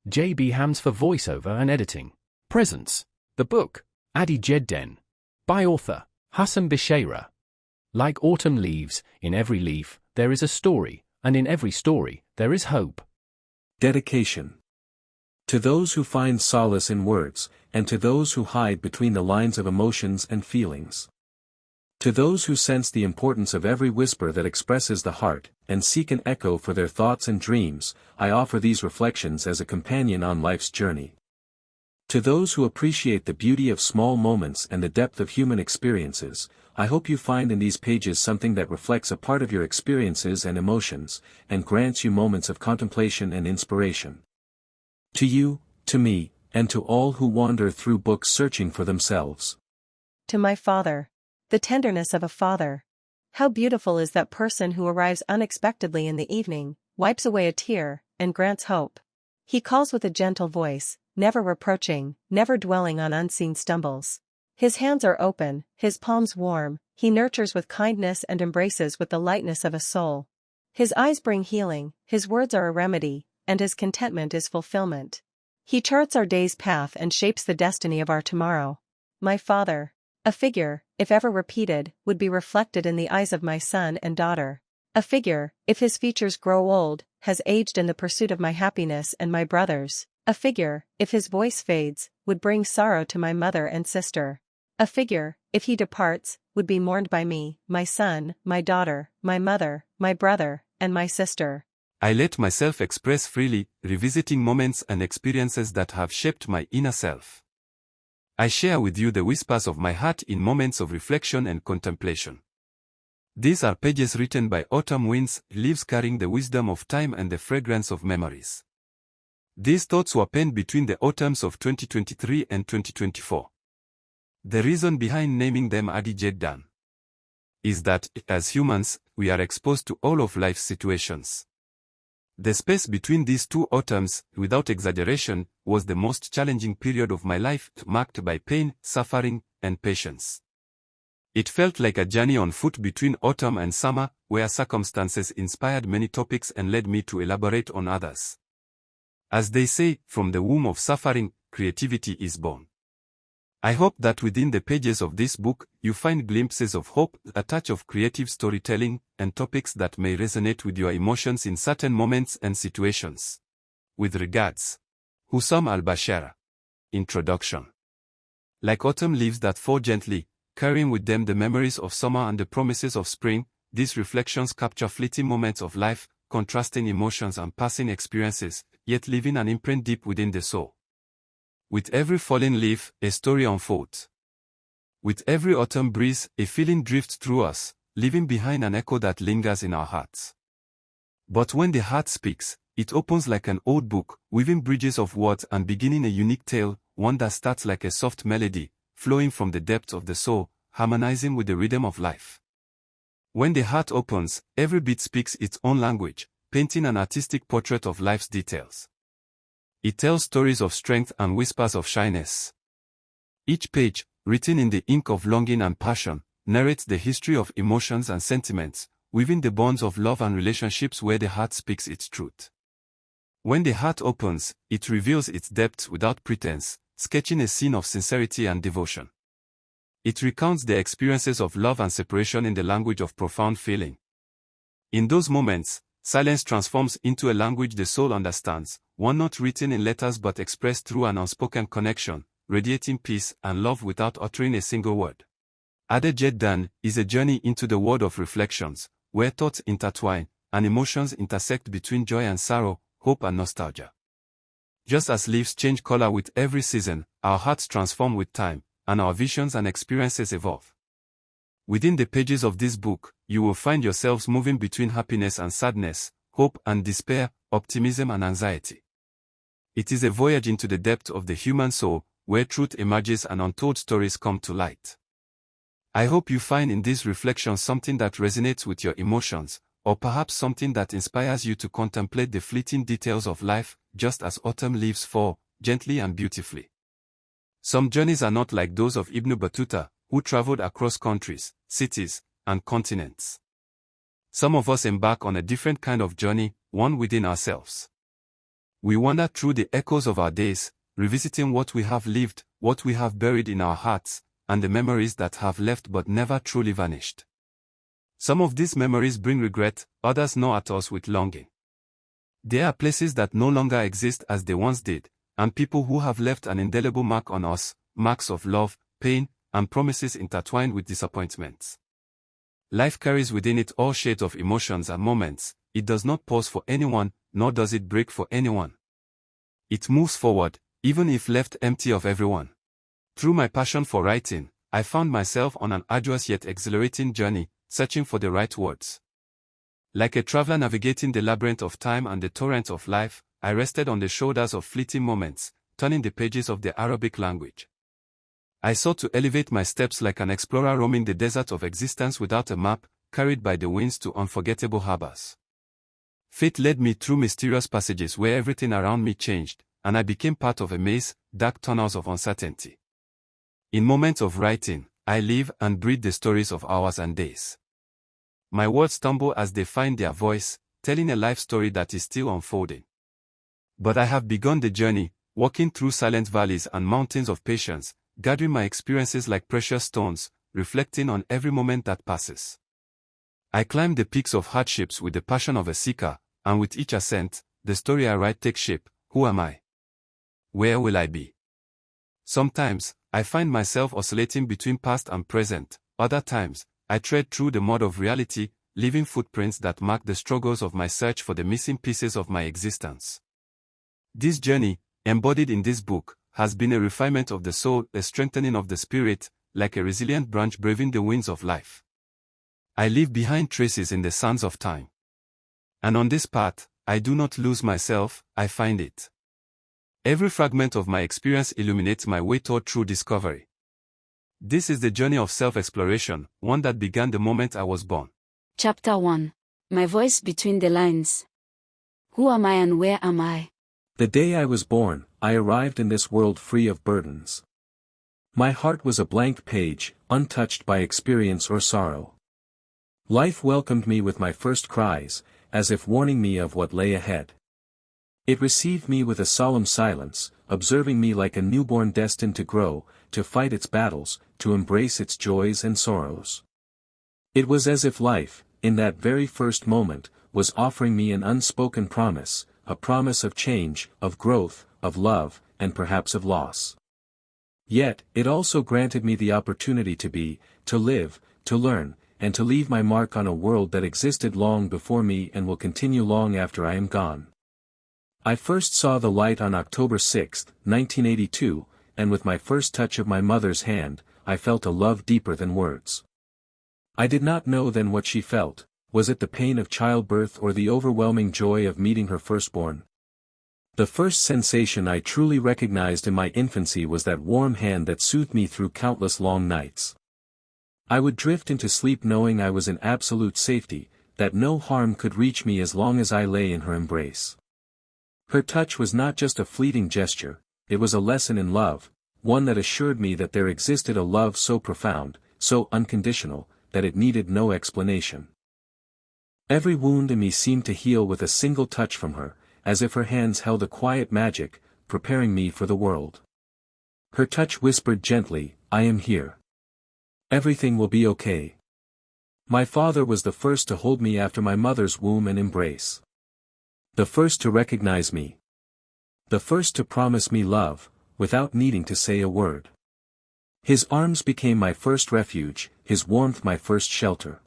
J.B. Hams for voiceover and editing. Presents. The book, Adi Jedden. By author, Hussam Bashayereh. Like autumn leaves, in every leaf, there is a story, and in every story, there is hope. Dedication. To those who find solace in words, and to those who hide between the lines of emotions and feelings. To those who sense the importance of every whisper that expresses the heart, and seek an echo for their thoughts and dreams, I offer these reflections as a companion on life's journey. To those who appreciate the beauty of small moments and the depth of human experiences, I hope you find in these pages something that reflects a part of your experiences and emotions, and grants you moments of contemplation and inspiration. To you, to me, and to all who wander through books searching for themselves. To my father. The tenderness of a father. How beautiful is that person who arrives unexpectedly in the evening, wipes away a tear, and grants hope. He calls with a gentle voice, never reproaching, never dwelling on unseen stumbles. His hands are open, his palms warm, he nurtures with kindness and embraces with the lightness of a soul. His eyes bring healing, his words are a remedy, and his contentment is fulfillment. He charts our day's path and shapes the destiny of our tomorrow. My father. A figure, if ever repeated, would be reflected in the eyes of my son and daughter. A figure, if his features grow old, has aged in the pursuit of my happiness and my brother's. A figure, if his voice fades, would bring sorrow to my mother and sister. A figure, if he departs, would be mourned by me, my son, my daughter, my mother, my brother, and my sister. I let myself express freely, revisiting moments and experiences that have shaped my inner self. I share with you the whispers of my heart in moments of reflection and contemplation. These are pages written by autumn winds, leaves carrying the wisdom of time and the fragrance of memories. These thoughts were penned between the autumns of 2023 and 2024. The reason behind naming them Adi Jedden is that, as humans, we are exposed to all of life's situations. The space between these two autumns, without exaggeration, was the most challenging period of my life, marked by pain, suffering, and patience. It felt like a journey on foot between autumn and summer, where circumstances inspired many topics and led me to elaborate on others. As they say, from the womb of suffering, creativity is born. I hope that within the pages of this book, you find glimpses of hope, a touch of creative storytelling, and topics that may resonate with your emotions in certain moments and situations. With regards, Hussam Bashayereh. Introduction. Like autumn leaves that fall gently, carrying with them the memories of summer and the promises of spring, these reflections capture fleeting moments of life, contrasting emotions and passing experiences, yet leaving an imprint deep within the soul. With every fallen leaf, a story unfolds. With every autumn breeze, a feeling drifts through us, leaving behind an echo that lingers in our hearts. But when the heart speaks, it opens like an old book, weaving bridges of words and beginning a unique tale, one that starts like a soft melody, flowing from the depths of the soul, harmonizing with the rhythm of life. When the heart opens, every beat speaks its own language, painting an artistic portrait of life's details. It tells stories of strength and whispers of shyness. Each page, written in the ink of longing and passion, narrates the history of emotions and sentiments, weaving the bonds of love and relationships where the heart speaks its truth. When the heart opens, it reveals its depths without pretense, sketching a scene of sincerity and devotion. It recounts the experiences of love and separation in the language of profound feeling. In those moments, silence transforms into a language the soul understands, one not written in letters but expressed through an unspoken connection, radiating peace and love without uttering a single word. Adi Jedden is a journey into the world of reflections, where thoughts intertwine, and emotions intersect between joy and sorrow, hope and nostalgia. Just as leaves change color with every season, our hearts transform with time, and our visions and experiences evolve. Within the pages of this book, you will find yourselves moving between happiness and sadness, hope and despair, optimism and anxiety. It is a voyage into the depth of the human soul, where truth emerges and untold stories come to light. I hope you find in these reflections something that resonates with your emotions, or perhaps something that inspires you to contemplate the fleeting details of life, just as autumn leaves fall, gently and beautifully. Some journeys are not like those of Ibn Battuta, who traveled across countries, cities, and continents. Some of us embark on a different kind of journey, one within ourselves. We wander through the echoes of our days, revisiting what we have lived, what we have buried in our hearts, and the memories that have left but never truly vanished. Some of these memories bring regret, others gnaw at us with longing. There are places that no longer exist as they once did, and people who have left an indelible mark on us, marks of love, pain, and promises intertwined with disappointments. Life carries within it all shades of emotions and moments. It does not pause for anyone, nor does it break for anyone. It moves forward, even if left empty of everyone. Through my passion for writing, I found myself on an arduous yet exhilarating journey, searching for the right words. Like a traveler navigating the labyrinth of time and the torrent of life, I rested on the shoulders of fleeting moments, turning the pages of the Arabic language. I sought to elevate my steps like an explorer roaming the desert of existence without a map, carried by the winds to unforgettable harbors. Fate led me through mysterious passages where everything around me changed, and I became part of a maze, dark tunnels of uncertainty. In moments of writing, I live and breathe the stories of hours and days. My words stumble as they find their voice, telling a life story that is still unfolding. But I have begun the journey, walking through silent valleys and mountains of patience, gathering my experiences like precious stones, reflecting on every moment that passes. I climb the peaks of hardships with the passion of a seeker, and with each ascent, the story I write takes shape. Who am I? Where will I be? Sometimes, I find myself oscillating between past and present. Other times, I tread through the mud of reality, leaving footprints that mark the struggles of my search for the missing pieces of my existence. This journey, embodied in this book, has been a refinement of the soul, a strengthening of the spirit, like a resilient branch braving the winds of life. I leave behind traces in the sands of time. And on this path, I do not lose myself, I find it. Every fragment of my experience illuminates my way toward true discovery. This is the journey of self-exploration, one that began the moment I was born. Chapter 1. My voice between the lines. Who am I and where am I? The day I was born, I arrived in this world free of burdens. My heart was a blank page, untouched by experience or sorrow. Life welcomed me with my first cries, as if warning me of what lay ahead. It received me with a solemn silence, observing me like a newborn destined to grow, to fight its battles, to embrace its joys and sorrows. It was as if life, in that very first moment, was offering me an unspoken promise, a promise of change, of growth, of love, and perhaps of loss. Yet, it also granted me the opportunity to be, to live, to learn, and to leave my mark on a world that existed long before me and will continue long after I am gone. I first saw the light on October 6, 1982, and with my first touch of my mother's hand, I felt a love deeper than words. I did not know then what she felt. Was it the pain of childbirth or the overwhelming joy of meeting her firstborn? The first sensation I truly recognized in my infancy was that warm hand that soothed me through countless long nights. I would drift into sleep knowing I was in absolute safety, that no harm could reach me as long as I lay in her embrace. Her touch was not just a fleeting gesture, it was a lesson in love, one that assured me that there existed a love so profound, so unconditional, that it needed no explanation. Every wound in me seemed to heal with a single touch from her, as if her hands held a quiet magic, preparing me for the world. Her touch whispered gently, "I am here. Everything will be okay." My father was the first to hold me after my mother's womb and embrace. The first to recognize me. The first to promise me love, without needing to say a word. His arms became my first refuge, his warmth my first shelter.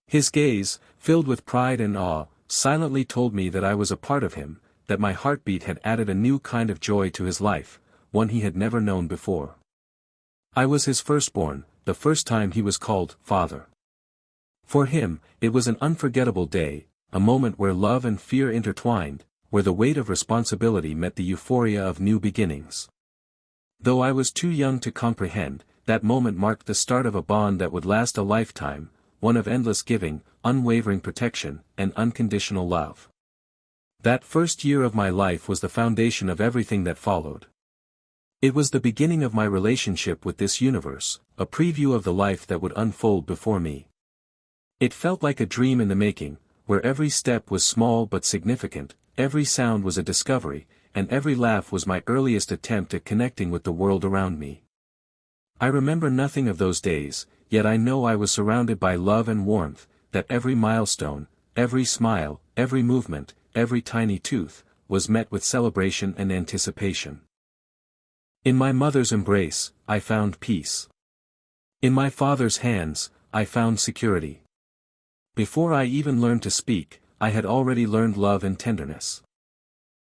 His gaze, filled with pride and awe, silently told me that I was a part of him, that my heartbeat had added a new kind of joy to his life, one he had never known before. I was his firstborn, the first time he was called Father. For him, it was an unforgettable day, a moment where love and fear intertwined, where the weight of responsibility met the euphoria of new beginnings. Though I was too young to comprehend, that moment marked the start of a bond that would last a lifetime, one of endless giving, unwavering protection, and unconditional love. That first year of my life was the foundation of everything that followed. It was the beginning of my relationship with this universe, a preview of the life that would unfold before me. It felt like a dream in the making, where every step was small but significant, every sound was a discovery, and every laugh was my earliest attempt at connecting with the world around me. I remember nothing of those days, yet I know I was surrounded by love and warmth, that every milestone, every smile, every movement, every tiny tooth, was met with celebration and anticipation. In my mother's embrace, I found peace. In my father's hands, I found security. Before I even learned to speak, I had already learned love and tenderness.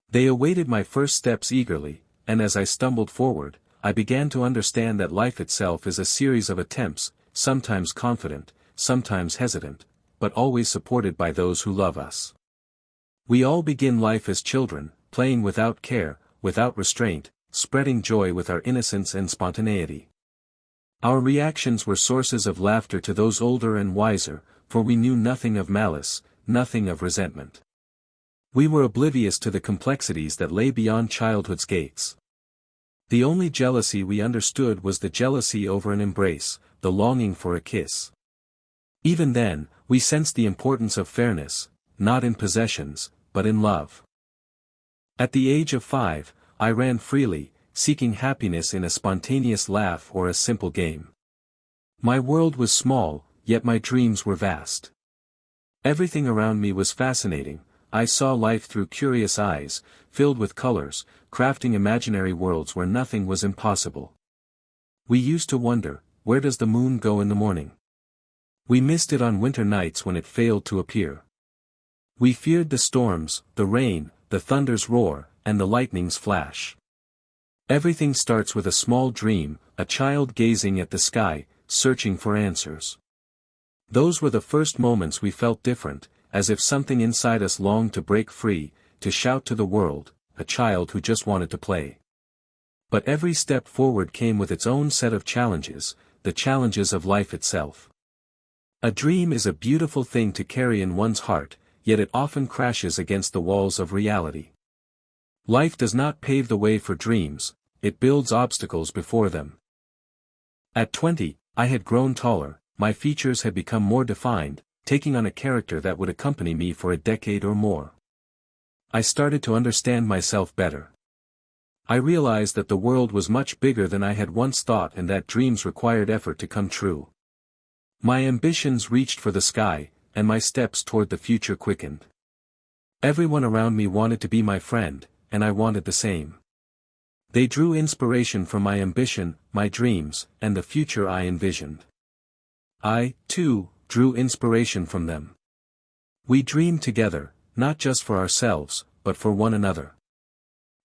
They awaited my first steps eagerly, and as I stumbled forward, I began to understand that life itself is a series of attempts, sometimes confident, sometimes hesitant, but always supported by those who love us. We all begin life as children, playing without care, without restraint, spreading joy with our innocence and spontaneity. Our reactions were sources of laughter to those older and wiser, for we knew nothing of malice, nothing of resentment. We were oblivious to the complexities that lay beyond childhood's gates. The only jealousy we understood was the jealousy over an embrace, the longing for a kiss. Even then, we sensed the importance of fairness, not in possessions, but in love. At the age of 5, I ran freely, seeking happiness in a spontaneous laugh or a simple game. My world was small, yet my dreams were vast. Everything around me was fascinating. I saw life through curious eyes, filled with colors, crafting imaginary worlds where nothing was impossible. We used to wonder, where does the moon go in the morning? We missed it on winter nights when it failed to appear. We feared the storms, the rain, the thunder's roar, and the lightning's flash. Everything starts with a small dream, a child gazing at the sky, searching for answers. Those were the first moments we felt different, as if something inside us longed to break free, to shout to the world, a child who just wanted to play. But every step forward came with its own set of challenges, the challenges of life itself. A dream is a beautiful thing to carry in one's heart, yet it often crashes against the walls of reality. Life does not pave the way for dreams, it builds obstacles before them. At 20, I had grown taller, my features had become more defined, taking on a character that would accompany me for a decade or more. I started to understand myself better. I realized that the world was much bigger than I had once thought and that dreams required effort to come true. My ambitions reached for the sky, and my steps toward the future quickened. Everyone around me wanted to be my friend, and I wanted the same. They drew inspiration from my ambition, my dreams, and the future I envisioned. I, too, drew inspiration from them. We dreamed together, not just for ourselves, but for one another.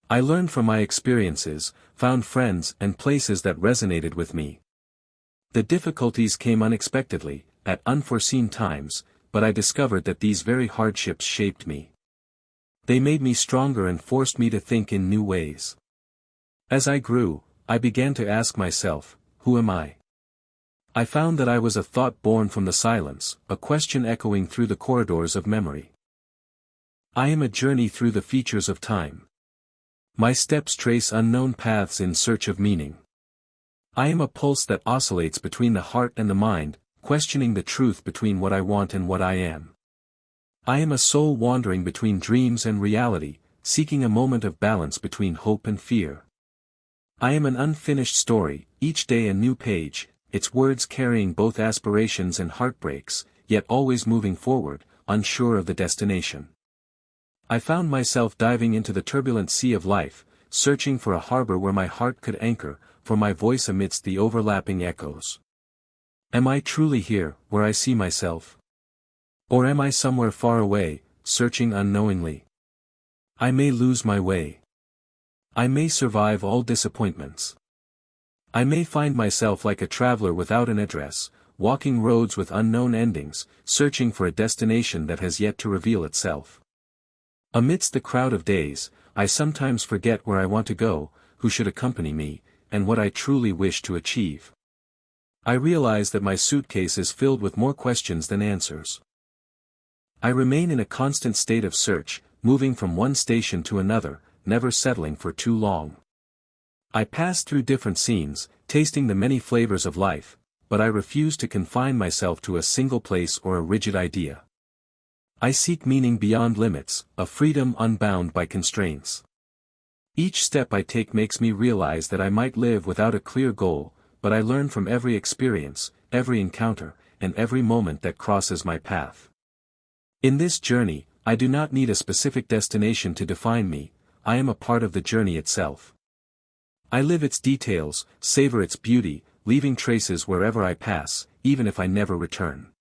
I learned from my experiences, found friends and places that resonated with me. The difficulties came unexpectedly, at unforeseen times, but I discovered that these very hardships shaped me. They made me stronger and forced me to think in new ways. As I grew, I began to ask myself, who am I? I found that I was a thought born from the silence, a question echoing through the corridors of memory. I am a journey through the features of time. My steps trace unknown paths in search of meaning. I am a pulse that oscillates between the heart and the mind, questioning the truth between what I want and what I am. I am a soul wandering between dreams and reality, seeking a moment of balance between hope and fear. I am an unfinished story, each day a new page, its words carrying both aspirations and heartbreaks, yet always moving forward, unsure of the destination. I found myself diving into the turbulent sea of life, searching for a harbor where my heart could anchor, for my voice amidst the overlapping echoes. Am I truly here, where I see myself? Or am I somewhere far away, searching unknowingly? I may lose my way. I may survive all disappointments. I may find myself like a traveler without an address, walking roads with unknown endings, searching for a destination that has yet to reveal itself. Amidst the crowd of days, I sometimes forget where I want to go, who should accompany me, and what I truly wish to achieve. I realize that my suitcase is filled with more questions than answers. I remain in a constant state of search, moving from one station to another, never settling for too long. I pass through different scenes, tasting the many flavors of life, but I refuse to confine myself to a single place or a rigid idea. I seek meaning beyond limits, a freedom unbound by constraints. Each step I take makes me realize that I might live without a clear goal, but I learn from every experience, every encounter, and every moment that crosses my path. In this journey, I do not need a specific destination to define me, I am a part of the journey itself. I live its details, savor its beauty, leaving traces wherever I pass, even if I never return.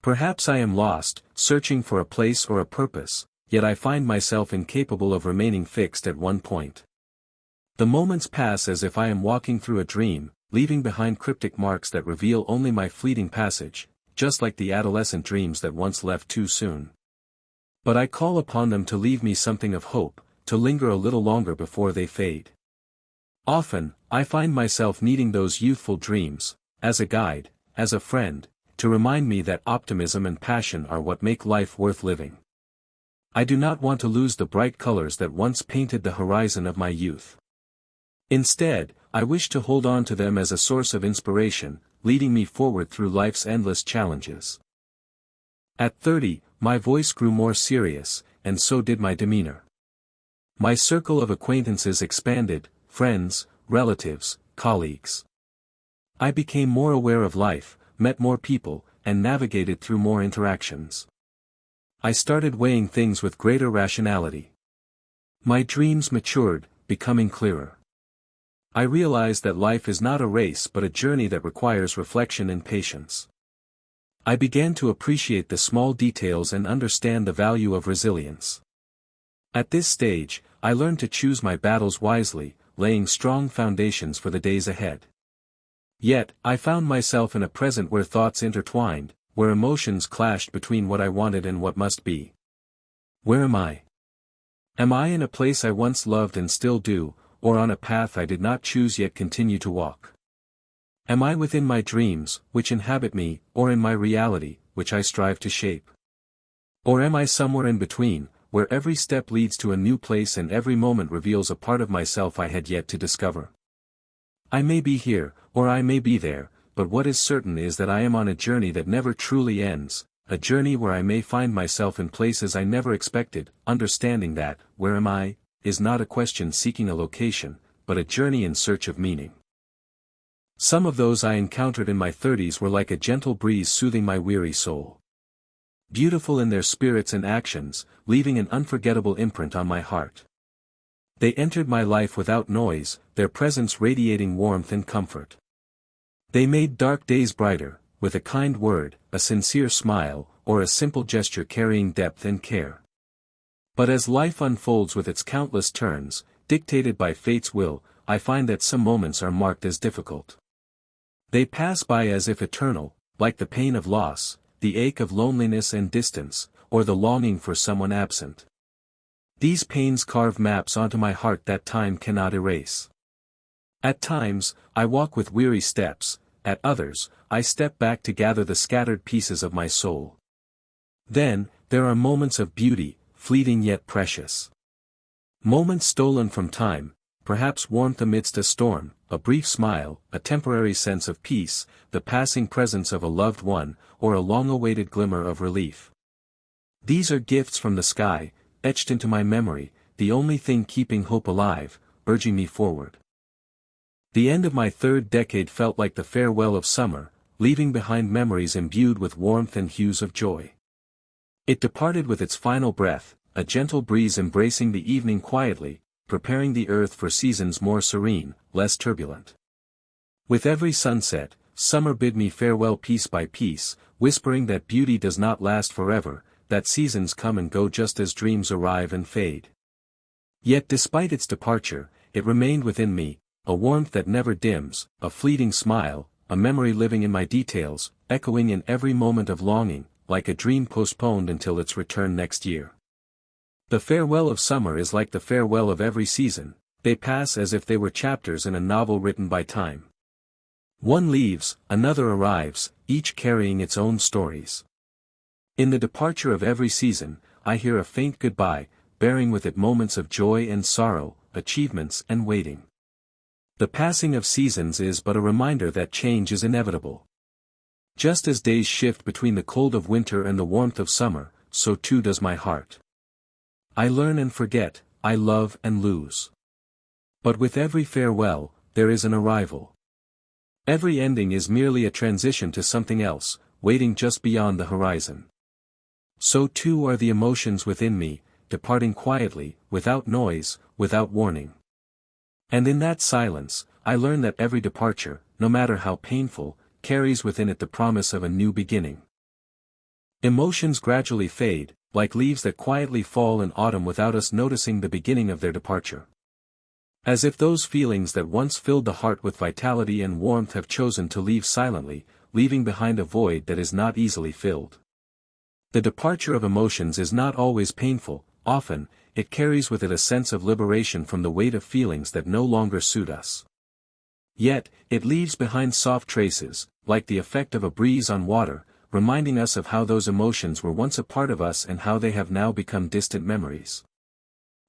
Perhaps I am lost, searching for a place or a purpose, yet I find myself incapable of remaining fixed at one point. The moments pass as if I am walking through a dream, leaving behind cryptic marks that reveal only my fleeting passage, just like the adolescent dreams that once left too soon. But I call upon them to leave me something of hope, to linger a little longer before they fade. Often, I find myself needing those youthful dreams, as a guide, as a friend, to remind me that optimism and passion are what make life worth living. I do not want to lose the bright colors that once painted the horizon of my youth. Instead, I wish to hold on to them as a source of inspiration, leading me forward through life's endless challenges. At 30, my voice grew more serious, and so did my demeanor. My circle of acquaintances expanded, friends, relatives, colleagues. I became more aware of life, met more people, and navigated through more interactions. I started weighing things with greater rationality. My dreams matured, becoming clearer. I realized that life is not a race but a journey that requires reflection and patience. I began to appreciate the small details and understand the value of resilience. At this stage, I learned to choose my battles wisely, laying strong foundations for the days ahead. Yet, I found myself in a present where thoughts intertwined, where emotions clashed between what I wanted and what must be. Where am I? Am I in a place I once loved and still do, or on a path I did not choose yet continue to walk? Am I within my dreams, which inhabit me, or in my reality, which I strive to shape? Or am I somewhere in between, where every step leads to a new place and every moment reveals a part of myself I had yet to discover? I may be here, or I may be there, but what is certain is that I am on a journey that never truly ends, a journey where I may find myself in places I never expected, understanding that, where am I, is not a question seeking a location, but a journey in search of meaning. Some of those I encountered in my 30s were like a gentle breeze soothing my weary soul. Beautiful in their spirits and actions, leaving an unforgettable imprint on my heart. They entered my life without noise, their presence radiating warmth and comfort. They made dark days brighter, with a kind word, a sincere smile, or a simple gesture carrying depth and care. But as life unfolds with its countless turns, dictated by fate's will, I find that some moments are marked as difficult. They pass by as if eternal, like the pain of loss, the ache of loneliness and distance, or the longing for someone absent. These pains carve maps onto my heart that time cannot erase. At times, I walk with weary steps, at others, I step back to gather the scattered pieces of my soul. Then, there are moments of beauty, fleeting yet precious. Moments stolen from time, perhaps warmth amidst a storm, a brief smile, a temporary sense of peace, the passing presence of a loved one, or a long-awaited glimmer of relief. These are gifts from the sky, etched into my memory, the only thing keeping hope alive, urging me forward. The end of my third decade felt like the farewell of summer, leaving behind memories imbued with warmth and hues of joy. It departed with its final breath, a gentle breeze embracing the evening quietly, preparing the earth for seasons more serene, less turbulent. With every sunset, summer bid me farewell piece by piece, whispering that beauty does not last forever, that seasons come and go just as dreams arrive and fade. Yet despite its departure, it remained within me, a warmth that never dims, a fleeting smile, a memory living in my details, echoing in every moment of longing, like a dream postponed until its return next year. The farewell of summer is like the farewell of every season, they pass as if they were chapters in a novel written by time. One leaves, another arrives, each carrying its own stories. In the departure of every season, I hear a faint goodbye, bearing with it moments of joy and sorrow, achievements and waiting. The passing of seasons is but a reminder that change is inevitable. Just as days shift between the cold of winter and the warmth of summer, so too does my heart. I learn and forget, I love and lose. But with every farewell, there is an arrival. Every ending is merely a transition to something else, waiting just beyond the horizon. So too are the emotions within me, departing quietly, without noise, without warning. And in that silence, I learn that every departure, no matter how painful, carries within it the promise of a new beginning. Emotions gradually fade, like leaves that quietly fall in autumn without us noticing the beginning of their departure. As if those feelings that once filled the heart with vitality and warmth have chosen to leave silently, leaving behind a void that is not easily filled. The departure of emotions is not always painful, often, it carries with it a sense of liberation from the weight of feelings that no longer suit us. Yet, it leaves behind soft traces, like the effect of a breeze on water, reminding us of how those emotions were once a part of us and how they have now become distant memories.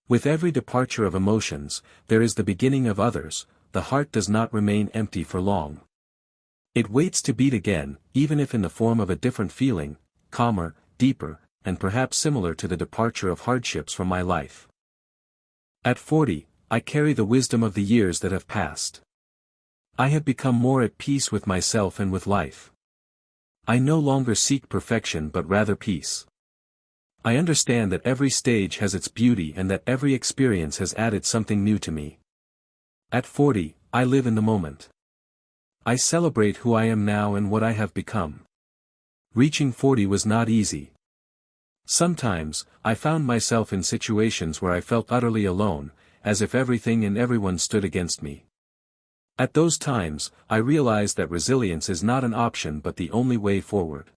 With every departure of emotions, there is the beginning of others. The heart does not remain empty for long. It waits to beat again, even if in the form of a different feeling, calmer, deeper, and perhaps similar to the departure of hardships from my life. At 40, I carry the wisdom of the years that have passed. I have become more at peace with myself and with life. I no longer seek perfection but rather peace. I understand that every stage has its beauty and that every experience has added something new to me. At 40, I live in the moment. I celebrate who I am now and what I have become. Reaching 40 was not easy. Sometimes, I found myself in situations where I felt utterly alone, as if everything and everyone stood against me. At those times, I realized that resilience is not an option but the only way forward.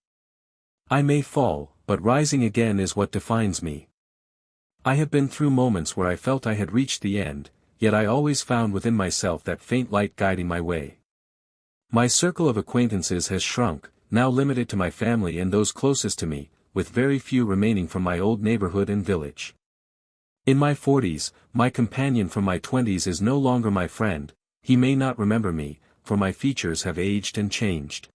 I may fall, but rising again is what defines me. I have been through moments where I felt I had reached the end, yet I always found within myself that faint light guiding my way. My circle of acquaintances has shrunk, now limited to my family and those closest to me, with very few remaining from my old neighborhood and village. In my 40s, my companion from my 20s is no longer my friend. He may not remember me, for my features have aged and changed.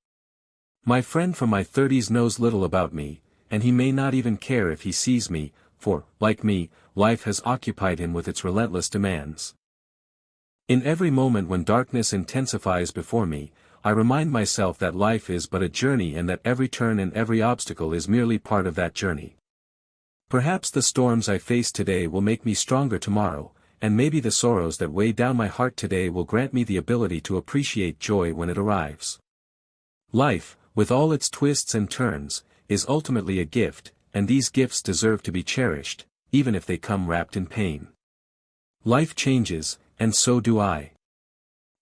My friend from my 30s knows little about me, and he may not even care if he sees me, for, like me, life has occupied him with its relentless demands. In every moment when darkness intensifies before me, I remind myself that life is but a journey and that every turn and every obstacle is merely part of that journey. Perhaps the storms I face today will make me stronger tomorrow, and maybe the sorrows that weigh down my heart today will grant me the ability to appreciate joy when it arrives. Life, with all its twists and turns, is ultimately a gift, and these gifts deserve to be cherished, even if they come wrapped in pain. Life changes, and so do I.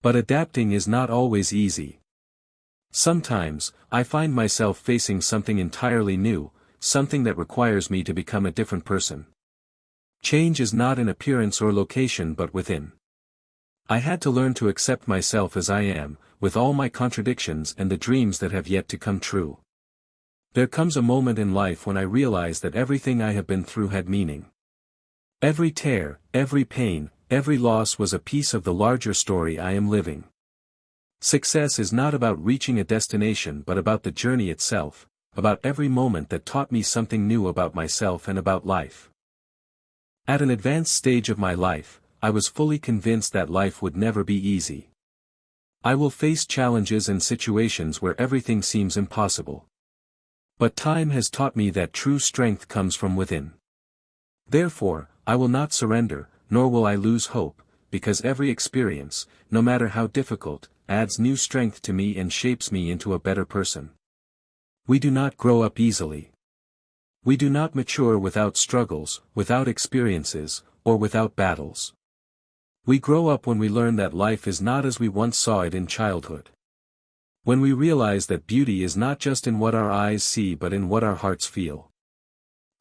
But adapting is not always easy. Sometimes, I find myself facing something entirely new, something that requires me to become a different person. Change is not in appearance or location but within. I had to learn to accept myself as I am, with all my contradictions and the dreams that have yet to come true. There comes a moment in life when I realize that everything I have been through had meaning. Every tear, every pain, every loss was a piece of the larger story I am living. Success is not about reaching a destination but about the journey itself, about every moment that taught me something new about myself and about life. At an advanced stage of my life, I was fully convinced that life would never be easy. I will face challenges and situations where everything seems impossible. But time has taught me that true strength comes from within. Therefore, I will not surrender, nor will I lose hope, because every experience, no matter how difficult, adds new strength to me and shapes me into a better person. We do not grow up easily. We do not mature without struggles, without experiences, or without battles. We grow up when we learn that life is not as we once saw it in childhood. When we realize that beauty is not just in what our eyes see but in what our hearts feel.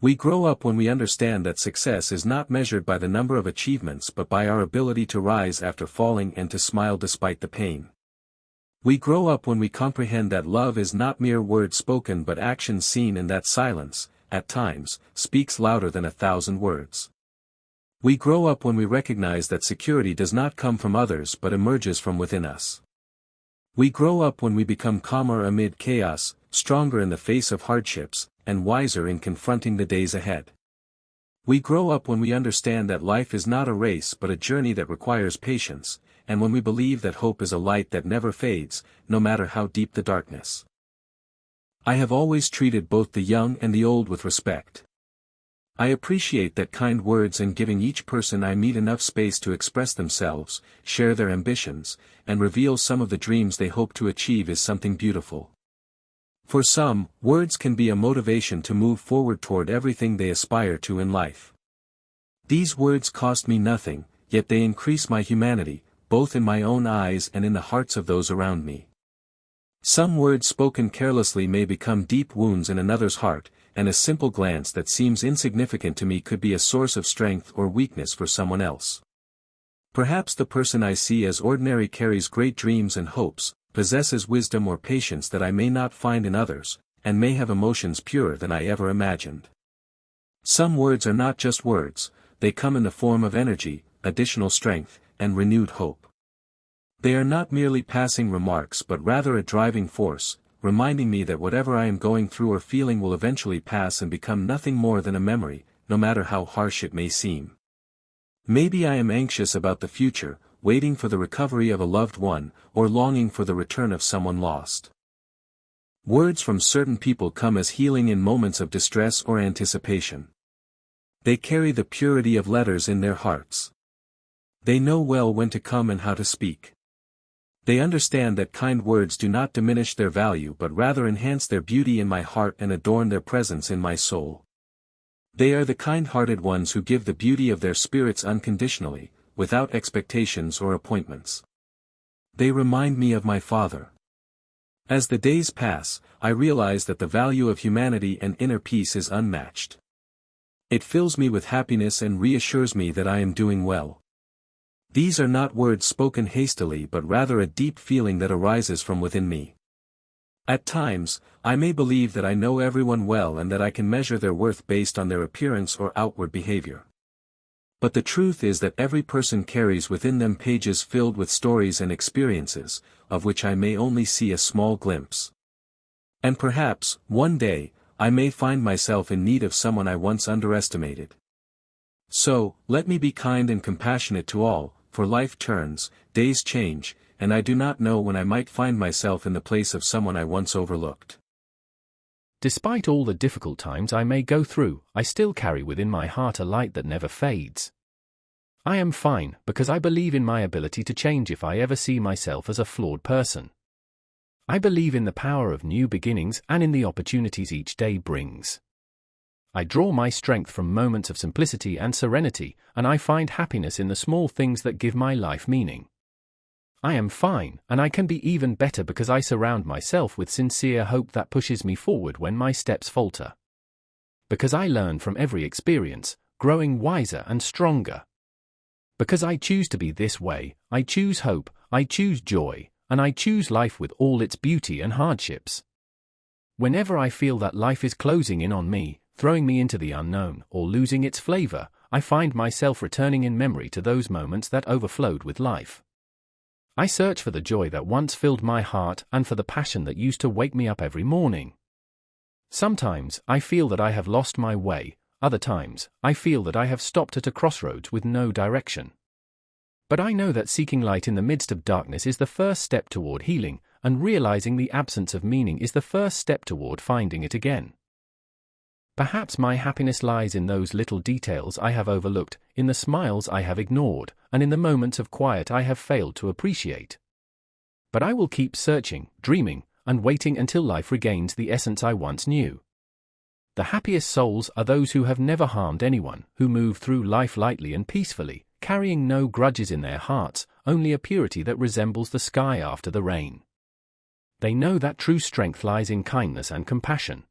We grow up when we understand that success is not measured by the number of achievements but by our ability to rise after falling and to smile despite the pain. We grow up when we comprehend that love is not mere words spoken but actions seen and that silence, at times, speaks louder than 1,000 words. We grow up when we recognize that security does not come from others but emerges from within us. We grow up when we become calmer amid chaos, stronger in the face of hardships, and wiser in confronting the days ahead. We grow up when we understand that life is not a race but a journey that requires patience, and when we believe that hope is a light that never fades, no matter how deep the darkness. I have always treated both the young and the old with respect. I appreciate that kind words and giving each person I meet enough space to express themselves, share their ambitions, and reveal some of the dreams they hope to achieve is something beautiful. For some, words can be a motivation to move forward toward everything they aspire to in life. These words cost me nothing, yet they increase my humanity, both in my own eyes and in the hearts of those around me. Some words spoken carelessly may become deep wounds in another's heart, and a simple glance that seems insignificant to me could be a source of strength or weakness for someone else. Perhaps the person I see as ordinary carries great dreams and hopes, possesses wisdom or patience that I may not find in others, and may have emotions purer than I ever imagined. Some words are not just words, they come in the form of energy, additional strength, and renewed hope. They are not merely passing remarks but rather a driving force, reminding me that whatever I am going through or feeling will eventually pass and become nothing more than a memory, no matter how harsh it may seem. Maybe I am anxious about the future, waiting for the recovery of a loved one, or longing for the return of someone lost. Words from certain people come as healing in moments of distress or anticipation. They carry the purity of letters in their hearts. They know well when to come and how to speak. They understand that kind words do not diminish their value but rather enhance their beauty in my heart and adorn their presence in my soul. They are the kind-hearted ones who give the beauty of their spirits unconditionally, without expectations or appointments. They remind me of my father. As the days pass, I realize that the value of humanity and inner peace is unmatched. It fills me with happiness and reassures me that I am doing well. These are not words spoken hastily but rather a deep feeling that arises from within me. At times, I may believe that I know everyone well and that I can measure their worth based on their appearance or outward behavior. But the truth is that every person carries within them pages filled with stories and experiences, of which I may only see a small glimpse. And perhaps, one day, I may find myself in need of someone I once underestimated. So, let me be kind and compassionate to all, for life turns, days change, and I do not know when I might find myself in the place of someone I once overlooked. Despite all the difficult times I may go through, I still carry within my heart a light that never fades. I am fine because I believe in my ability to change if I ever see myself as a flawed person. I believe in the power of new beginnings and in the opportunities each day brings. I draw my strength from moments of simplicity and serenity, and I find happiness in the small things that give my life meaning. I am fine, and I can be even better because I surround myself with sincere hope that pushes me forward when my steps falter. Because I learn from every experience, growing wiser and stronger. Because I choose to be this way, I choose hope, I choose joy, and I choose life with all its beauty and hardships. Whenever I feel that life is closing in on me, throwing me into the unknown, or losing its flavor, I find myself returning in memory to those moments that overflowed with life. I search for the joy that once filled my heart and for the passion that used to wake me up every morning. Sometimes, I feel that I have lost my way, other times, I feel that I have stopped at a crossroads with no direction. But I know that seeking light in the midst of darkness is the first step toward healing, and realizing the absence of meaning is the first step toward finding it again. Perhaps my happiness lies in those little details I have overlooked, in the smiles I have ignored, and in the moments of quiet I have failed to appreciate. But I will keep searching, dreaming, and waiting until life regains the essence I once knew. The happiest souls are those who have never harmed anyone, who move through life lightly and peacefully, carrying no grudges in their hearts, only a purity that resembles the sky after the rain. They know that true strength lies in kindness and compassion.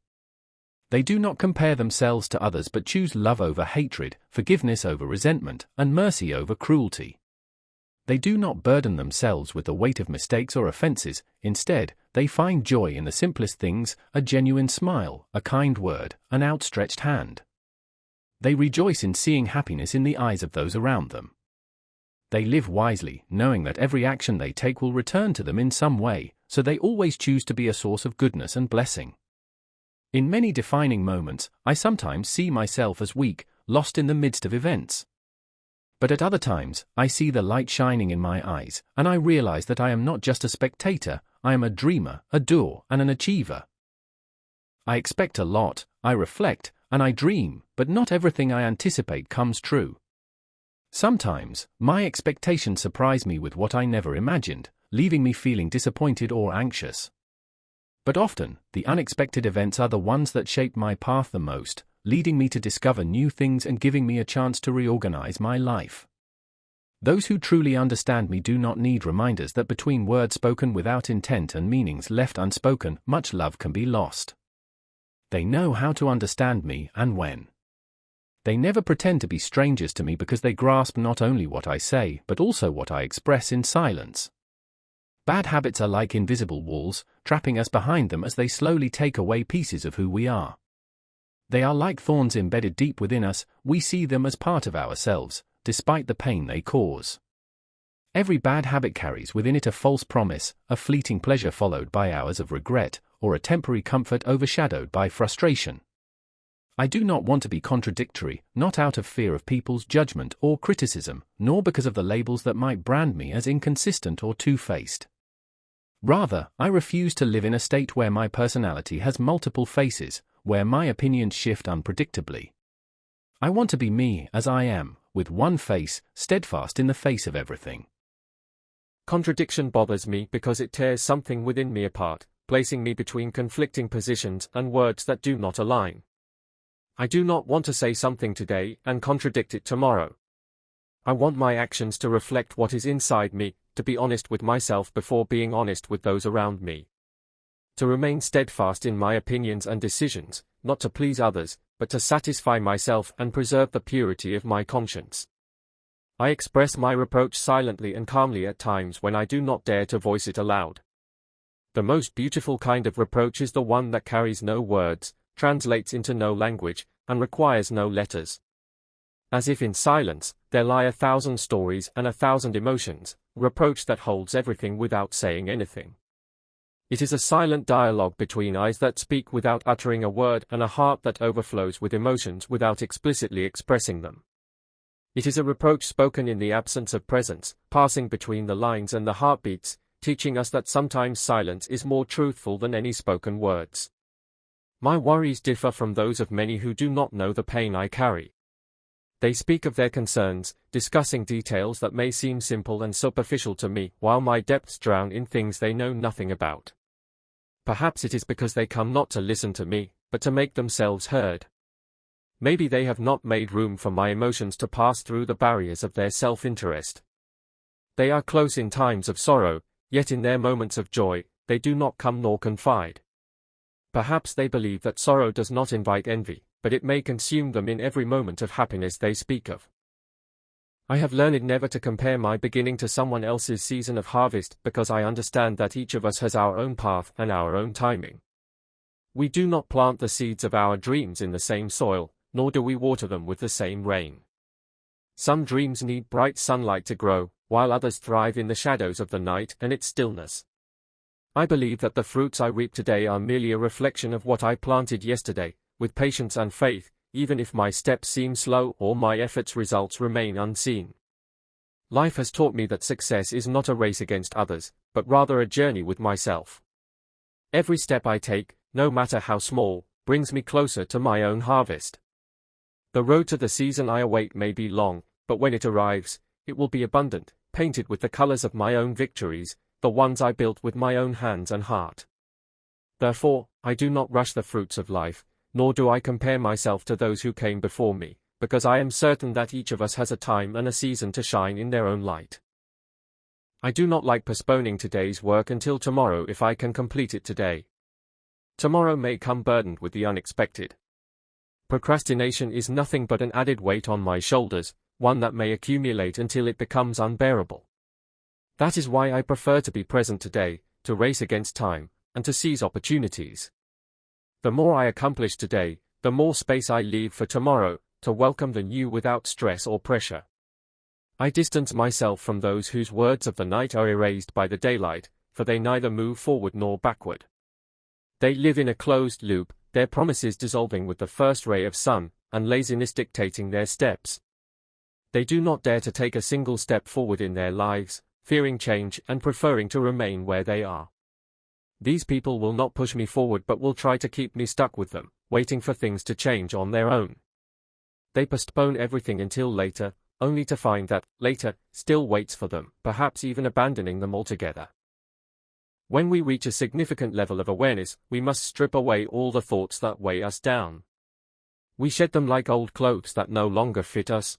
They do not compare themselves to others but choose love over hatred, forgiveness over resentment, and mercy over cruelty. They do not burden themselves with the weight of mistakes or offenses, instead, they find joy in the simplest things, a genuine smile, a kind word, an outstretched hand. They rejoice in seeing happiness in the eyes of those around them. They live wisely, knowing that every action they take will return to them in some way, so they always choose to be a source of goodness and blessing. In many defining moments, I sometimes see myself as weak, lost in the midst of events. But at other times, I see the light shining in my eyes, and I realize that I am not just a spectator, I am a dreamer, a doer, and an achiever. I expect a lot, I reflect, and I dream, but not everything I anticipate comes true. Sometimes, my expectations surprise me with what I never imagined, leaving me feeling disappointed or anxious. But often, the unexpected events are the ones that shape my path the most, leading me to discover new things and giving me a chance to reorganize my life. Those who truly understand me do not need reminders that between words spoken without intent and meanings left unspoken, much love can be lost. They know how to understand me and when. They never pretend to be strangers to me because they grasp not only what I say, but also what I express in silence. Bad habits are like invisible walls, trapping us behind them as they slowly take away pieces of who we are. They are like thorns embedded deep within us, we see them as part of ourselves, despite the pain they cause. Every bad habit carries within it a false promise, a fleeting pleasure followed by hours of regret, or a temporary comfort overshadowed by frustration. I do not want to be contradictory, not out of fear of people's judgment or criticism, nor because of the labels that might brand me as inconsistent or two-faced. Rather, I refuse to live in a state where my personality has multiple faces, where my opinions shift unpredictably. I want to be me as I am, with one face, steadfast in the face of everything. Contradiction bothers me because it tears something within me apart, placing me between conflicting positions and words that do not align. I do not want to say something today and contradict it tomorrow. I want my actions to reflect what is inside me, to be honest with myself before being honest with those around me. To remain steadfast in my opinions and decisions, not to please others, but to satisfy myself and preserve the purity of my conscience. I express my reproach silently and calmly at times when I do not dare to voice it aloud. The most beautiful kind of reproach is the one that carries no words, translates into no language, and requires no letters. As if in silence, there lie 1,000 stories and 1,000 emotions, reproach that holds everything without saying anything. It is a silent dialogue between eyes that speak without uttering a word and a heart that overflows with emotions without explicitly expressing them. It is a reproach spoken in the absence of presence, passing between the lines and the heartbeats, teaching us that sometimes silence is more truthful than any spoken words. My worries differ from those of many who do not know the pain I carry. They speak of their concerns, discussing details that may seem simple and superficial to me, while my depths drown in things they know nothing about. Perhaps it is because they come not to listen to me, but to make themselves heard. Maybe they have not made room for my emotions to pass through the barriers of their self-interest. They are close in times of sorrow, yet in their moments of joy, they do not come nor confide. Perhaps they believe that sorrow does not invite envy, but it may consume them in every moment of happiness they speak of. I have learned never to compare my beginning to someone else's season of harvest because I understand that each of us has our own path and our own timing. We do not plant the seeds of our dreams in the same soil, nor do we water them with the same rain. Some dreams need bright sunlight to grow, while others thrive in the shadows of the night and its stillness. I believe that the fruits I reap today are merely a reflection of what I planted yesterday, with patience and faith, even if my steps seem slow or my efforts' results remain unseen. Life has taught me that success is not a race against others, but rather a journey with myself. Every step I take, no matter how small, brings me closer to my own harvest. The road to the season I await may be long, but when it arrives, it will be abundant, painted with the colors of my own victories, the ones I built with my own hands and heart. Therefore, I do not rush the fruits of life, nor do I compare myself to those who came before me, because I am certain that each of us has a time and a season to shine in their own light. I do not like postponing today's work until tomorrow if I can complete it today. Tomorrow may come burdened with the unexpected. Procrastination is nothing but an added weight on my shoulders, one that may accumulate until it becomes unbearable. That is why I prefer to be present today, to race against time, and to seize opportunities. The more I accomplish today, the more space I leave for tomorrow, to welcome the new without stress or pressure. I distance myself from those whose words of the night are erased by the daylight, for they neither move forward nor backward. They live in a closed loop, their promises dissolving with the first ray of sun, and laziness dictating their steps. They do not dare to take a single step forward in their lives, fearing change and preferring to remain where they are. These people will not push me forward but will try to keep me stuck with them, waiting for things to change on their own. They postpone everything until later, only to find that later still waits for them, perhaps even abandoning them altogether. When we reach a significant level of awareness, we must strip away all the thoughts that weigh us down. We shed them like old clothes that no longer fit us.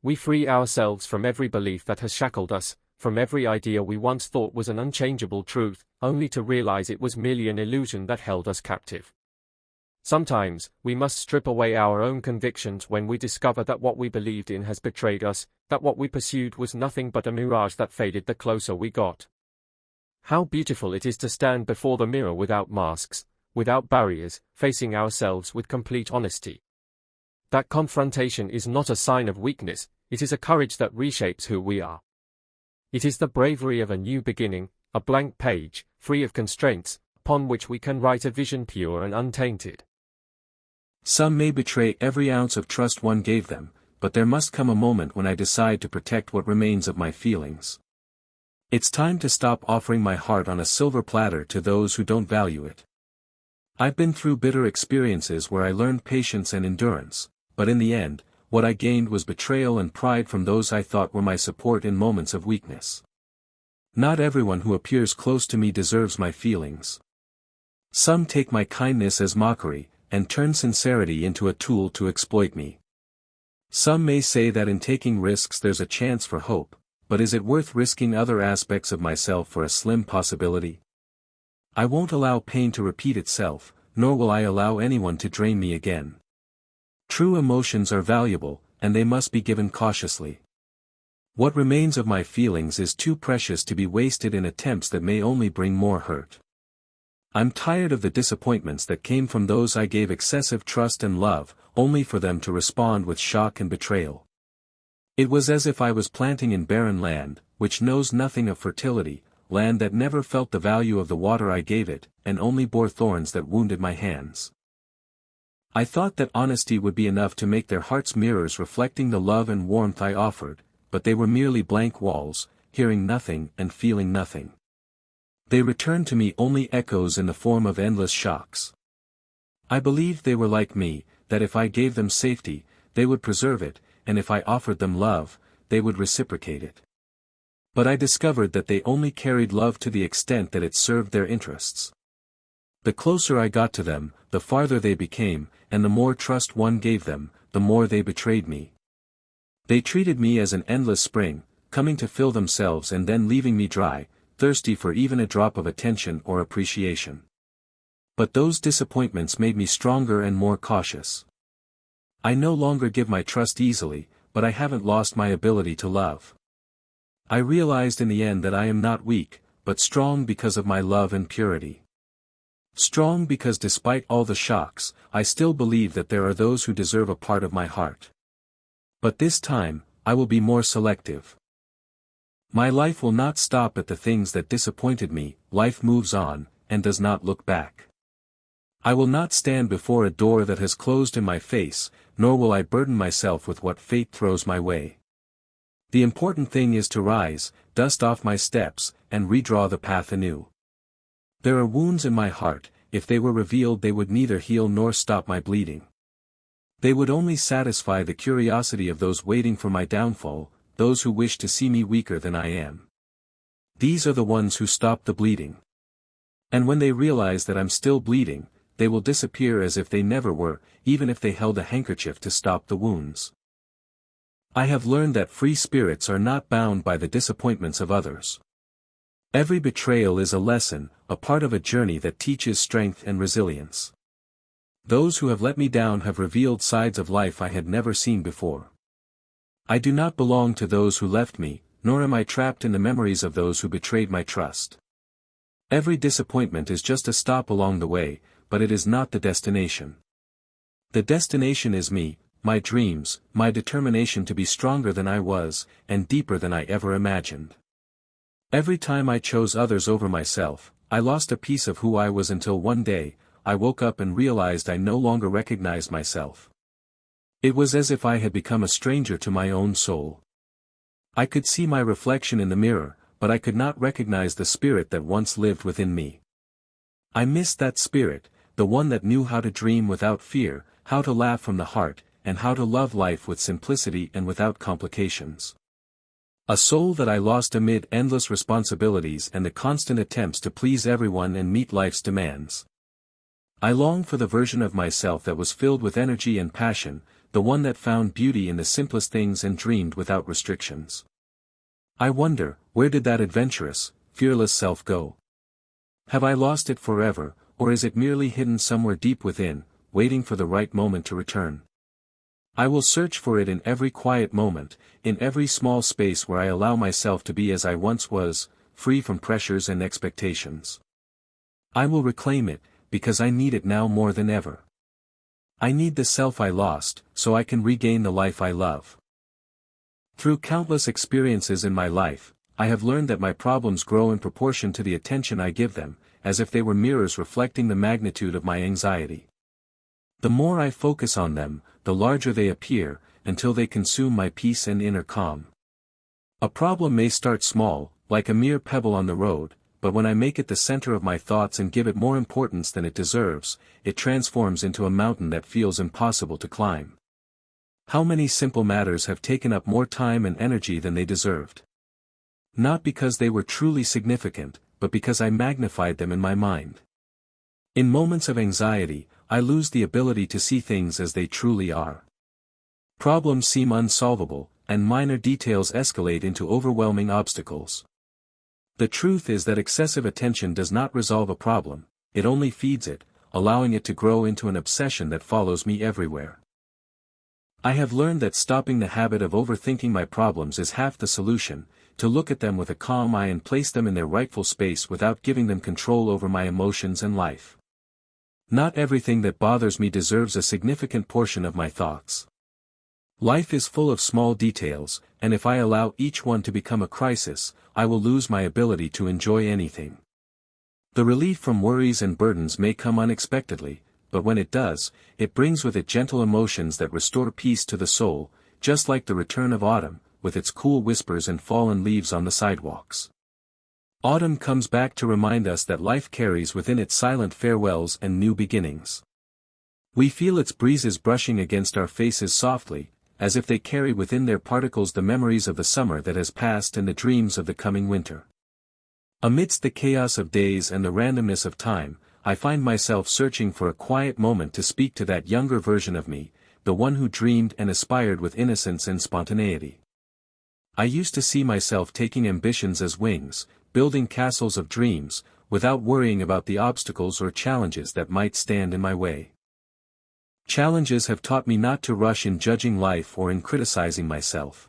We free ourselves from every belief that has shackled us, from every idea we once thought was an unchangeable truth, only to realize it was merely an illusion that held us captive. Sometimes, we must strip away our own convictions when we discover that what we believed in has betrayed us, that what we pursued was nothing but a mirage that faded the closer we got. How beautiful it is to stand before the mirror without masks, without barriers, facing ourselves with complete honesty. That confrontation is not a sign of weakness, it is a courage that reshapes who we are. It is the bravery of a new beginning, a blank page, free of constraints, upon which we can write a vision pure and untainted. Some may betray every ounce of trust one gave them, but there must come a moment when I decide to protect what remains of my feelings. It's time to stop offering my heart on a silver platter to those who don't value it. I've been through bitter experiences where I learned patience and endurance, but in the end, what I gained was betrayal and pride from those I thought were my support in moments of weakness. Not everyone who appears close to me deserves my feelings. Some take my kindness as mockery, and turn sincerity into a tool to exploit me. Some may say that in taking risks there's a chance for hope, but is it worth risking other aspects of myself for a slim possibility? I won't allow pain to repeat itself, nor will I allow anyone to drain me again. True emotions are valuable, and they must be given cautiously. What remains of my feelings is too precious to be wasted in attempts that may only bring more hurt. I'm tired of the disappointments that came from those I gave excessive trust and love, only for them to respond with shock and betrayal. It was as if I was planting in barren land, which knows nothing of fertility, land that never felt the value of the water I gave it, and only bore thorns that wounded my hands. I thought that honesty would be enough to make their hearts mirrors reflecting the love and warmth I offered, but they were merely blank walls, hearing nothing and feeling nothing. They returned to me only echoes in the form of endless shocks. I believed they were like me, that if I gave them safety, they would preserve it, and if I offered them love, they would reciprocate it. But I discovered that they only carried love to the extent that it served their interests. The closer I got to them, the farther they became, and the more trust one gave them, the more they betrayed me. They treated me as an endless spring, coming to fill themselves and then leaving me dry, thirsty for even a drop of attention or appreciation. But those disappointments made me stronger and more cautious. I no longer give my trust easily, but I haven't lost my ability to love. I realized in the end that I am not weak, but strong because of my love and purity. Strong because despite all the shocks, I still believe that there are those who deserve a part of my heart. But this time, I will be more selective. My life will not stop at the things that disappointed me, life moves on, and does not look back. I will not stand before a door that has closed in my face, nor will I burden myself with what fate throws my way. The important thing is to rise, dust off my steps, and redraw the path anew. There are wounds in my heart, if they were revealed they would neither heal nor stop my bleeding. They would only satisfy the curiosity of those waiting for my downfall, those who wish to see me weaker than I am. These are the ones who stop the bleeding. And when they realize that I'm still bleeding, they will disappear as if they never were, even if they held a handkerchief to stop the wounds. I have learned that free spirits are not bound by the disappointments of others. Every betrayal is a lesson, a part of a journey that teaches strength and resilience. Those who have let me down have revealed sides of life I had never seen before. I do not belong to those who left me, nor am I trapped in the memories of those who betrayed my trust. Every disappointment is just a stop along the way, but it is not the destination. The destination is me, my dreams, my determination to be stronger than I was, and deeper than I ever imagined. Every time I chose others over myself, I lost a piece of who I was until one day, I woke up and realized I no longer recognized myself. It was as if I had become a stranger to my own soul. I could see my reflection in the mirror, but I could not recognize the spirit that once lived within me. I missed that spirit, the one that knew how to dream without fear, how to laugh from the heart, and how to love life with simplicity and without complications. A soul that I lost amid endless responsibilities and the constant attempts to please everyone and meet life's demands. I long for the version of myself that was filled with energy and passion, the one that found beauty in the simplest things and dreamed without restrictions. I wonder, where did that adventurous, fearless self go? Have I lost it forever, or is it merely hidden somewhere deep within, waiting for the right moment to return? I will search for it in every quiet moment, in every small space where I allow myself to be as I once was, free from pressures and expectations. I will reclaim it, because I need it now more than ever. I need the self I lost, so I can regain the life I love. Through countless experiences in my life, I have learned that my problems grow in proportion to the attention I give them, as if they were mirrors reflecting the magnitude of my anxiety. The more I focus on them, the larger they appear, until they consume my peace and inner calm. A problem may start small, like a mere pebble on the road, but when I make it the center of my thoughts and give it more importance than it deserves, it transforms into a mountain that feels impossible to climb. How many simple matters have taken up more time and energy than they deserved? Not because they were truly significant, but because I magnified them in my mind. In moments of anxiety, I lose the ability to see things as they truly are. Problems seem unsolvable, and minor details escalate into overwhelming obstacles. The truth is that excessive attention does not resolve a problem, it only feeds it, allowing it to grow into an obsession that follows me everywhere. I have learned that stopping the habit of overthinking my problems is half the solution, to look at them with a calm eye and place them in their rightful space without giving them control over my emotions and life. Not everything that bothers me deserves a significant portion of my thoughts. Life is full of small details, and if I allow each one to become a crisis, I will lose my ability to enjoy anything. The relief from worries and burdens may come unexpectedly, but when it does, it brings with it gentle emotions that restore peace to the soul, just like the return of autumn, with its cool whispers and fallen leaves on the sidewalks. Autumn comes back to remind us that life carries within it silent farewells and new beginnings. We feel its breezes brushing against our faces softly, as if they carry within their particles the memories of the summer that has passed and the dreams of the coming winter. Amidst the chaos of days and the randomness of time, I find myself searching for a quiet moment to speak to that younger version of me, the one who dreamed and aspired with innocence and spontaneity. I used to see myself taking ambitions as wings, building castles of dreams, without worrying about the obstacles or challenges that might stand in my way. Challenges have taught me not to rush in judging life or in criticizing myself.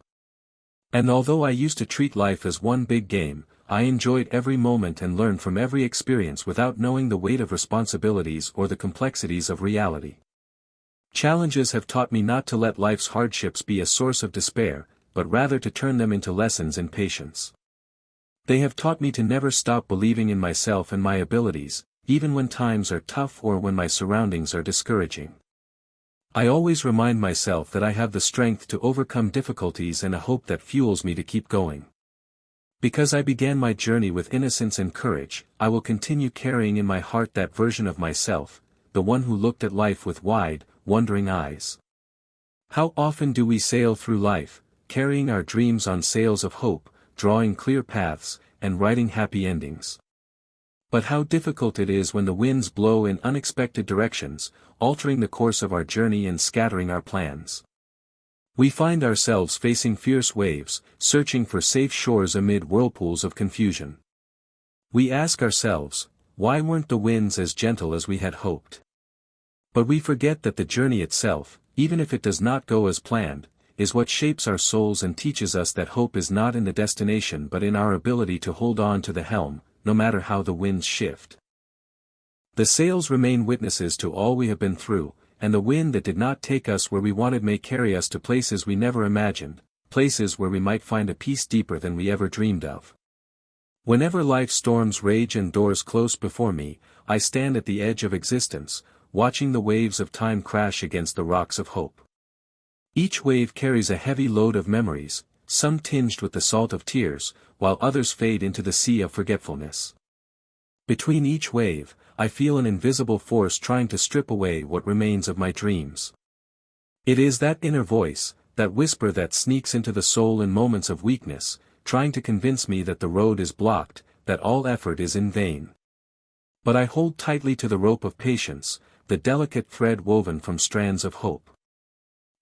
And although I used to treat life as one big game, I enjoyed every moment and learned from every experience without knowing the weight of responsibilities or the complexities of reality. Challenges have taught me not to let life's hardships be a source of despair, but rather to turn them into lessons in patience. They have taught me to never stop believing in myself and my abilities, even when times are tough or when my surroundings are discouraging. I always remind myself that I have the strength to overcome difficulties and a hope that fuels me to keep going. Because I began my journey with innocence and courage, I will continue carrying in my heart that version of myself, the one who looked at life with wide, wondering eyes. How often do we sail through life, carrying our dreams on sails of hope, drawing clear paths, and writing happy endings? But how difficult it is when the winds blow in unexpected directions, altering the course of our journey and scattering our plans. We find ourselves facing fierce waves, searching for safe shores amid whirlpools of confusion. We ask ourselves, why weren't the winds as gentle as we had hoped? But we forget that the journey itself, even if it does not go as planned, is what shapes our souls and teaches us that hope is not in the destination but in our ability to hold on to the helm, no matter how the winds shift. The sails remain witnesses to all we have been through, and the wind that did not take us where we wanted may carry us to places we never imagined, places where we might find a peace deeper than we ever dreamed of. Whenever life's storms rage and doors close before me, I stand at the edge of existence, watching the waves of time crash against the rocks of hope. Each wave carries a heavy load of memories, some tinged with the salt of tears, while others fade into the sea of forgetfulness. Between each wave, I feel an invisible force trying to strip away what remains of my dreams. It is that inner voice, that whisper that sneaks into the soul in moments of weakness, trying to convince me that the road is blocked, that all effort is in vain. But I hold tightly to the rope of patience, the delicate thread woven from strands of hope.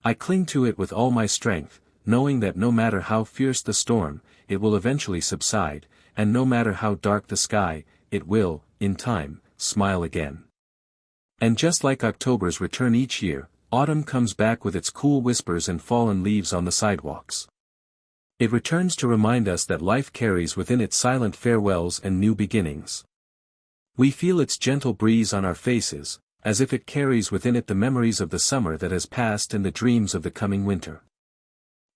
I cling to it with all my strength, knowing that no matter how fierce the storm, it will eventually subside, and no matter how dark the sky, it will, in time, smile again. And just like October's return each year, autumn comes back with its cool whispers and fallen leaves on the sidewalks. It returns to remind us that life carries within it silent farewells and new beginnings. We feel its gentle breeze on our faces, as if it carries within it the memories of the summer that has passed and the dreams of the coming winter.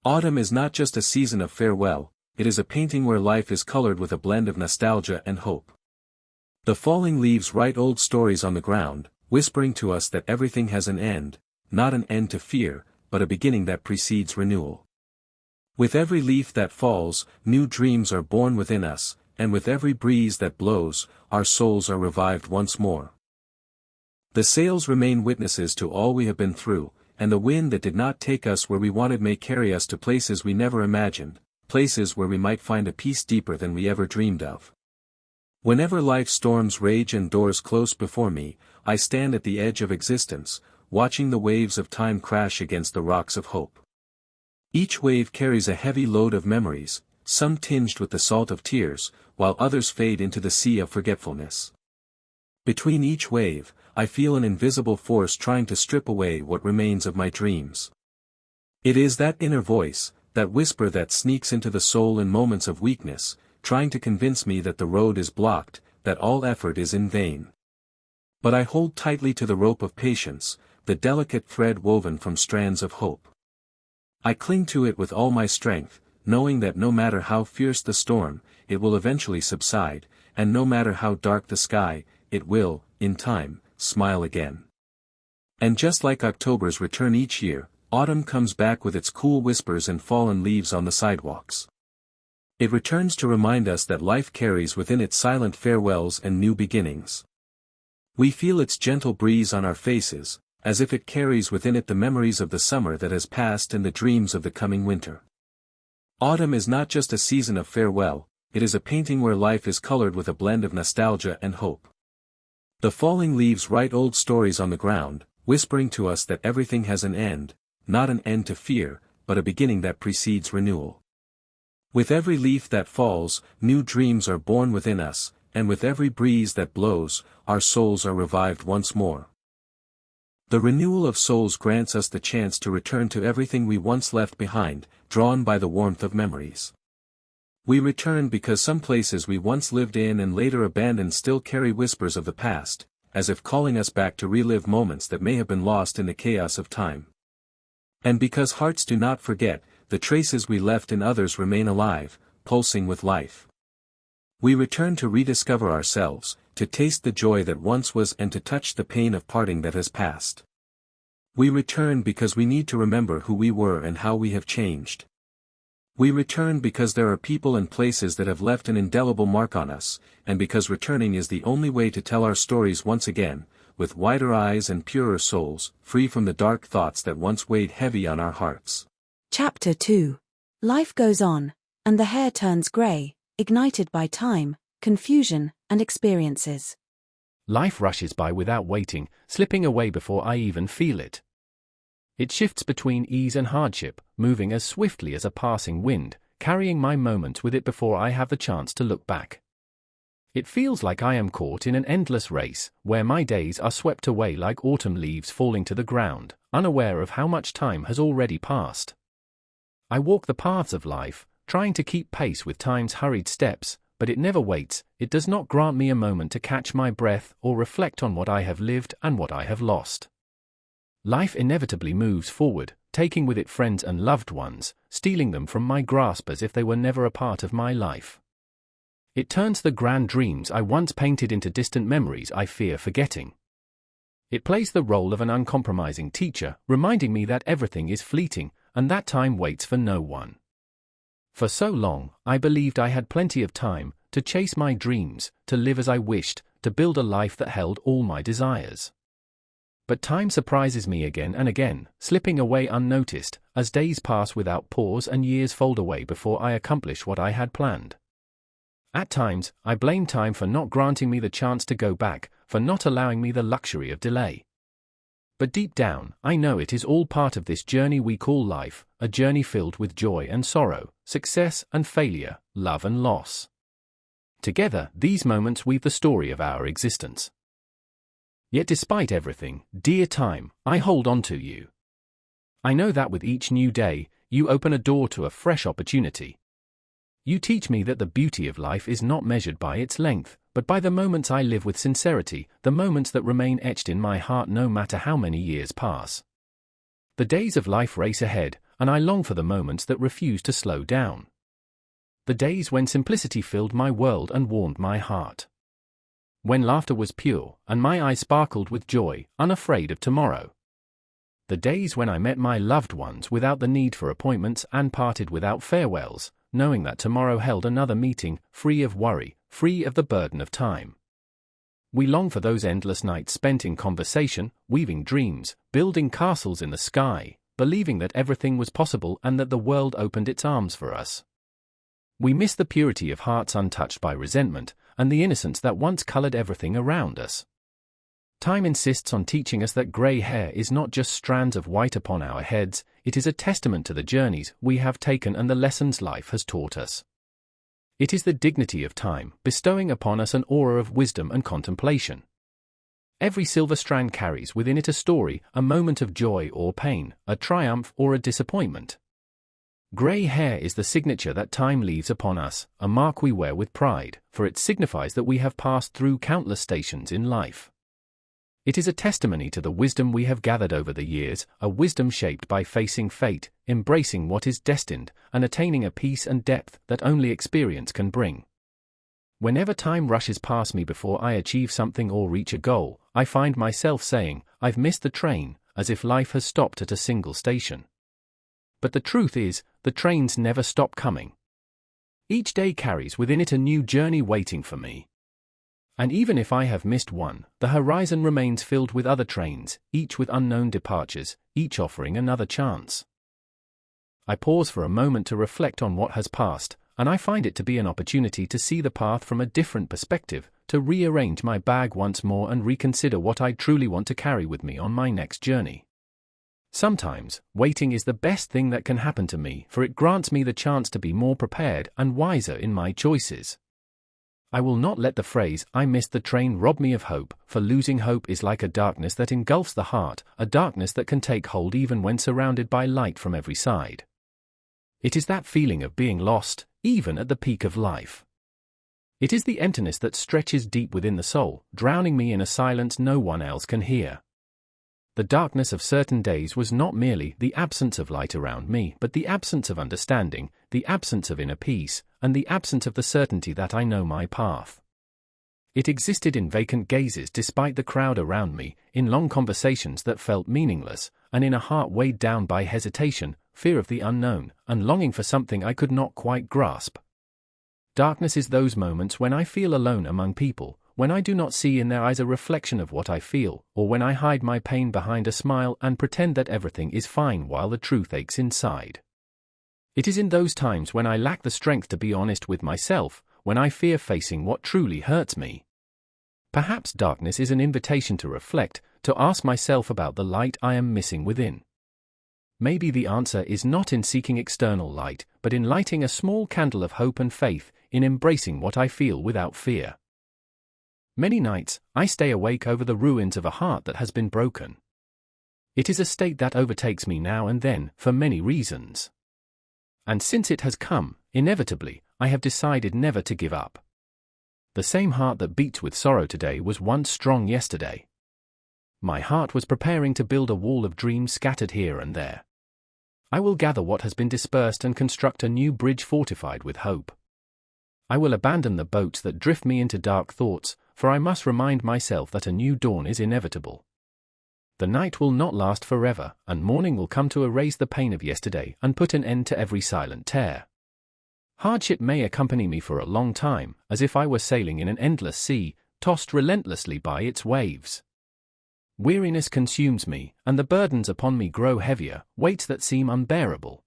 Autumn is not just a season of farewell, it is a painting where life is colored with a blend of nostalgia and hope. The falling leaves write old stories on the ground, whispering to us that everything has an end, not an end to fear, but a beginning that precedes renewal. With every leaf that falls, new dreams are born within us, and with every breeze that blows, our souls are revived once more. The sails remain witnesses to all we have been through, and the wind that did not take us where we wanted may carry us to places we never imagined, places where we might find a peace deeper than we ever dreamed of. Whenever life's storms rage and doors close before me, I stand at the edge of existence, watching the waves of time crash against the rocks of hope. Each wave carries a heavy load of memories, some tinged with the salt of tears, while others fade into the sea of forgetfulness. Between each wave, I feel an invisible force trying to strip away what remains of my dreams. It is that inner voice, that whisper that sneaks into the soul in moments of weakness, trying to convince me that the road is blocked, that all effort is in vain. But I hold tightly to the rope of patience, the delicate thread woven from strands of hope. I cling to it with all my strength, knowing that no matter how fierce the storm, it will eventually subside, and no matter how dark the sky, it will, in time, smile again. And just like October's return each year, autumn comes back with its cool whispers and fallen leaves on the sidewalks. It returns to remind us that life carries within it silent farewells and new beginnings. We feel its gentle breeze on our faces, as if it carries within it the memories of the summer that has passed and the dreams of the coming winter. Autumn is not just a season of farewell, it is a painting where life is colored with a blend of nostalgia and hope. The falling leaves write old stories on the ground, whispering to us that everything has an end, not an end to fear, but a beginning that precedes renewal. With every leaf that falls, new dreams are born within us, and with every breeze that blows, our souls are revived once more. The renewal of souls grants us the chance to return to everything we once left behind, drawn by the warmth of memories. We return because some places we once lived in and later abandoned still carry whispers of the past, as if calling us back to relive moments that may have been lost in the chaos of time. And because hearts do not forget, the traces we left in others remain alive, pulsing with life. We return to rediscover ourselves, to taste the joy that once was and to touch the pain of parting that has passed. We return because we need to remember who we were and how we have changed. We return because there are people and places that have left an indelible mark on us, and because returning is the only way to tell our stories once again, with wider eyes and purer souls, free from the dark thoughts that once weighed heavy on our hearts. Chapter 2. Life goes on, and the hair turns grey, ignited by time, confusion, and experiences. Life rushes by without waiting, slipping away before I even feel it. It shifts between ease and hardship, moving as swiftly as a passing wind, carrying my moment with it before I have the chance to look back. It feels like I am caught in an endless race, where my days are swept away like autumn leaves falling to the ground, unaware of how much time has already passed. I walk the paths of life, trying to keep pace with time's hurried steps, but it never waits. It does not grant me a moment to catch my breath or reflect on what I have lived and what I have lost. Life inevitably moves forward, taking with it friends and loved ones, stealing them from my grasp as if they were never a part of my life. It turns the grand dreams I once painted into distant memories I fear forgetting. It plays the role of an uncompromising teacher, reminding me that everything is fleeting, and that time waits for no one. For so long, I believed I had plenty of time to chase my dreams, to live as I wished, to build a life that held all my desires. But time surprises me again and again, slipping away unnoticed, as days pass without pause and years fold away before I accomplish what I had planned. At times, I blame time for not granting me the chance to go back, for not allowing me the luxury of delay. But deep down, I know it is all part of this journey we call life, a journey filled with joy and sorrow, success and failure, love and loss. Together, these moments weave the story of our existence. Yet despite everything, dear time, I hold on to you. I know that with each new day, you open a door to a fresh opportunity. You teach me that the beauty of life is not measured by its length, but by the moments I live with sincerity, the moments that remain etched in my heart no matter how many years pass. The days of life race ahead, and I long for the moments that refuse to slow down. The days when simplicity filled my world and warmed my heart. When laughter was pure, and my eyes sparkled with joy, unafraid of tomorrow. The days when I met my loved ones without the need for appointments and parted without farewells, knowing that tomorrow held another meeting, free of worry, free of the burden of time. We long for those endless nights spent in conversation, weaving dreams, building castles in the sky, believing that everything was possible and that the world opened its arms for us. We miss the purity of hearts untouched by resentment, and the innocence that once colored everything around us. Time insists on teaching us that gray hair is not just strands of white upon our heads, it is a testament to the journeys we have taken and the lessons life has taught us. It is the dignity of time, bestowing upon us an aura of wisdom and contemplation. Every silver strand carries within it a story, a moment of joy or pain, a triumph or a disappointment. Grey hair is the signature that time leaves upon us, a mark we wear with pride, for it signifies that we have passed through countless stations in life. It is a testimony to the wisdom we have gathered over the years, a wisdom shaped by facing fate, embracing what is destined, and attaining a peace and depth that only experience can bring. Whenever time rushes past me before I achieve something or reach a goal, I find myself saying, "I've missed the train," as if life has stopped at a single station. But the truth is, the trains never stop coming. Each day carries within it a new journey waiting for me. And even if I have missed one, the horizon remains filled with other trains, each with unknown departures, each offering another chance. I pause for a moment to reflect on what has passed, and I find it to be an opportunity to see the path from a different perspective, to rearrange my bag once more and reconsider what I truly want to carry with me on my next journey. Sometimes, waiting is the best thing that can happen to me, for it grants me the chance to be more prepared and wiser in my choices. I will not let the phrase, "I missed the train," rob me of hope, for losing hope is like a darkness that engulfs the heart, a darkness that can take hold even when surrounded by light from every side. It is that feeling of being lost, even at the peak of life. It is the emptiness that stretches deep within the soul, drowning me in a silence no one else can hear. The darkness of certain days was not merely the absence of light around me, but the absence of understanding, the absence of inner peace, and the absence of the certainty that I know my path. It existed in vacant gazes despite the crowd around me, in long conversations that felt meaningless, and in a heart weighed down by hesitation, fear of the unknown, and longing for something I could not quite grasp. Darkness is those moments when I feel alone among people, when I do not see in their eyes a reflection of what I feel, or when I hide my pain behind a smile and pretend that everything is fine while the truth aches inside. It is in those times when I lack the strength to be honest with myself, when I fear facing what truly hurts me. Perhaps darkness is an invitation to reflect, to ask myself about the light I am missing within. Maybe the answer is not in seeking external light, but in lighting a small candle of hope and faith, in embracing what I feel without fear. Many nights, I stay awake over the ruins of a heart that has been broken. It is a state that overtakes me now and then, for many reasons. And since it has come, inevitably, I have decided never to give up. The same heart that beats with sorrow today was once strong yesterday. My heart was preparing to build a wall of dreams scattered here and there. I will gather what has been dispersed and construct a new bridge fortified with hope. I will abandon the boats that drift me into dark thoughts, for I must remind myself that a new dawn is inevitable. The night will not last forever, and morning will come to erase the pain of yesterday and put an end to every silent tear. Hardship may accompany me for a long time, as if I were sailing in an endless sea, tossed relentlessly by its waves. Weariness consumes me, and the burdens upon me grow heavier, weights that seem unbearable.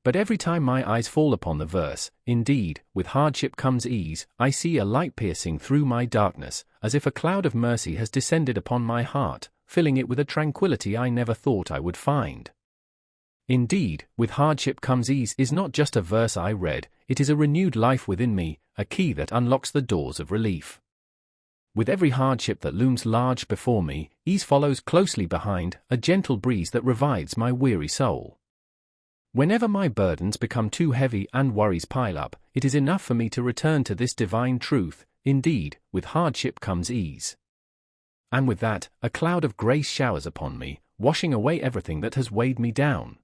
But every time my eyes fall upon the verse, "Indeed, with hardship comes ease," I see a light piercing through my darkness, as if a cloud of mercy has descended upon my heart, filling it with a tranquility I never thought I would find. Indeed, with hardship comes ease is not just a verse I read, it is a renewed life within me, a key that unlocks the doors of relief. With every hardship that looms large before me, ease follows closely behind, a gentle breeze that revives my weary soul. Whenever my burdens become too heavy and worries pile up, it is enough for me to return to this divine truth: indeed, with hardship comes ease. And with that, a cloud of grace showers upon me, washing away everything that has weighed me down.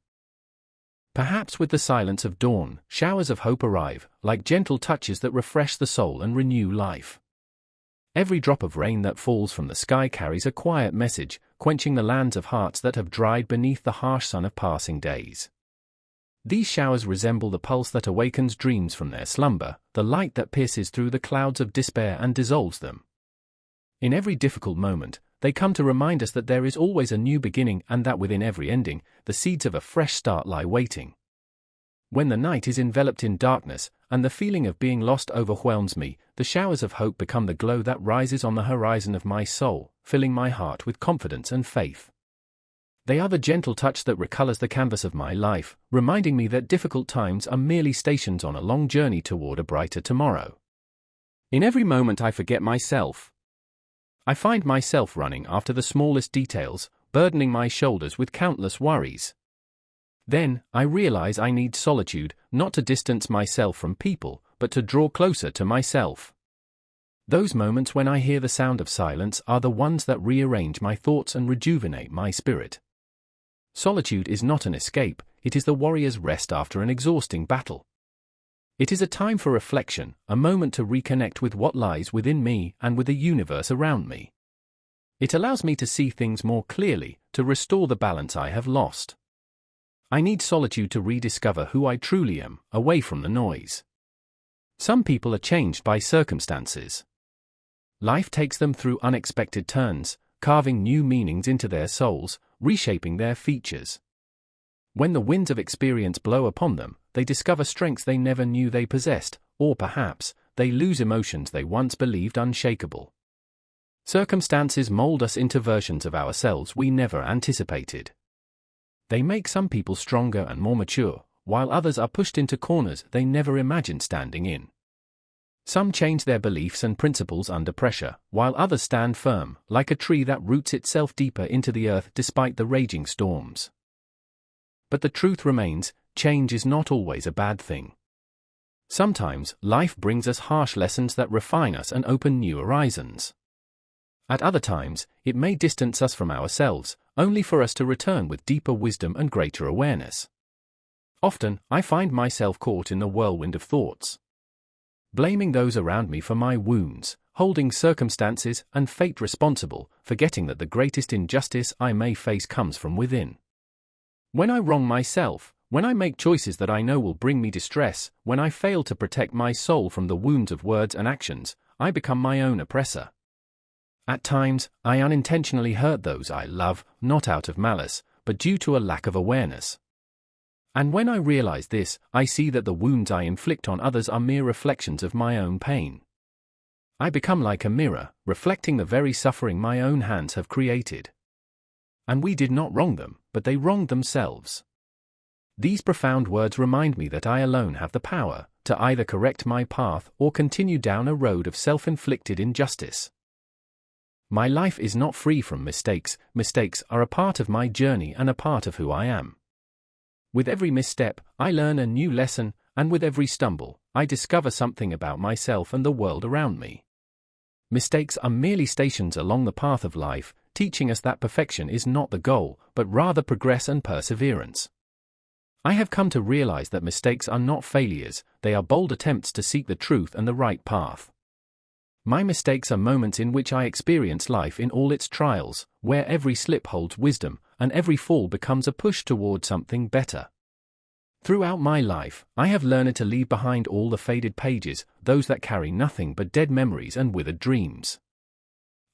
Perhaps with the silence of dawn, showers of hope arrive, like gentle touches that refresh the soul and renew life. Every drop of rain that falls from the sky carries a quiet message, quenching the lands of hearts that have dried beneath the harsh sun of passing days. These showers resemble the pulse that awakens dreams from their slumber, the light that pierces through the clouds of despair and dissolves them. In every difficult moment, they come to remind us that there is always a new beginning and that within every ending, the seeds of a fresh start lie waiting. When the night is enveloped in darkness, and the feeling of being lost overwhelms me, the showers of hope become the glow that rises on the horizon of my soul, filling my heart with confidence and faith. They are the gentle touch that recolors the canvas of my life, reminding me that difficult times are merely stations on a long journey toward a brighter tomorrow. In every moment I forget myself. I find myself running after the smallest details, burdening my shoulders with countless worries. Then, I realize I need solitude, not to distance myself from people, but to draw closer to myself. Those moments when I hear the sound of silence are the ones that rearrange my thoughts and rejuvenate my spirit. Solitude is not an escape, it is the warrior's rest after an exhausting battle. It is a time for reflection, a moment to reconnect with what lies within me and with the universe around me. It allows me to see things more clearly, to restore the balance I have lost. I need solitude to rediscover who I truly am, away from the noise. Some people are changed by circumstances. Life takes them through unexpected turns, carving new meanings into their souls, reshaping their features. When the winds of experience blow upon them, they discover strengths they never knew they possessed, or perhaps, they lose emotions they once believed unshakable. Circumstances mold us into versions of ourselves we never anticipated. They make some people stronger and more mature, while others are pushed into corners they never imagined standing in. Some change their beliefs and principles under pressure, while others stand firm, like a tree that roots itself deeper into the earth despite the raging storms. But the truth remains, change is not always a bad thing. Sometimes, life brings us harsh lessons that refine us and open new horizons. At other times, it may distance us from ourselves, only for us to return with deeper wisdom and greater awareness. Often, I find myself caught in the whirlwind of thoughts, blaming those around me for my wounds, holding circumstances and fate responsible, forgetting that the greatest injustice I may face comes from within. When I wrong myself, when I make choices that I know will bring me distress, when I fail to protect my soul from the wounds of words and actions, I become my own oppressor. At times, I unintentionally hurt those I love, not out of malice, but due to a lack of awareness. And when I realize this, I see that the wounds I inflict on others are mere reflections of my own pain. I become like a mirror, reflecting the very suffering my own hands have created. And we did not wrong them, but they wronged themselves. These profound words remind me that I alone have the power to either correct my path or continue down a road of self-inflicted injustice. My life is not free from mistakes. Mistakes are a part of my journey and a part of who I am. With every misstep, I learn a new lesson, and with every stumble, I discover something about myself and the world around me. Mistakes are merely stations along the path of life, teaching us that perfection is not the goal, but rather progress and perseverance. I have come to realize that mistakes are not failures, they are bold attempts to seek the truth and the right path. My mistakes are moments in which I experience life in all its trials, where every slip holds wisdom, and every fall becomes a push toward something better. Throughout my life, I have learned to leave behind all the faded pages, those that carry nothing but dead memories and withered dreams.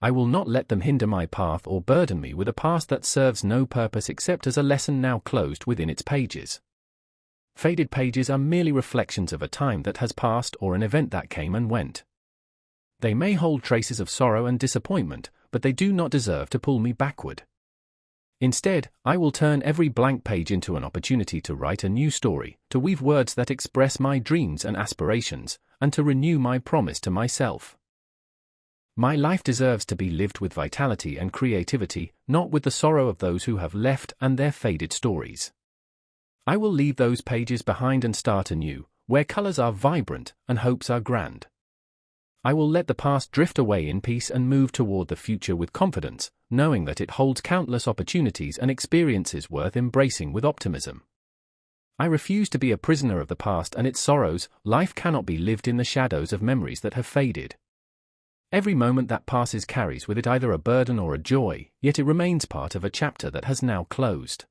I will not let them hinder my path or burden me with a past that serves no purpose except as a lesson now closed within its pages. Faded pages are merely reflections of a time that has passed or an event that came and went. They may hold traces of sorrow and disappointment, but they do not deserve to pull me backward. Instead, I will turn every blank page into an opportunity to write a new story, to weave words that express my dreams and aspirations, and to renew my promise to myself. My life deserves to be lived with vitality and creativity, not with the sorrow of those who have left and their faded stories. I will leave those pages behind and start anew, where colors are vibrant and hopes are grand. I will let the past drift away in peace and move toward the future with confidence, knowing that it holds countless opportunities and experiences worth embracing with optimism. I refuse to be a prisoner of the past and its sorrows. Life cannot be lived in the shadows of memories that have faded. Every moment that passes carries with it either a burden or a joy, yet it remains part of a chapter that has now closed.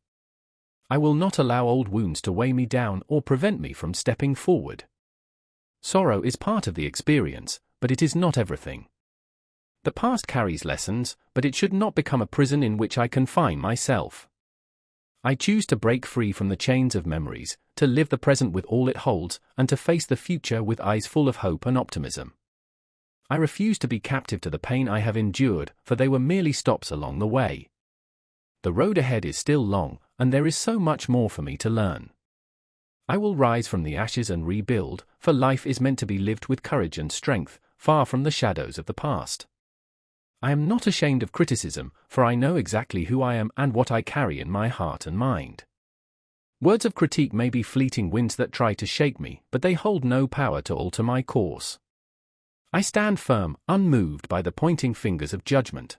I will not allow old wounds to weigh me down or prevent me from stepping forward. Sorrow is part of the experience, but it is not everything. The past carries lessons, but it should not become a prison in which I confine myself. I choose to break free from the chains of memories, to live the present with all it holds, and to face the future with eyes full of hope and optimism. I refuse to be captive to the pain I have endured, for they were merely stops along the way. The road ahead is still long, and there is so much more for me to learn. I will rise from the ashes and rebuild, for life is meant to be lived with courage and strength, far from the shadows of the past. I am not ashamed of criticism, for I know exactly who I am and what I carry in my heart and mind. Words of critique may be fleeting winds that try to shake me, but they hold no power to alter my course. I stand firm, unmoved by the pointing fingers of judgment.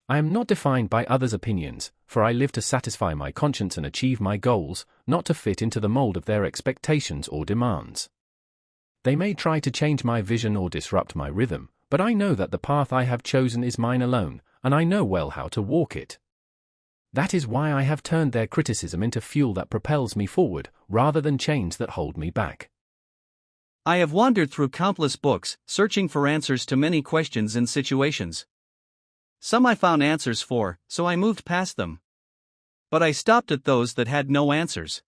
I am not defined by others' opinions, for I live to satisfy my conscience and achieve my goals, not to fit into the mold of their expectations or demands. They may try to change my vision or disrupt my rhythm, but I know that the path I have chosen is mine alone, and I know well how to walk it. That is why I have turned their criticism into fuel that propels me forward, rather than chains that hold me back. I have wandered through countless books, searching for answers to many questions and situations. Some I found answers for, so I moved past them. But I stopped at those that had no answers.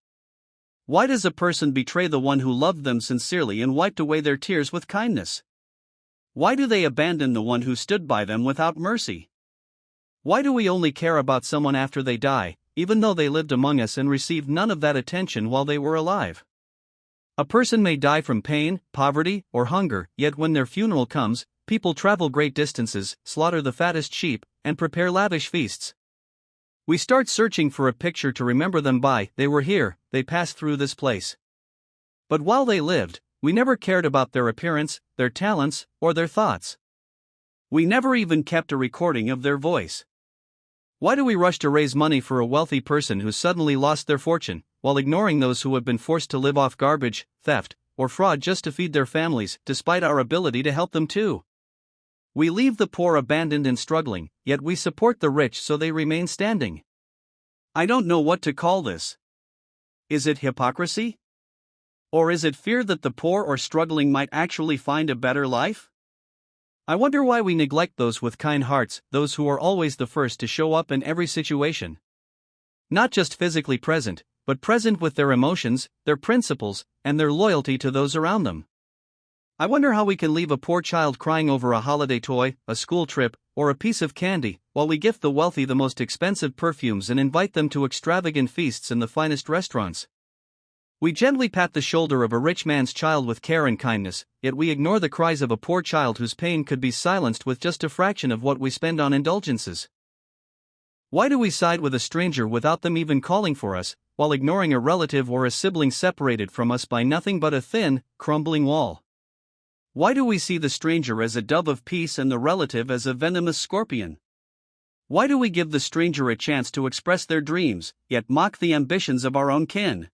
Why does a person betray the one who loved them sincerely and wiped away their tears with kindness? Why do they abandon the one who stood by them without mercy? Why do we only care about someone after they die, even though they lived among us and received none of that attention while they were alive? A person may die from pain, poverty, or hunger, yet when their funeral comes, people travel great distances, slaughter the fattest sheep, and prepare lavish feasts. We start searching for a picture to remember them by. They were here, they passed through this place. But while they lived, we never cared about their appearance, their talents, or their thoughts. We never even kept a recording of their voice. Why do we rush to raise money for a wealthy person who suddenly lost their fortune, while ignoring those who have been forced to live off garbage, theft, or fraud just to feed their families, despite our ability to help them too? We leave the poor abandoned and struggling, yet we support the rich so they remain standing. I don't know what to call this. Is it hypocrisy? Or is it fear that the poor or struggling might actually find a better life? I wonder why we neglect those with kind hearts, those who are always the first to show up in every situation. Not just physically present, but present with their emotions, their principles, and their loyalty to those around them. I wonder how we can leave a poor child crying over a holiday toy, a school trip, or a piece of candy, while we gift the wealthy the most expensive perfumes and invite them to extravagant feasts in the finest restaurants. We gently pat the shoulder of a rich man's child with care and kindness, yet we ignore the cries of a poor child whose pain could be silenced with just a fraction of what we spend on indulgences. Why do we side with a stranger without them even calling for us, while ignoring a relative or a sibling separated from us by nothing but a thin, crumbling wall? Why do we see the stranger as a dove of peace and the relative as a venomous scorpion? Why do we give the stranger a chance to express their dreams, yet mock the ambitions of our own kin?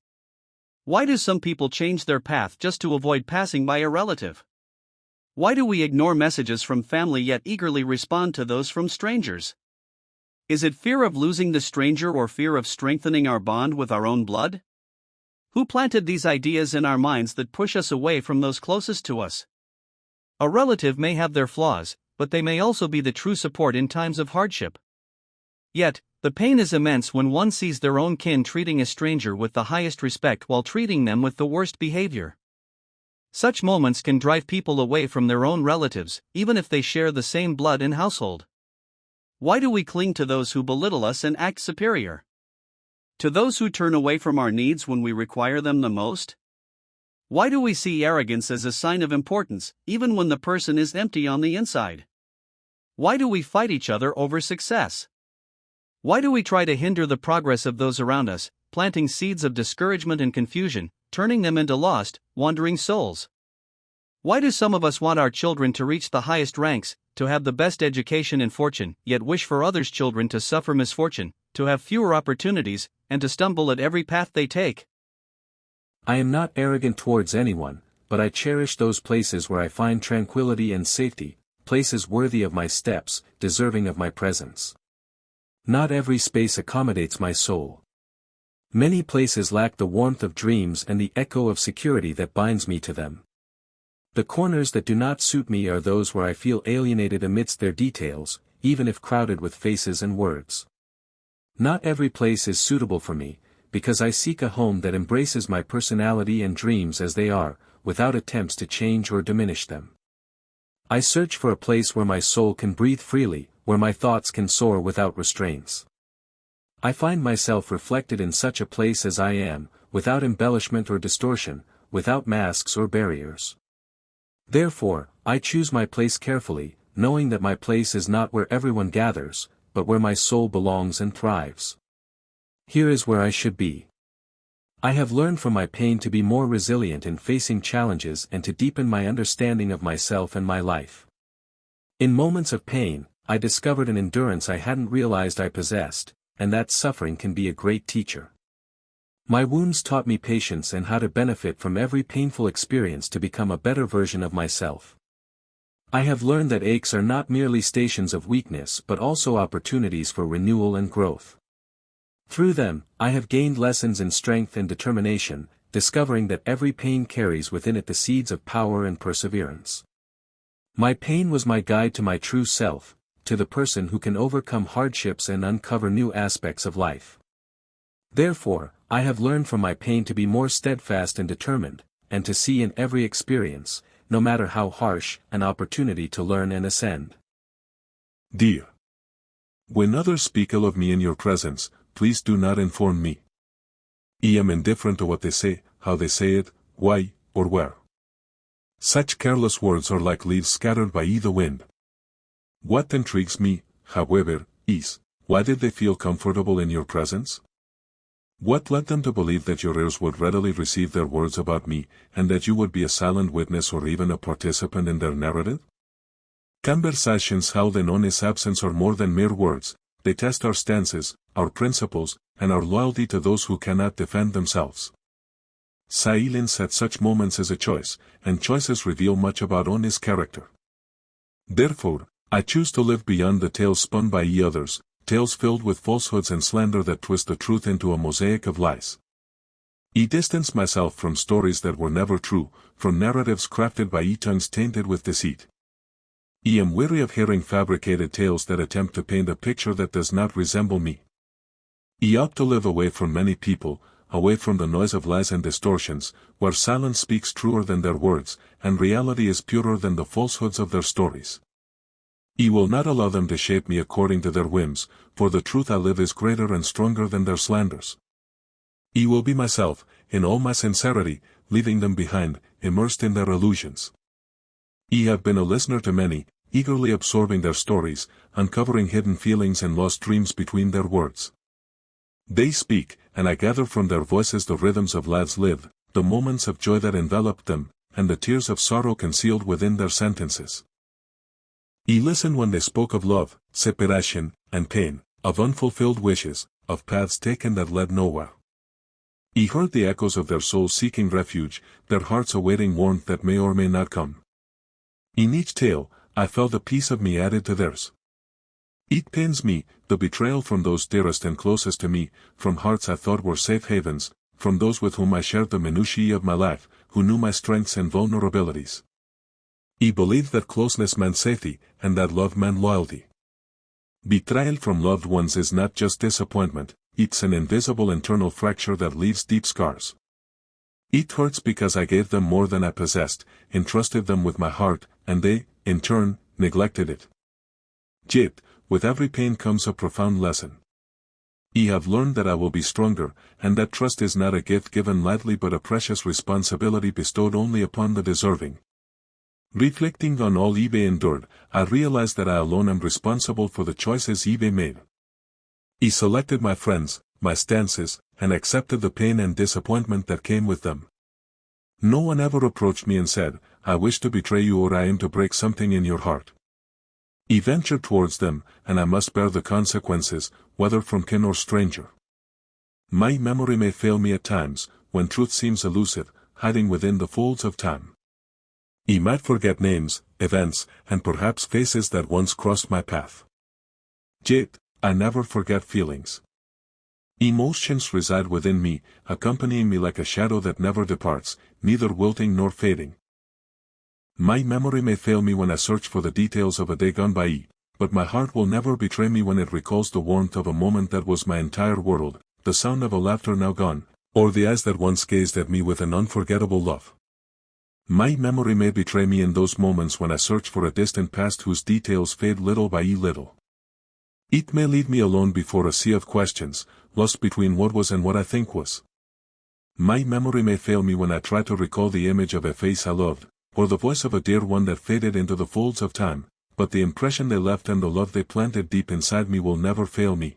Why do some people change their path just to avoid passing by a relative? Why do we ignore messages from family yet eagerly respond to those from strangers? Is it fear of losing the stranger or fear of strengthening our bond with our own blood? Who planted these ideas in our minds that push us away from those closest to us? A relative may have their flaws, but they may also be the true support in times of hardship. Yet, the pain is immense when one sees their own kin treating a stranger with the highest respect while treating them with the worst behavior. Such moments can drive people away from their own relatives, even if they share the same blood and household. Why do we cling to those who belittle us and act superior? To those who turn away from our needs when we require them the most? Why do we see arrogance as a sign of importance, even when the person is empty on the inside? Why do we fight each other over success? Why do we try to hinder the progress of those around us, planting seeds of discouragement and confusion, turning them into lost, wandering souls? Why do some of us want our children to reach the highest ranks, to have the best education and fortune, yet wish for others' children to suffer misfortune, to have fewer opportunities, and to stumble at every path they take? I am not arrogant towards anyone, but I cherish those places where I find tranquility and safety, places worthy of my steps, deserving of my presence. Not every space accommodates my soul. Many places lack the warmth of dreams and the echo of security that binds me to them. The corners that do not suit me are those where I feel alienated amidst their details, even if crowded with faces and words. Not every place is suitable for me, because I seek a home that embraces my personality and dreams as they are, without attempts to change or diminish them. I search for a place where my soul can breathe freely, where my thoughts can soar without restraints. I find myself reflected in such a place as I am, without embellishment or distortion, without masks or barriers. Therefore, I choose my place carefully, knowing that my place is not where everyone gathers, but where my soul belongs and thrives. Here is where I should be. I have learned from my pain to be more resilient in facing challenges and to deepen my understanding of myself and my life. In moments of pain, I discovered an endurance I hadn't realized I possessed, and that suffering can be a great teacher. My wounds taught me patience and how to benefit from every painful experience to become a better version of myself. I have learned that aches are not merely stations of weakness but also opportunities for renewal and growth. Through them, I have gained lessons in strength and determination, discovering that every pain carries within it the seeds of power and perseverance. My pain was my guide to my true self, to the person who can overcome hardships and uncover new aspects of life. Therefore, I have learned from my pain to be more steadfast and determined, and to see in every experience, no matter how harsh, an opportunity to learn and ascend. Dear, when others speak ill of me in your presence, please do not inform me. I am indifferent to what they say, how they say it, why, or where. Such careless words are like leaves scattered by the wind. What intrigues me, however, is, why did they feel comfortable in your presence? What led them to believe that your ears would readily receive their words about me, and that you would be a silent witness or even a participant in their narrative? Conversations held in honest absence are more than mere words. They test our stances, our principles, and our loyalty to those who cannot defend themselves. Silence at such moments is a choice, and choices reveal much about honest character. Therefore, I choose to live beyond the tales spun by others, tales filled with falsehoods and slander that twist the truth into a mosaic of lies. I distance myself from stories that were never true, from narratives crafted by tongues tainted with deceit. I am weary of hearing fabricated tales that attempt to paint a picture that does not resemble me. I opt to live away from many people, away from the noise of lies and distortions, where silence speaks truer than their words, and reality is purer than the falsehoods of their stories. I will not allow them to shape me according to their whims, for the truth I live is greater and stronger than their slanders. I will be myself, in all my sincerity, leaving them behind, immersed in their illusions. I have been a listener to many, eagerly absorbing their stories, uncovering hidden feelings and lost dreams between their words. They speak, and I gather from their voices the rhythms of lives lived, the moments of joy that enveloped them, and the tears of sorrow concealed within their sentences. I listened when they spoke of love, separation, and pain, of unfulfilled wishes, of paths taken that led nowhere. He heard the echoes of their souls seeking refuge, their hearts awaiting warmth that may or may not come. In each tale, I felt a piece of me added to theirs. It pains me, the betrayal from those dearest and closest to me, from hearts I thought were safe havens, from those with whom I shared the minutiae of my life, who knew my strengths and vulnerabilities. He believed that closeness meant safety, and that love meant loyalty. Betrayal from loved ones is not just disappointment, it's an invisible internal fracture that leaves deep scars. It hurts because I gave them more than I possessed, entrusted them with my heart, and they, in turn, neglected it. Yet, with every pain comes a profound lesson. I have learned that I will be stronger, and that trust is not a gift given lightly but a precious responsibility bestowed only upon the deserving. Reflecting on all eBay endured, I realized that I alone am responsible for the choices eBay made. He selected my friends, my stances, and accepted the pain and disappointment that came with them. No one ever approached me and said, "I wish to betray you or I aim to break something in your heart." He ventured towards them, and I must bear the consequences, whether from kin or stranger. My memory may fail me at times, when truth seems elusive, hiding within the folds of time. He might forget names, events, and perhaps faces that once crossed my path. Yet, I never forget feelings. Emotions reside within me, accompanying me like a shadow that never departs, neither wilting nor fading. My memory may fail me when I search for the details of a day gone by, but my heart will never betray me when it recalls the warmth of a moment that was my entire world, the sound of a laughter now gone, or the eyes that once gazed at me with an unforgettable love. My memory may betray me in those moments when I search for a distant past whose details fade little by little. It may leave me alone before a sea of questions, lost between what was and what I think was. My memory may fail me when I try to recall the image of a face I loved, or the voice of a dear one that faded into the folds of time, but the impression they left and the love they planted deep inside me will never fail me.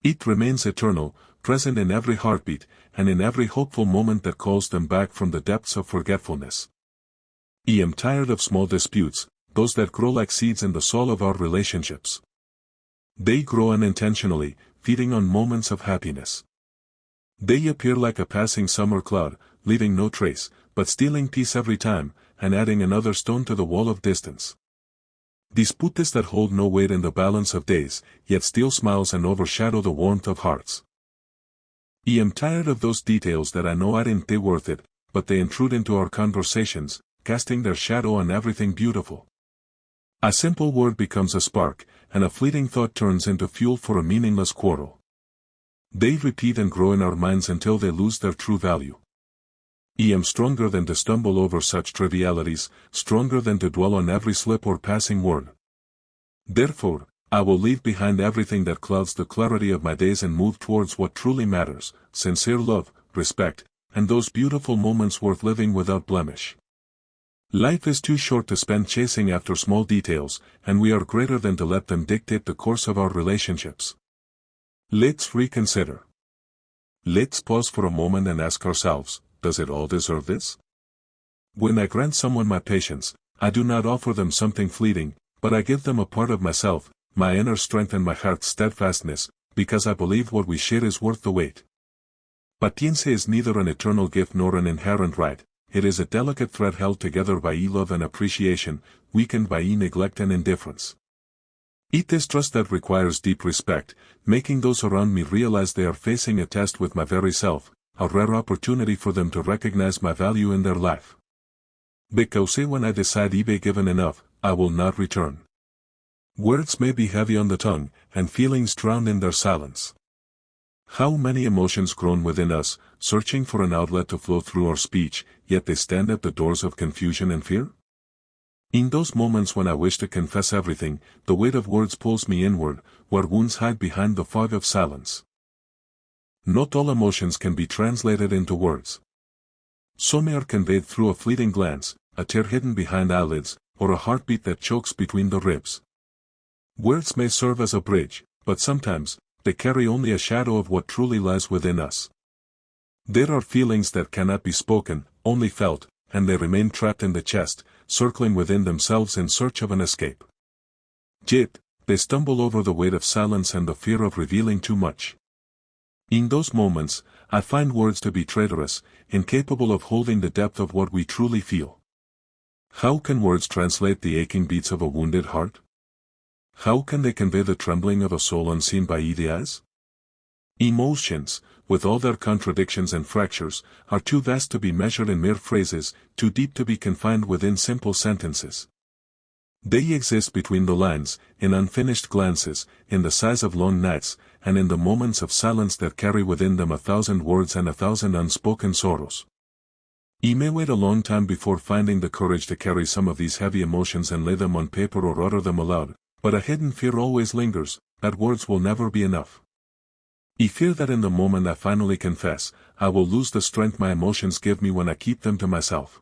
It remains eternal, present in every heartbeat, and in every hopeful moment that calls them back from the depths of forgetfulness. I am tired of small disputes, those that grow like seeds in the soil of our relationships. They grow unintentionally, feeding on moments of happiness. They appear like a passing summer cloud, leaving no trace, but stealing peace every time, and adding another stone to the wall of distance. Disputes that hold no weight in the balance of days, yet steal smiles and overshadow the warmth of hearts. I am tired of those details that I know aren't they worth it, but they intrude into our conversations, casting their shadow on everything beautiful. A simple word becomes a spark, and a fleeting thought turns into fuel for a meaningless quarrel. They repeat and grow in our minds until they lose their true value. I am stronger than to stumble over such trivialities, stronger than to dwell on every slip or passing word. Therefore, I will leave behind everything that clouds the clarity of my days and move towards what truly matters, sincere love, respect, and those beautiful moments worth living without blemish. Life is too short to spend chasing after small details, and we are greater than to let them dictate the course of our relationships. Let's reconsider. Let's pause for a moment and ask ourselves, does it all deserve this? When I grant someone my patience, I do not offer them something fleeting, but I give them a part of myself, my inner strength and my heart's steadfastness, because I believe what we share is worth the wait. Paciencia is neither an eternal gift nor an inherent right, it is a delicate thread held together by love and appreciation, weakened by neglect and indifference. It is trust that requires deep respect, making those around me realize they are facing a test with my very self, a rare opportunity for them to recognize my value in their life. Because when I decide to be given enough, I will not return. Words may be heavy on the tongue, and feelings drowned in their silence. How many emotions groan within us, searching for an outlet to flow through our speech, yet they stand at the doors of confusion and fear? In those moments when I wish to confess everything, the weight of words pulls me inward, where wounds hide behind the fog of silence. Not all emotions can be translated into words. Some are conveyed through a fleeting glance, a tear hidden behind eyelids, or a heartbeat that chokes between the ribs. Words may serve as a bridge, but sometimes, they carry only a shadow of what truly lies within us. There are feelings that cannot be spoken, only felt, and they remain trapped in the chest, circling within themselves in search of an escape. Yet, they stumble over the weight of silence and the fear of revealing too much. In those moments, I find words to be traitorous, incapable of holding the depth of what we truly feel. How can words translate the aching beats of a wounded heart? How can they convey the trembling of a soul unseen by the eyes? Emotions, with all their contradictions and fractures, are too vast to be measured in mere phrases, too deep to be confined within simple sentences. They exist between the lines, in unfinished glances, in the sighs of long nights, and in the moments of silence that carry within them 1,000 words and 1,000 unspoken sorrows. You may wait a long time before finding the courage to carry some of these heavy emotions and lay them on paper or utter them aloud, but a hidden fear always lingers, that words will never be enough. I fear that in the moment I finally confess, I will lose the strength my emotions give me when I keep them to myself.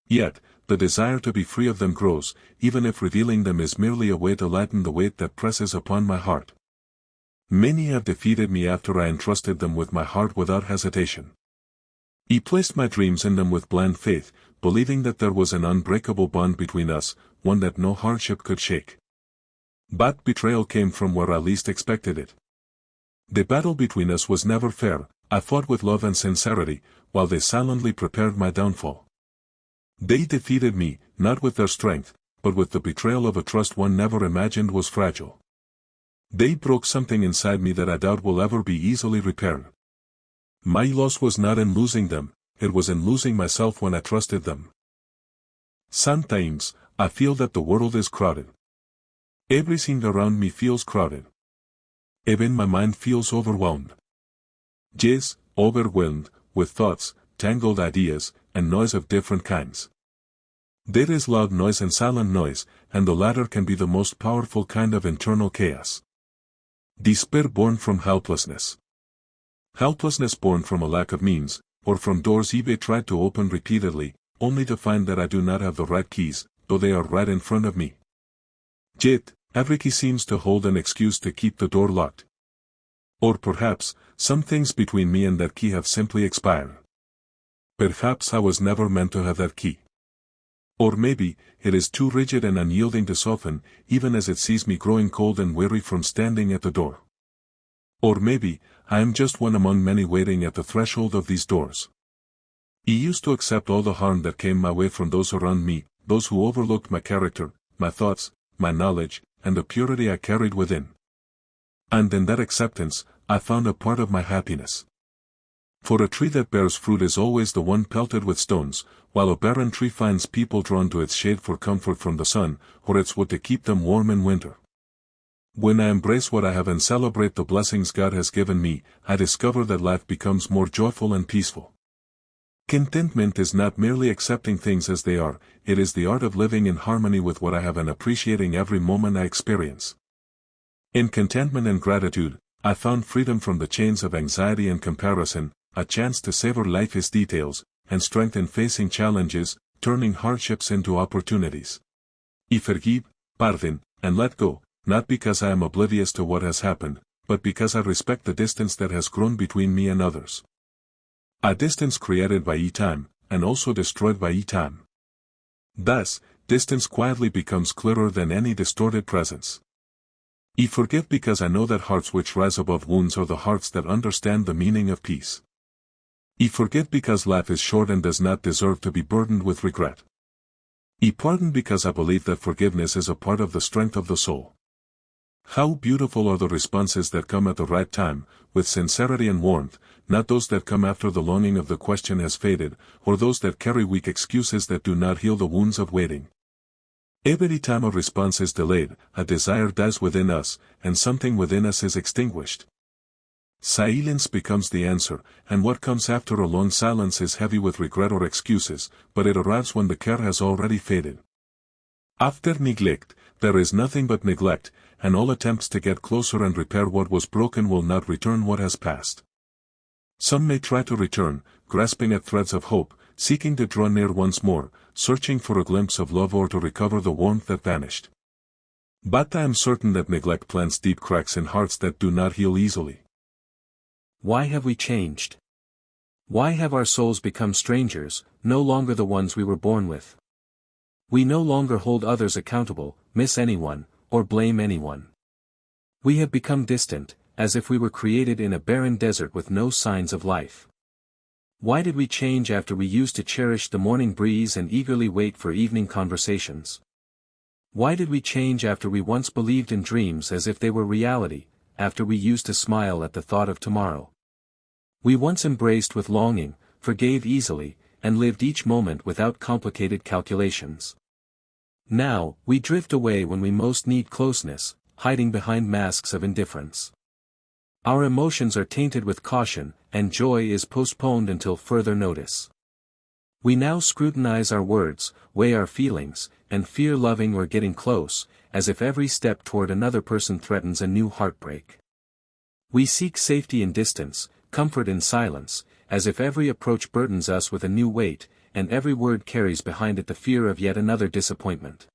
Yet, the desire to be free of them grows, even if revealing them is merely a way to lighten the weight that presses upon my heart. Many have defeated me after I entrusted them with my heart without hesitation. I placed my dreams in them with blind faith, believing that there was an unbreakable bond between us, one that no hardship could shake. But betrayal came from where I least expected it. The battle between us was never fair. I fought with love and sincerity, while they silently prepared my downfall. They defeated me, not with their strength, but with the betrayal of a trust one never imagined was fragile. They broke something inside me that I doubt will ever be easily repaired. My loss was not in losing them, it was in losing myself when I trusted them. Sometimes, I feel that the world is crowded. Everything around me feels crowded. Even my mind feels overwhelmed. Yes, overwhelmed, with thoughts, tangled ideas, and noise of different kinds. There is loud noise and silent noise, and the latter can be the most powerful kind of internal chaos. Despair born from helplessness. Helplessness born from a lack of means, or from doors eBay tried to open repeatedly, only to find that I do not have the right keys, though they are right in front of me. Yet, every key seems to hold an excuse to keep the door locked. Or perhaps, some things between me and that key have simply expired. Perhaps I was never meant to have that key. Or maybe, it is too rigid and unyielding to soften, even as it sees me growing cold and weary from standing at the door. Or maybe, I am just one among many waiting at the threshold of these doors. I used to accept all the harm that came my way from those around me, those who overlooked my character, my thoughts, my knowledge, and the purity I carried within. And in that acceptance, I found a part of my happiness. For a tree that bears fruit is always the one pelted with stones, while a barren tree finds people drawn to its shade for comfort from the sun, or its wood to keep them warm in winter. When I embrace what I have and celebrate the blessings God has given me, I discover that life becomes more joyful and peaceful. Contentment is not merely accepting things as they are, it is the art of living in harmony with what I have and appreciating every moment I experience. In contentment and gratitude, I found freedom from the chains of anxiety and comparison, a chance to savor life's details, and strength in facing challenges, turning hardships into opportunities. I forgive, pardon, and let go, not because I am oblivious to what has happened, but because I respect the distance that has grown between me and others. A distance created by time, and also destroyed by time. Thus, distance quietly becomes clearer than any distorted presence. I forgive because I know that hearts which rise above wounds are the hearts that understand the meaning of peace. I forgive because life is short and does not deserve to be burdened with regret. I pardon because I believe that forgiveness is a part of the strength of the soul. How beautiful are the responses that come at the right time, with sincerity and warmth, not those that come after the longing of the question has faded, or those that carry weak excuses that do not heal the wounds of waiting. Every time a response is delayed, a desire dies within us, and something within us is extinguished. Silence becomes the answer, and what comes after a long silence is heavy with regret or excuses, but it arrives when the care has already faded. After neglect, there is nothing but neglect, and all attempts to get closer and repair what was broken will not return what has passed. Some may try to return, grasping at threads of hope, seeking to draw near once more, searching for a glimpse of love or to recover the warmth that vanished. But I am certain that neglect plants deep cracks in hearts that do not heal easily. Why have we changed? Why have our souls become strangers, no longer the ones we were born with? We no longer hold others accountable, miss anyone, or blame anyone. We have become distant, as if we were created in a barren desert with no signs of life. Why did we change after we used to cherish the morning breeze and eagerly wait for evening conversations? Why did we change after we once believed in dreams as if they were reality, after we used to smile at the thought of tomorrow? We once embraced with longing, forgave easily, and lived each moment without complicated calculations. Now, we drift away when we most need closeness, hiding behind masks of indifference. Our emotions are tainted with caution, and joy is postponed until further notice. We now scrutinize our words, weigh our feelings, and fear loving or getting close, as if every step toward another person threatens a new heartbreak. We seek safety in distance, comfort in silence, as if every approach burdens us with a new weight, and every word carries behind it the fear of yet another disappointment.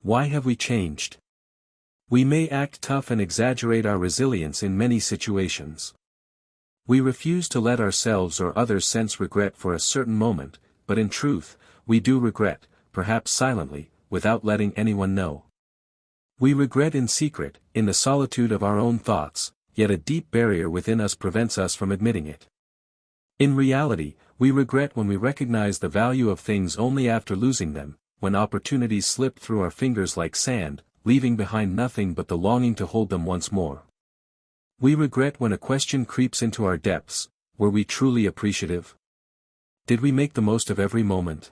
Why have we changed? We may act tough and exaggerate our resilience in many situations. We refuse to let ourselves or others sense regret for a certain moment, but in truth, we do regret, perhaps silently, without letting anyone know. We regret in secret, in the solitude of our own thoughts, yet a deep barrier within us prevents us from admitting it. In reality, we regret when we recognize the value of things only after losing them, when opportunities slip through our fingers like sand, leaving behind nothing but the longing to hold them once more. We regret when a question creeps into our depths: were we truly appreciative? Did we make the most of every moment?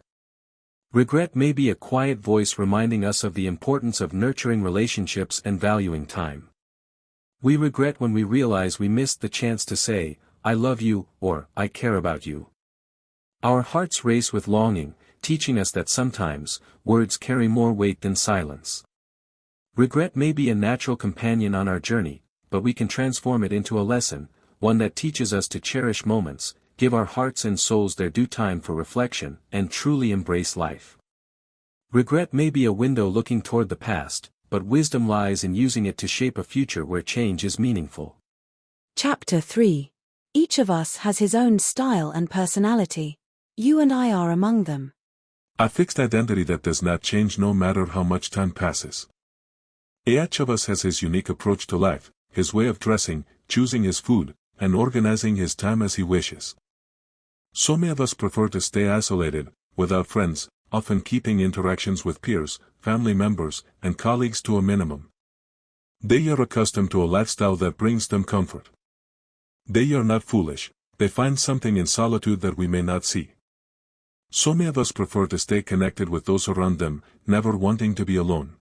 Regret may be a quiet voice reminding us of the importance of nurturing relationships and valuing time. We regret when we realize we missed the chance to say, "I love you," or "I care about you." Our hearts race with longing, teaching us that sometimes, words carry more weight than silence. Regret may be a natural companion on our journey, but we can transform it into a lesson, one that teaches us to cherish moments, give our hearts and souls their due time for reflection, and truly embrace life. Regret may be a window looking toward the past, but wisdom lies in using it to shape a future where change is meaningful. Chapter 3. Each of us has his own style and personality. You and I are among them. A fixed identity that does not change no matter how much time passes. Each of us has his unique approach to life, his way of dressing, choosing his food, and organizing his time as he wishes. So many of us prefer to stay isolated, without friends, often keeping interactions with peers, family members, and colleagues to a minimum. They are accustomed to a lifestyle that brings them comfort. They are not foolish, they find something in solitude that we may not see. So many of us prefer to stay connected with those around them, never wanting to be alone.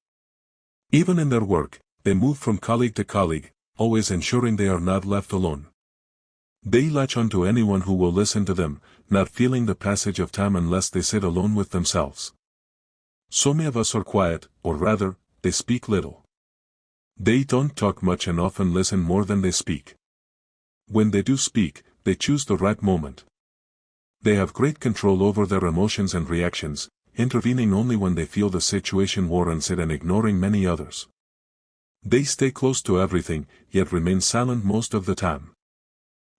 Even in their work, they move from colleague to colleague, always ensuring they are not left alone. They latch onto anyone who will listen to them, not feeling the passage of time unless they sit alone with themselves. So many of us are quiet, or rather, they speak little. They don't talk much and often listen more than they speak. When they do speak, they choose the right moment. They have great control over their emotions and reactions, intervening only when they feel the situation warrants it and ignoring many others. They stay close to everything, yet remain silent most of the time.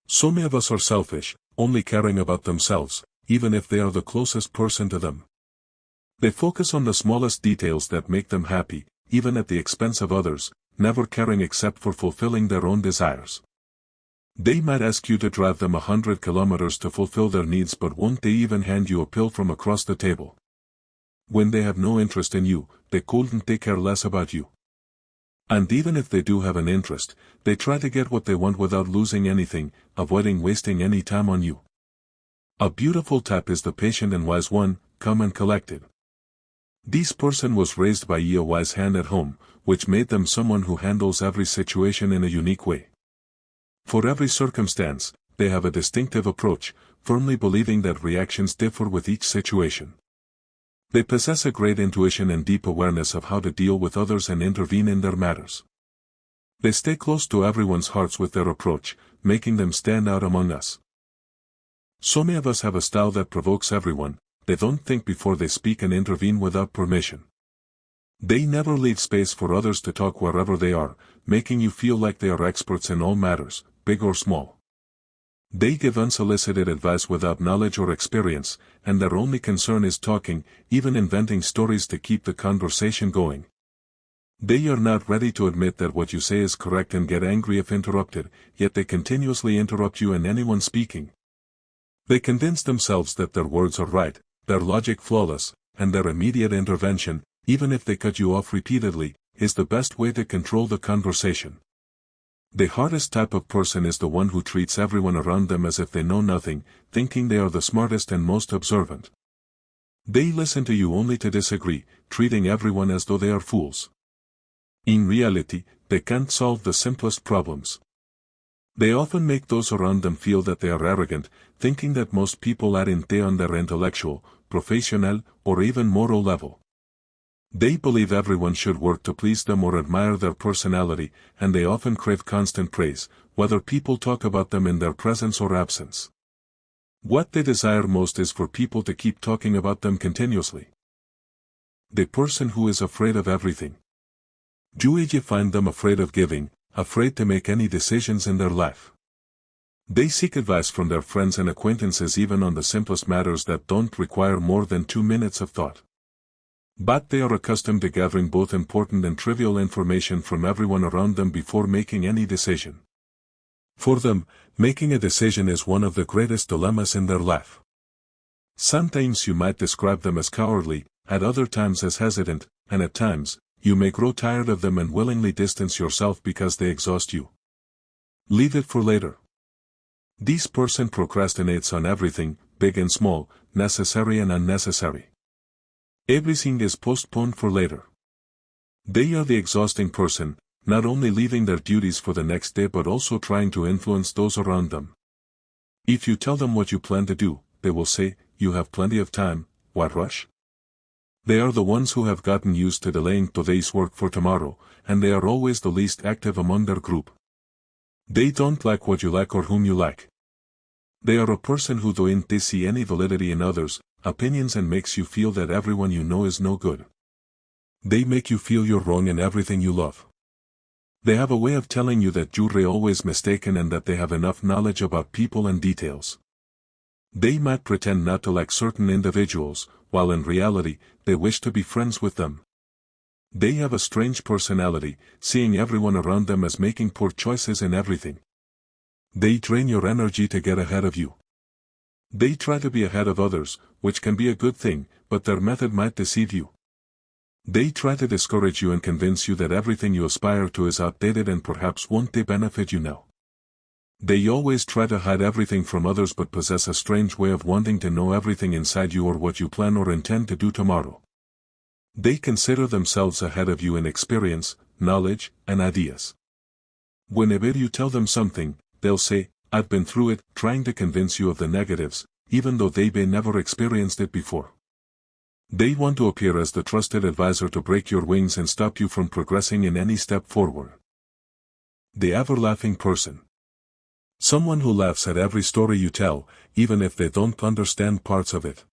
So many of us are selfish, only caring about themselves, even if they are the closest person to them. They focus on the smallest details that make them happy, even at the expense of others, never caring except for fulfilling their own desires. They might ask you to drive them 100 kilometers to fulfill their needs, but won't they even hand you a pill from across the table? When they have no interest in you, they couldn't take care less about you. And even if they do have an interest, they try to get what they want without losing anything, avoiding wasting any time on you. A beautiful type is the patient and wise one, calm and collected. This person was raised by a wise hand at home, which made them someone who handles every situation in a unique way. For every circumstance, they have a distinctive approach, firmly believing that reactions differ with each situation. They possess a great intuition and deep awareness of how to deal with others and intervene in their matters. They stay close to everyone's hearts with their approach, making them stand out among us. So many of us have a style that provokes everyone. They don't think before they speak and intervene without permission. They never leave space for others to talk wherever they are, making you feel like they are experts in all matters, big or small. They give unsolicited advice without knowledge or experience, and their only concern is talking, even inventing stories to keep the conversation going. They are not ready to admit that what you say is correct and get angry if interrupted, yet they continuously interrupt you and anyone speaking. They convince themselves that their words are right, their logic flawless, and their immediate intervention, even if they cut you off repeatedly, is the best way to control the conversation. The hardest type of person is the one who treats everyone around them as if they know nothing, thinking they are the smartest and most observant. They listen to you only to disagree, treating everyone as though they are fools. In reality, they can't solve the simplest problems. They often make those around them feel that they are arrogant, thinking that most people aren't on their intellectual, professional, or even moral level. They believe everyone should work to please them or admire their personality, and they often crave constant praise, whether people talk about them in their presence or absence. What they desire most is for people to keep talking about them continuously. The person who is afraid of everything. Do you find them afraid of giving, afraid to make any decisions in their life? They seek advice from their friends and acquaintances even on the simplest matters that don't require more than 2 minutes of thought. But they are accustomed to gathering both important and trivial information from everyone around them before making any decision. For them, making a decision is one of the greatest dilemmas in their life. Sometimes you might describe them as cowardly, at other times as hesitant, and at times, you may grow tired of them and willingly distance yourself because they exhaust you. Leave it for later. This person procrastinates on everything, big and small, necessary and unnecessary. Everything is postponed for later. They are the exhausting person, not only leaving their duties for the next day but also trying to influence those around them. If you tell them what you plan to do, they will say, "You have plenty of time, what rush?" They are the ones who have gotten used to delaying today's work for tomorrow, and they are always the least active among their group. They don't like what you like or whom you like. They are a person who don't see any validity in others' opinions and makes you feel that everyone you know is no good. They make you feel you're wrong in everything you love. They have a way of telling you that you're always mistaken and that they have enough knowledge about people and details. They might pretend not to like certain individuals, while in reality, they wish to be friends with them. They have a strange personality, seeing everyone around them as making poor choices in everything. They drain your energy to get ahead of you. They try to be ahead of others, which can be a good thing, but their method might deceive you. They try to discourage you and convince you that everything you aspire to is outdated and perhaps won't benefit you now. They always try to hide everything from others but possess a strange way of wanting to know everything inside you or what you plan or intend to do tomorrow. They consider themselves ahead of you in experience, knowledge, and ideas. Whenever you tell them something, they'll say, "I've been through it," trying to convince you of the negatives, even though they may never experienced it before. They want to appear as the trusted advisor to break your wings and stop you from progressing in any step forward. The ever-laughing person. Someone who laughs at every story you tell, even if they don't understand parts of it.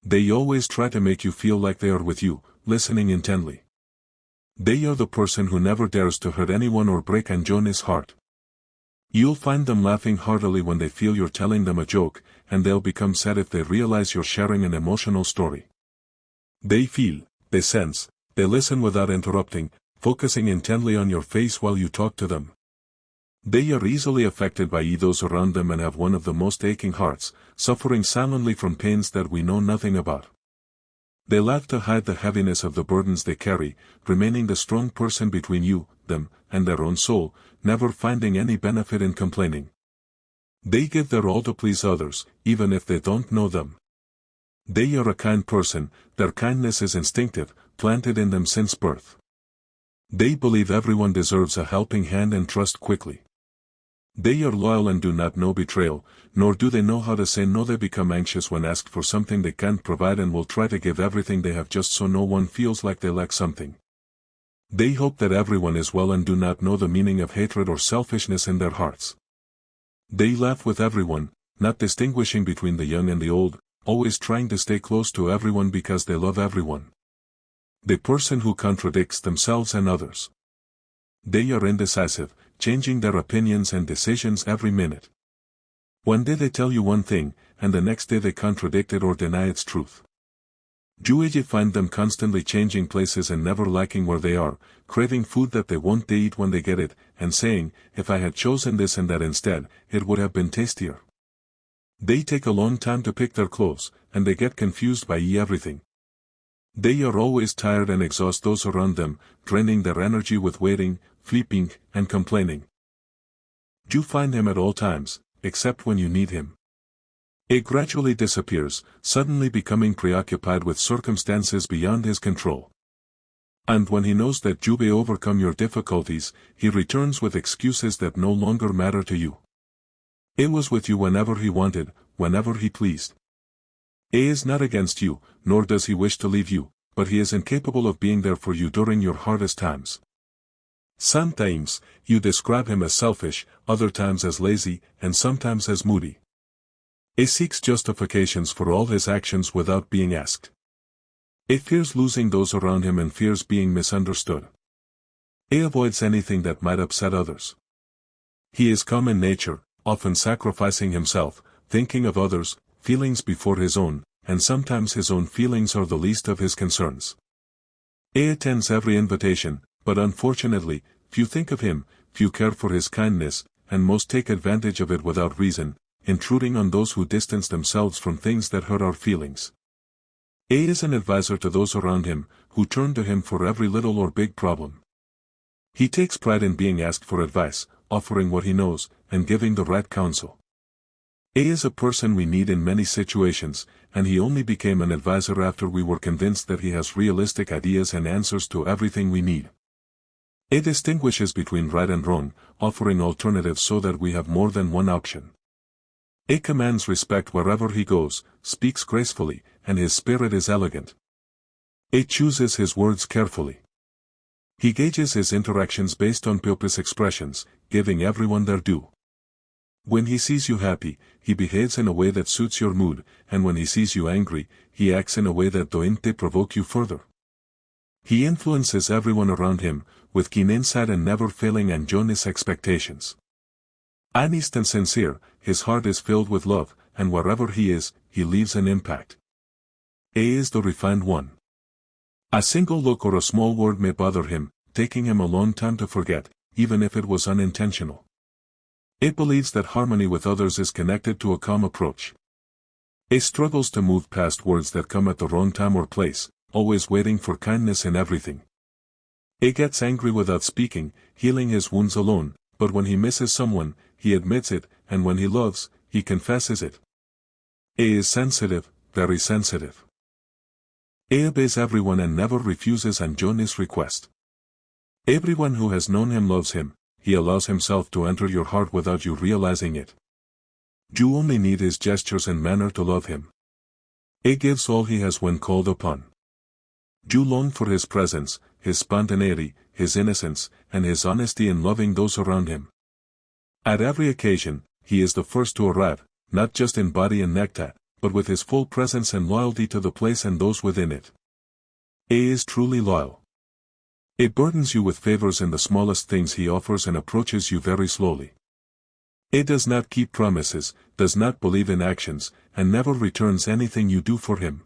They always try to make you feel like they are with you, listening intently. They are the person who never dares to hurt anyone or break anyone's heart. You'll find them laughing heartily when they feel you're telling them a joke, and they'll become sad if they realize you're sharing an emotional story. They feel, they sense, they listen without interrupting, focusing intently on your face while you talk to them. They are easily affected by those around them and have one of the most aching hearts, suffering silently from pains that we know nothing about. They laugh to hide the heaviness of the burdens they carry, remaining the strong person between you, them, and their own soul, never finding any benefit in complaining. They give their all to please others, even if they don't know them. They are a kind person, their kindness is instinctive, planted in them since birth. They believe everyone deserves a helping hand and trust quickly. They are loyal and do not know betrayal, nor do they know how to say no. They become anxious when asked for something they can't provide and will try to give everything they have just so no one feels like they lack something. They hope that everyone is well and do not know the meaning of hatred or selfishness in their hearts. They laugh with everyone, not distinguishing between the young and the old, always trying to stay close to everyone because they love everyone. The person who contradicts themselves and others. They are indecisive, changing their opinions and decisions every minute. One day they tell you one thing, and the next day they contradict it or deny its truth. You find them constantly changing places and never liking where they are, craving food that they won't eat when they get it, and saying, if I had chosen this and that instead, it would have been tastier. They take a long time to pick their clothes, and they get confused by everything. They are always tired and exhaust those around them, draining their energy with waiting, flipping, and complaining. You find him at all times, except when you need him. It gradually disappears, suddenly becoming preoccupied with circumstances beyond his control. And when he knows that you may overcome your difficulties, he returns with excuses that no longer matter to you. It was with you whenever he wanted, whenever he pleased. He is not against you, nor does he wish to leave you, but he is incapable of being there for you during your hardest times. Sometimes, you describe him as selfish, other times as lazy, and sometimes as moody. He seeks justifications for all his actions without being asked. He fears losing those around him and fears being misunderstood. He avoids anything that might upset others. He is calm in nature, often sacrificing himself, thinking of others' feelings before his own, and sometimes his own feelings are the least of his concerns. He attends every invitation, but unfortunately, few think of him, few care for his kindness, and most take advantage of it without reason, intruding on those who distance themselves from things that hurt our feelings. He is an advisor to those around him, who turn to him for every little or big problem. He takes pride in being asked for advice, offering what he knows, and giving the right counsel. He is a person we need in many situations, and he only became an advisor after we were convinced that he has realistic ideas and answers to everything we need. He distinguishes between right and wrong, offering alternatives so that we have more than one option. He commands respect wherever he goes, speaks gracefully, and his spirit is elegant. He chooses his words carefully. He gauges his interactions based on purpose expressions, giving everyone their due. When he sees you happy, he behaves in a way that suits your mood, and when he sees you angry, he acts in a way that doesn't provoke you further. He influences everyone around him, with keen insight and never failing and honest expectations. Honest and sincere, his heart is filled with love, and wherever he is, he leaves an impact. He is the refined one. A single look or a small word may bother him, taking him a long time to forget, even if it was unintentional. He believes that harmony with others is connected to a calm approach. He struggles to move past words that come at the wrong time or place, always waiting for kindness in everything. He gets angry without speaking, healing his wounds alone, but when he misses someone, he admits it, and when he loves, he confesses it. He is sensitive, very sensitive. He obeys everyone and never refuses an honest request. Everyone who has known him loves him, he allows himself to enter your heart without you realizing it. You only need his gestures and manner to love him. He gives all he has when called upon. You long for his presence, his spontaneity, his innocence, and his honesty in loving those around him. At every occasion, he is the first to arrive, not just in body and necktie, but with his full presence and loyalty to the place and those within it. He is truly loyal. He burdens you with favors in the smallest things he offers and approaches you very slowly. He does not keep promises, does not believe in actions, and never returns anything you do for him.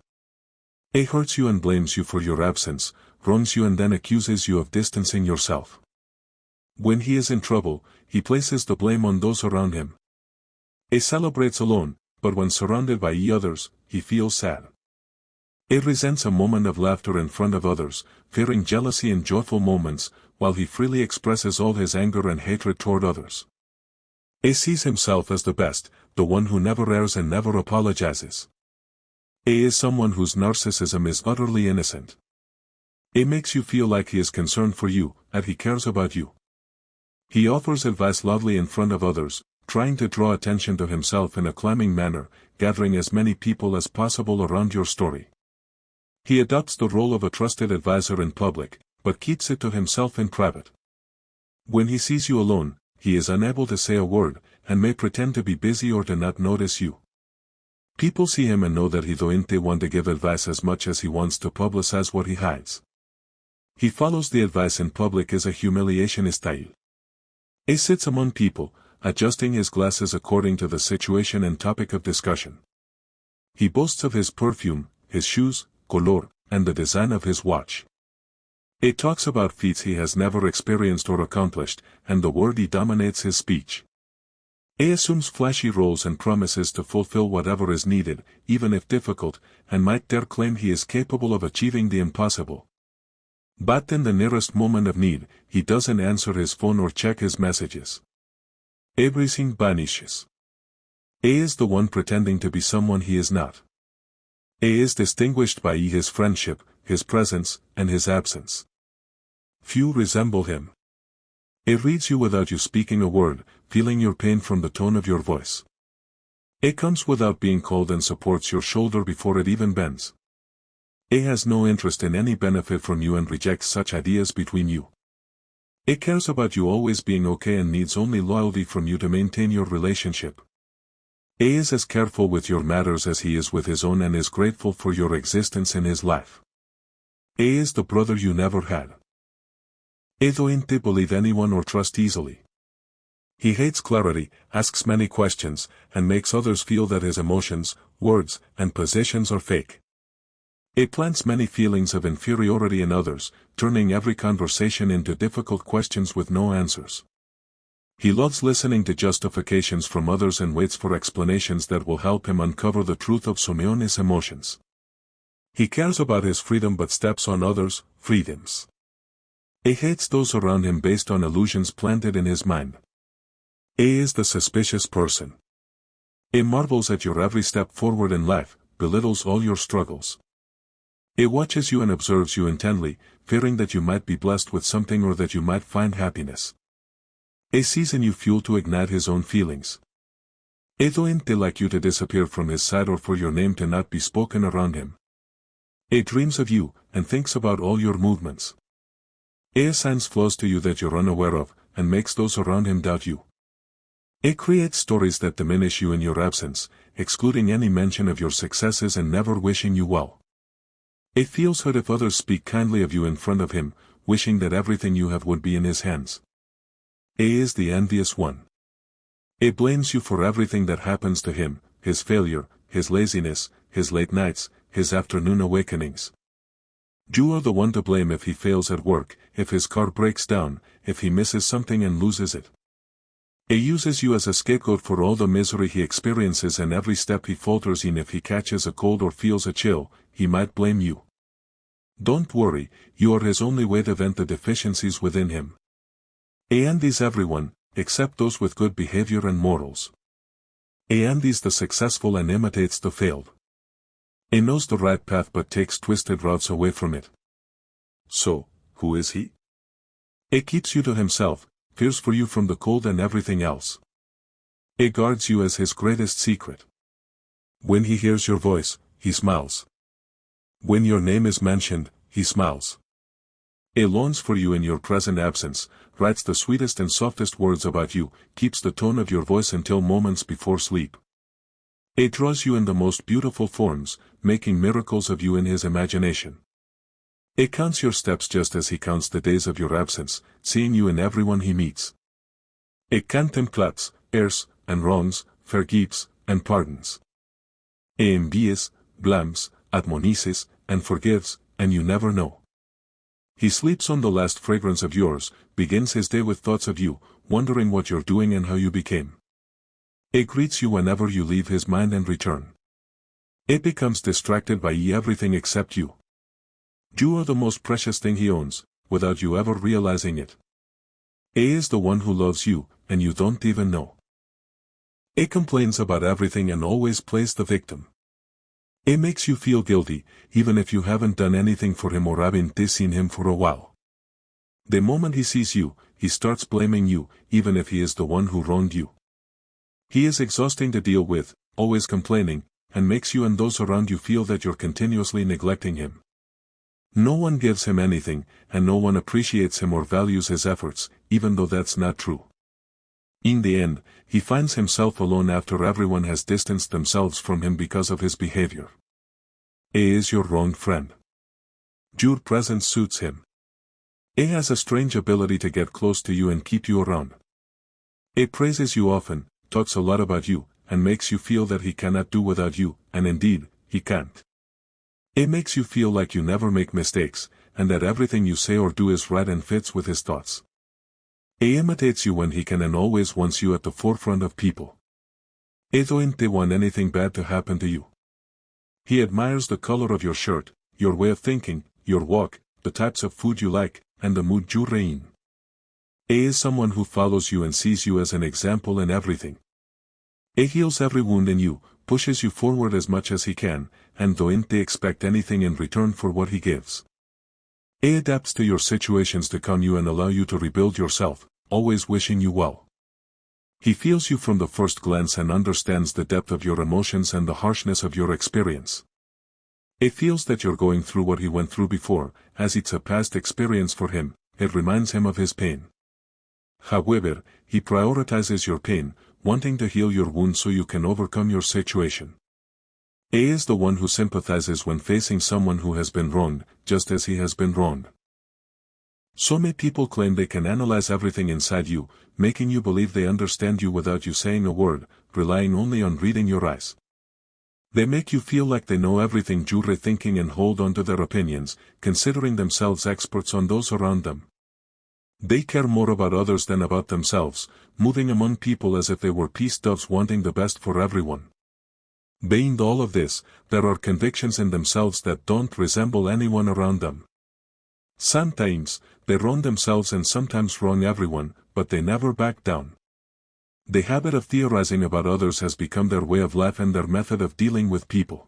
He hurts you and blames you for your absence, wrongs you and then accuses you of distancing yourself. When he is in trouble, he places the blame on those around him. He celebrates alone, but when surrounded by others, he feels sad. He resents a moment of laughter in front of others, fearing jealousy in joyful moments, while he freely expresses all his anger and hatred toward others. He sees himself as the best, the one who never errs and never apologizes. He is someone whose narcissism is utterly innocent. He makes you feel like he is concerned for you, that he cares about you. He offers advice loudly in front of others, trying to draw attention to himself in a climbing manner, gathering as many people as possible around your story. He adopts the role of a trusted advisor in public, but keeps it to himself in private. When he sees you alone, he is unable to say a word, and may pretend to be busy or to not notice you. People see him and know that he doesn't want to give advice as much as he wants to publicize what he hides. He follows the advice in public as a humiliation style. He sits among people, adjusting his glasses according to the situation and topic of discussion. He boasts of his perfume, his shoes, color, and the design of his watch. A talks about feats he has never experienced or accomplished, and the word E dominates his speech. A assumes flashy roles and promises to fulfill whatever is needed, even if difficult, and might dare claim he is capable of achieving the impossible. But in the nearest moment of need, he doesn't answer his phone or check his messages. Everything vanishes. A is the one pretending to be someone he is not. A is distinguished by his friendship, his presence, and his absence. Few resemble him. A reads you without you speaking a word, feeling your pain from the tone of your voice. A comes without being called and supports your shoulder before it even bends. A has no interest in any benefit from you and rejects such ideas between you. A cares about you always being okay and needs only loyalty from you to maintain your relationship. A is as careful with your matters as he is with his own and is grateful for your existence in his life. A is the brother you never had. A doesn't believe anyone or trust easily. He hates clarity, asks many questions, and makes others feel that his emotions, words, and positions are fake. A plants many feelings of inferiority in others, turning every conversation into difficult questions with no answers. He loves listening to justifications from others and waits for explanations that will help him uncover the truth of Simeone's emotions. He cares about his freedom but steps on others' freedoms. A hates those around him based on illusions planted in his mind. A is the suspicious person. A marvels at your every step forward in life, belittles all your struggles. A watches you and observes you intently, fearing that you might be blessed with something or that you might find happiness. A sees in you fuel to ignite his own feelings. A doesn't like you to disappear from his side or for your name to not be spoken around him. A dreams of you, and thinks about all your movements. A assigns flaws to you that you're unaware of, and makes those around him doubt you. A creates stories that diminish you in your absence, excluding any mention of your successes and never wishing you well. A feels hurt if others speak kindly of you in front of him, wishing that everything you have would be in his hands. A is the envious one. A blames you for everything that happens to him, his failure, his laziness, his late nights, his afternoon awakenings. You are the one to blame if he fails at work, if his car breaks down, if he misses something and loses it. A uses you as a scapegoat for all the misery he experiences and every step he falters in. If he catches a cold or feels a chill, he might blame you. Don't worry, you are his only way to vent the deficiencies within him. A envies everyone, except those with good behavior and morals. A envies the successful and imitates the failed. A knows the right path but takes twisted routes away from it. So, who is he? A keeps you to himself, fears for you from the cold and everything else. A guards you as his greatest secret. When he hears your voice, he smiles. When your name is mentioned, he smiles. A longs for you in your present absence, writes the sweetest and softest words about you, keeps the tone of your voice until moments before sleep. A draws you in the most beautiful forms, making miracles of you in his imagination. A counts your steps just as he counts the days of your absence, seeing you in everyone he meets. A contemplates, errs, and wrongs, forgives, and pardons. A envies, blames, admonishes, and forgives, and you never know. He sleeps on the last fragrance of yours, begins his day with thoughts of you, wondering what you're doing and how you became. A greets you whenever you leave his mind and return. A becomes distracted by everything except you. You are the most precious thing he owns, without you ever realizing it. A is the one who loves you, and you don't even know. A complains about everything and always plays the victim. A makes you feel guilty, even if you haven't done anything for him or haven't seen him for a while. The moment he sees you, he starts blaming you, even if he is the one who wronged you. He is exhausting to deal with, always complaining, and makes you and those around you feel that you're continuously neglecting him. No one gives him anything, and no one appreciates him or values his efforts, even though that's not true. In the end, he finds himself alone after everyone has distanced themselves from him because of his behavior. A is your wronged friend. Your presence suits him. A has a strange ability to get close to you and keep you around. A praises you often, talks a lot about you, and makes you feel that he cannot do without you, and indeed, he can't. It makes you feel like you never make mistakes, and that everything you say or do is right and fits with his thoughts. He imitates you when he can and always wants you at the forefront of people. He doesn't want anything bad to happen to you. He admires the color of your shirt, your way of thinking, your walk, the types of food you like, and the mood you're in. He is someone who follows you and sees you as an example in everything. He heals every wound in you, pushes you forward as much as he can, and doesn't expect anything in return for what he gives. He adapts to your situations to calm you and allow you to rebuild yourself, always wishing you well. He feels you from the first glance and understands the depth of your emotions and the harshness of your experience. He feels that you're going through what he went through before, as it's a past experience for him. It reminds him of his pain. However, he prioritizes your pain, wanting to heal your wound so you can overcome your situation. He is the one who sympathizes when facing someone who has been wronged, just as he has been wronged. So many people claim they can analyze everything inside you, making you believe they understand you without you saying a word, relying only on reading your eyes. They make you feel like they know everything you're thinking and hold on to their opinions, considering themselves experts on those around them. They care more about others than about themselves, moving among people as if they were peace doves wanting the best for everyone. Beyond all of this, there are convictions in themselves that don't resemble anyone around them. Sometimes, they wrong themselves and sometimes wrong everyone, but they never back down. The habit of theorizing about others has become their way of life and their method of dealing with people.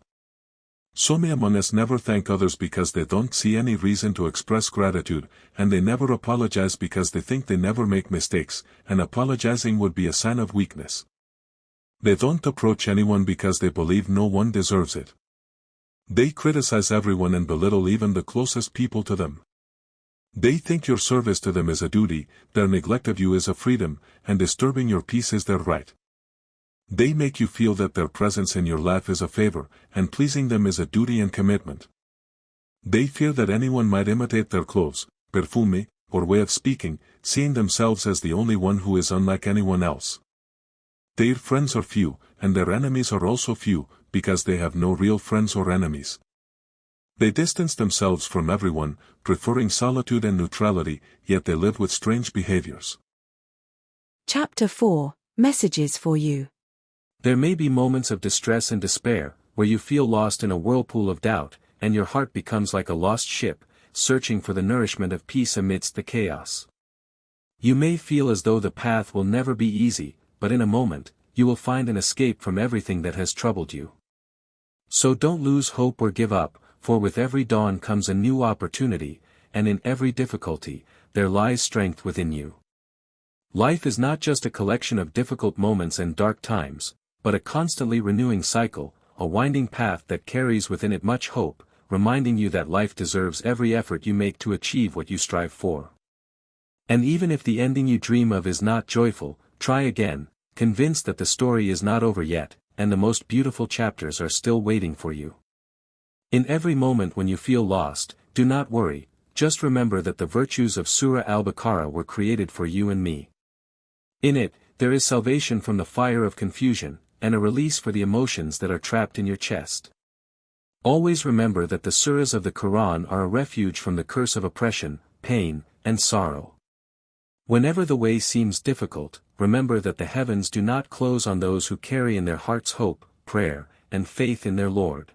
So many among us never thank others because they don't see any reason to express gratitude, and they never apologize because they think they never make mistakes, and apologizing would be a sign of weakness. They don't approach anyone because they believe no one deserves it. They criticize everyone and belittle even the closest people to them. They think your service to them is a duty, their neglect of you is a freedom, and disturbing your peace is their right. They make you feel that their presence in your life is a favor, and pleasing them is a duty and commitment. They fear that anyone might imitate their clothes, perfume, or way of speaking, seeing themselves as the only one who is unlike anyone else. Their friends are few, and their enemies are also few, because they have no real friends or enemies. They distance themselves from everyone, preferring solitude and neutrality, yet they live with strange behaviors. Chapter 4, Messages for You. There may be moments of distress and despair, where you feel lost in a whirlpool of doubt, and your heart becomes like a lost ship, searching for the nourishment of peace amidst the chaos. You may feel as though the path will never be easy, but in a moment, you will find an escape from everything that has troubled you. So don't lose hope or give up, for with every dawn comes a new opportunity, and in every difficulty, there lies strength within you. Life is not just a collection of difficult moments and dark times, but a constantly renewing cycle, a winding path that carries within it much hope, reminding you that life deserves every effort you make to achieve what you strive for. And even if the ending you dream of is not joyful, try again, convinced that the story is not over yet, and the most beautiful chapters are still waiting for you. In every moment when you feel lost, do not worry, just remember that the virtues of Surah Al-Baqarah were created for you and me. In it, there is salvation from the fire of confusion, and a release for the emotions that are trapped in your chest. Always remember that the surahs of the Quran are a refuge from the curse of oppression, pain, and sorrow. Whenever the way seems difficult, remember that the heavens do not close on those who carry in their hearts hope, prayer, and faith in their Lord.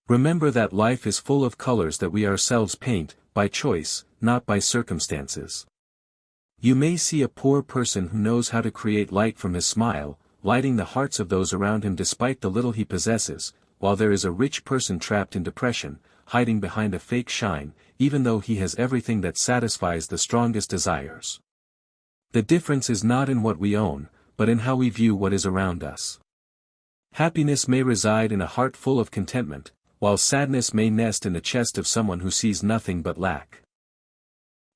Remember that life is full of colors that we ourselves paint, by choice, not by circumstances. You may see a poor person who knows how to create light from his smile, lighting the hearts of those around him despite the little he possesses, while there is a rich person trapped in depression, hiding behind a fake shine, even though he has everything that satisfies the strongest desires. The difference is not in what we own, but in how we view what is around us. Happiness may reside in a heart full of contentment, while sadness may nest in the chest of someone who sees nothing but lack.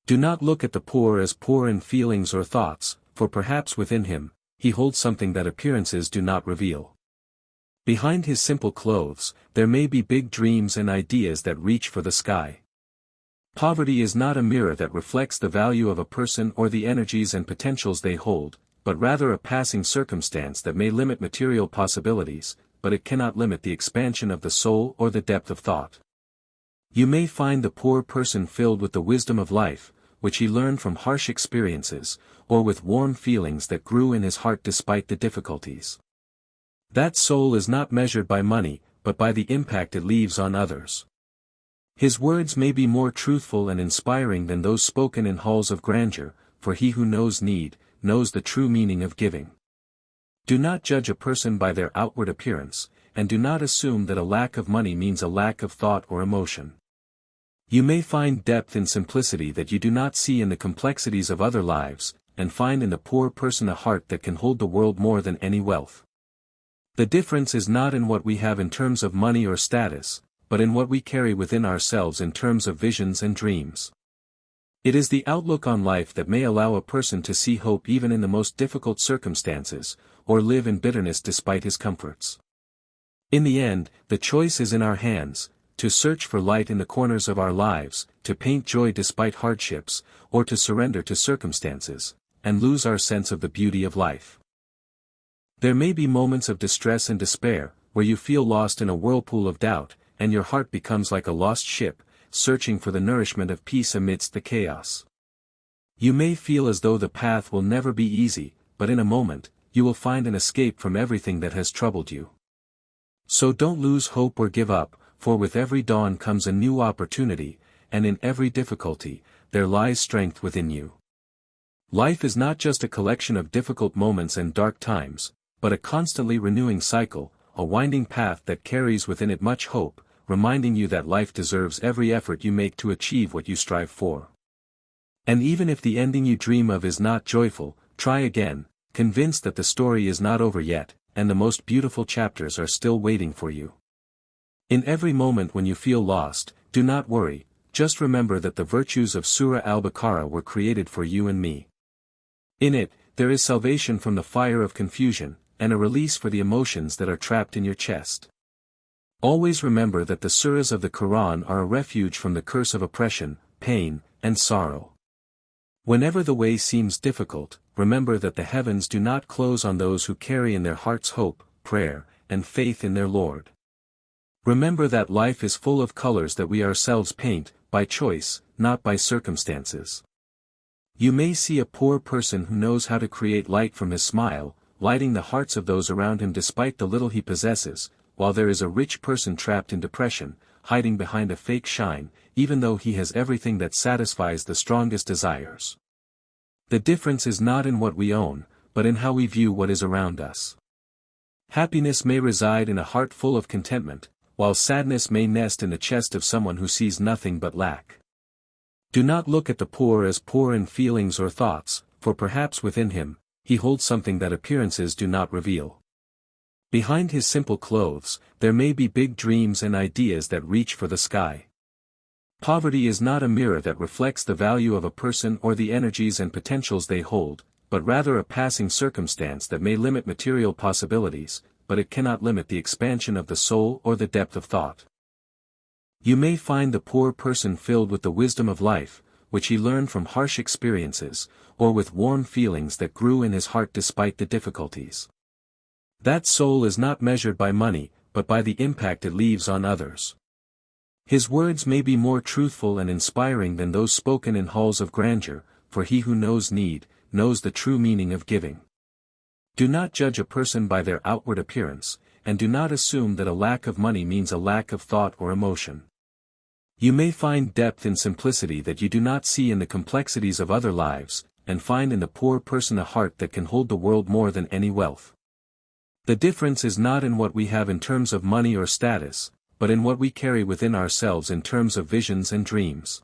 Do not look at the poor as poor in feelings or thoughts, for perhaps within him, he holds something that appearances do not reveal. Behind his simple clothes, there may be big dreams and ideas that reach for the sky. Poverty is not a mirror that reflects the value of a person or the energies and potentials they hold, but rather a passing circumstance that may limit material possibilities, but it cannot limit the expansion of the soul or the depth of thought. You may find the poor person filled with the wisdom of life, which he learned from harsh experiences, or with warm feelings that grew in his heart despite the difficulties. That soul is not measured by money, but by the impact it leaves on others. His words may be more truthful and inspiring than those spoken in halls of grandeur, for he who knows need, knows the true meaning of giving. Do not judge a person by their outward appearance, and do not assume that a lack of money means a lack of thought or emotion. You may find depth in simplicity that you do not see in the complexities of other lives, and find in the poor person a heart that can hold the world more than any wealth. The difference is not in what we have in terms of money or status, but in what we carry within ourselves in terms of visions and dreams. It is the outlook on life that may allow a person to see hope even in the most difficult circumstances, or live in bitterness despite his comforts. In the end, the choice is in our hands, to search for light in the corners of our lives, to paint joy despite hardships, or to surrender to circumstances, and lose our sense of the beauty of life. There may be moments of distress and despair, where you feel lost in a whirlpool of doubt, and your heart becomes like a lost ship, searching for the nourishment of peace amidst the chaos. You may feel as though the path will never be easy, but in a moment, you will find an escape from everything that has troubled you. So don't lose hope or give up, for with every dawn comes a new opportunity, and in every difficulty, there lies strength within you. Life is not just a collection of difficult moments and dark times, but a constantly renewing cycle, a winding path that carries within it much hope, reminding you that life deserves every effort you make to achieve what you strive for. And even if the ending you dream of is not joyful, try again, convinced that the story is not over yet, and the most beautiful chapters are still waiting for you. In every moment when you feel lost, do not worry, just remember that the virtues of Surah Al-Baqarah were created for you and me. In it, there is salvation from the fire of confusion, and a release for the emotions that are trapped in your chest. Always remember that the surahs of the Quran are a refuge from the curse of oppression, pain, and sorrow. Whenever the way seems difficult, remember that the heavens do not close on those who carry in their hearts hope, prayer, and faith in their Lord. Remember that life is full of colors that we ourselves paint, by choice, not by circumstances. You may see a poor person who knows how to create light from his smile, lighting the hearts of those around him despite the little he possesses, while there is a rich person trapped in depression, hiding behind a fake shine, even though he has everything that satisfies the strongest desires. The difference is not in what we own, but in how we view what is around us. Happiness may reside in a heart full of contentment, while sadness may nest in the chest of someone who sees nothing but lack. Do not look at the poor as poor in feelings or thoughts, for perhaps within him, he holds something that appearances do not reveal. Behind his simple clothes, there may be big dreams and ideas that reach for the sky. Poverty is not a mirror that reflects the value of a person or the energies and potentials they hold, but rather a passing circumstance that may limit material possibilities, but it cannot limit the expansion of the soul or the depth of thought. You may find the poor person filled with the wisdom of life, which he learned from harsh experiences, or with warm feelings that grew in his heart despite the difficulties. That soul is not measured by money, but by the impact it leaves on others. His words may be more truthful and inspiring than those spoken in halls of grandeur, for he who knows need, knows the true meaning of giving. Do not judge a person by their outward appearance, and do not assume that a lack of money means a lack of thought or emotion. You may find depth in simplicity that you do not see in the complexities of other lives, and find in the poor person a heart that can hold the world more than any wealth. The difference is not in what we have in terms of money or status, but in what we carry within ourselves in terms of visions and dreams.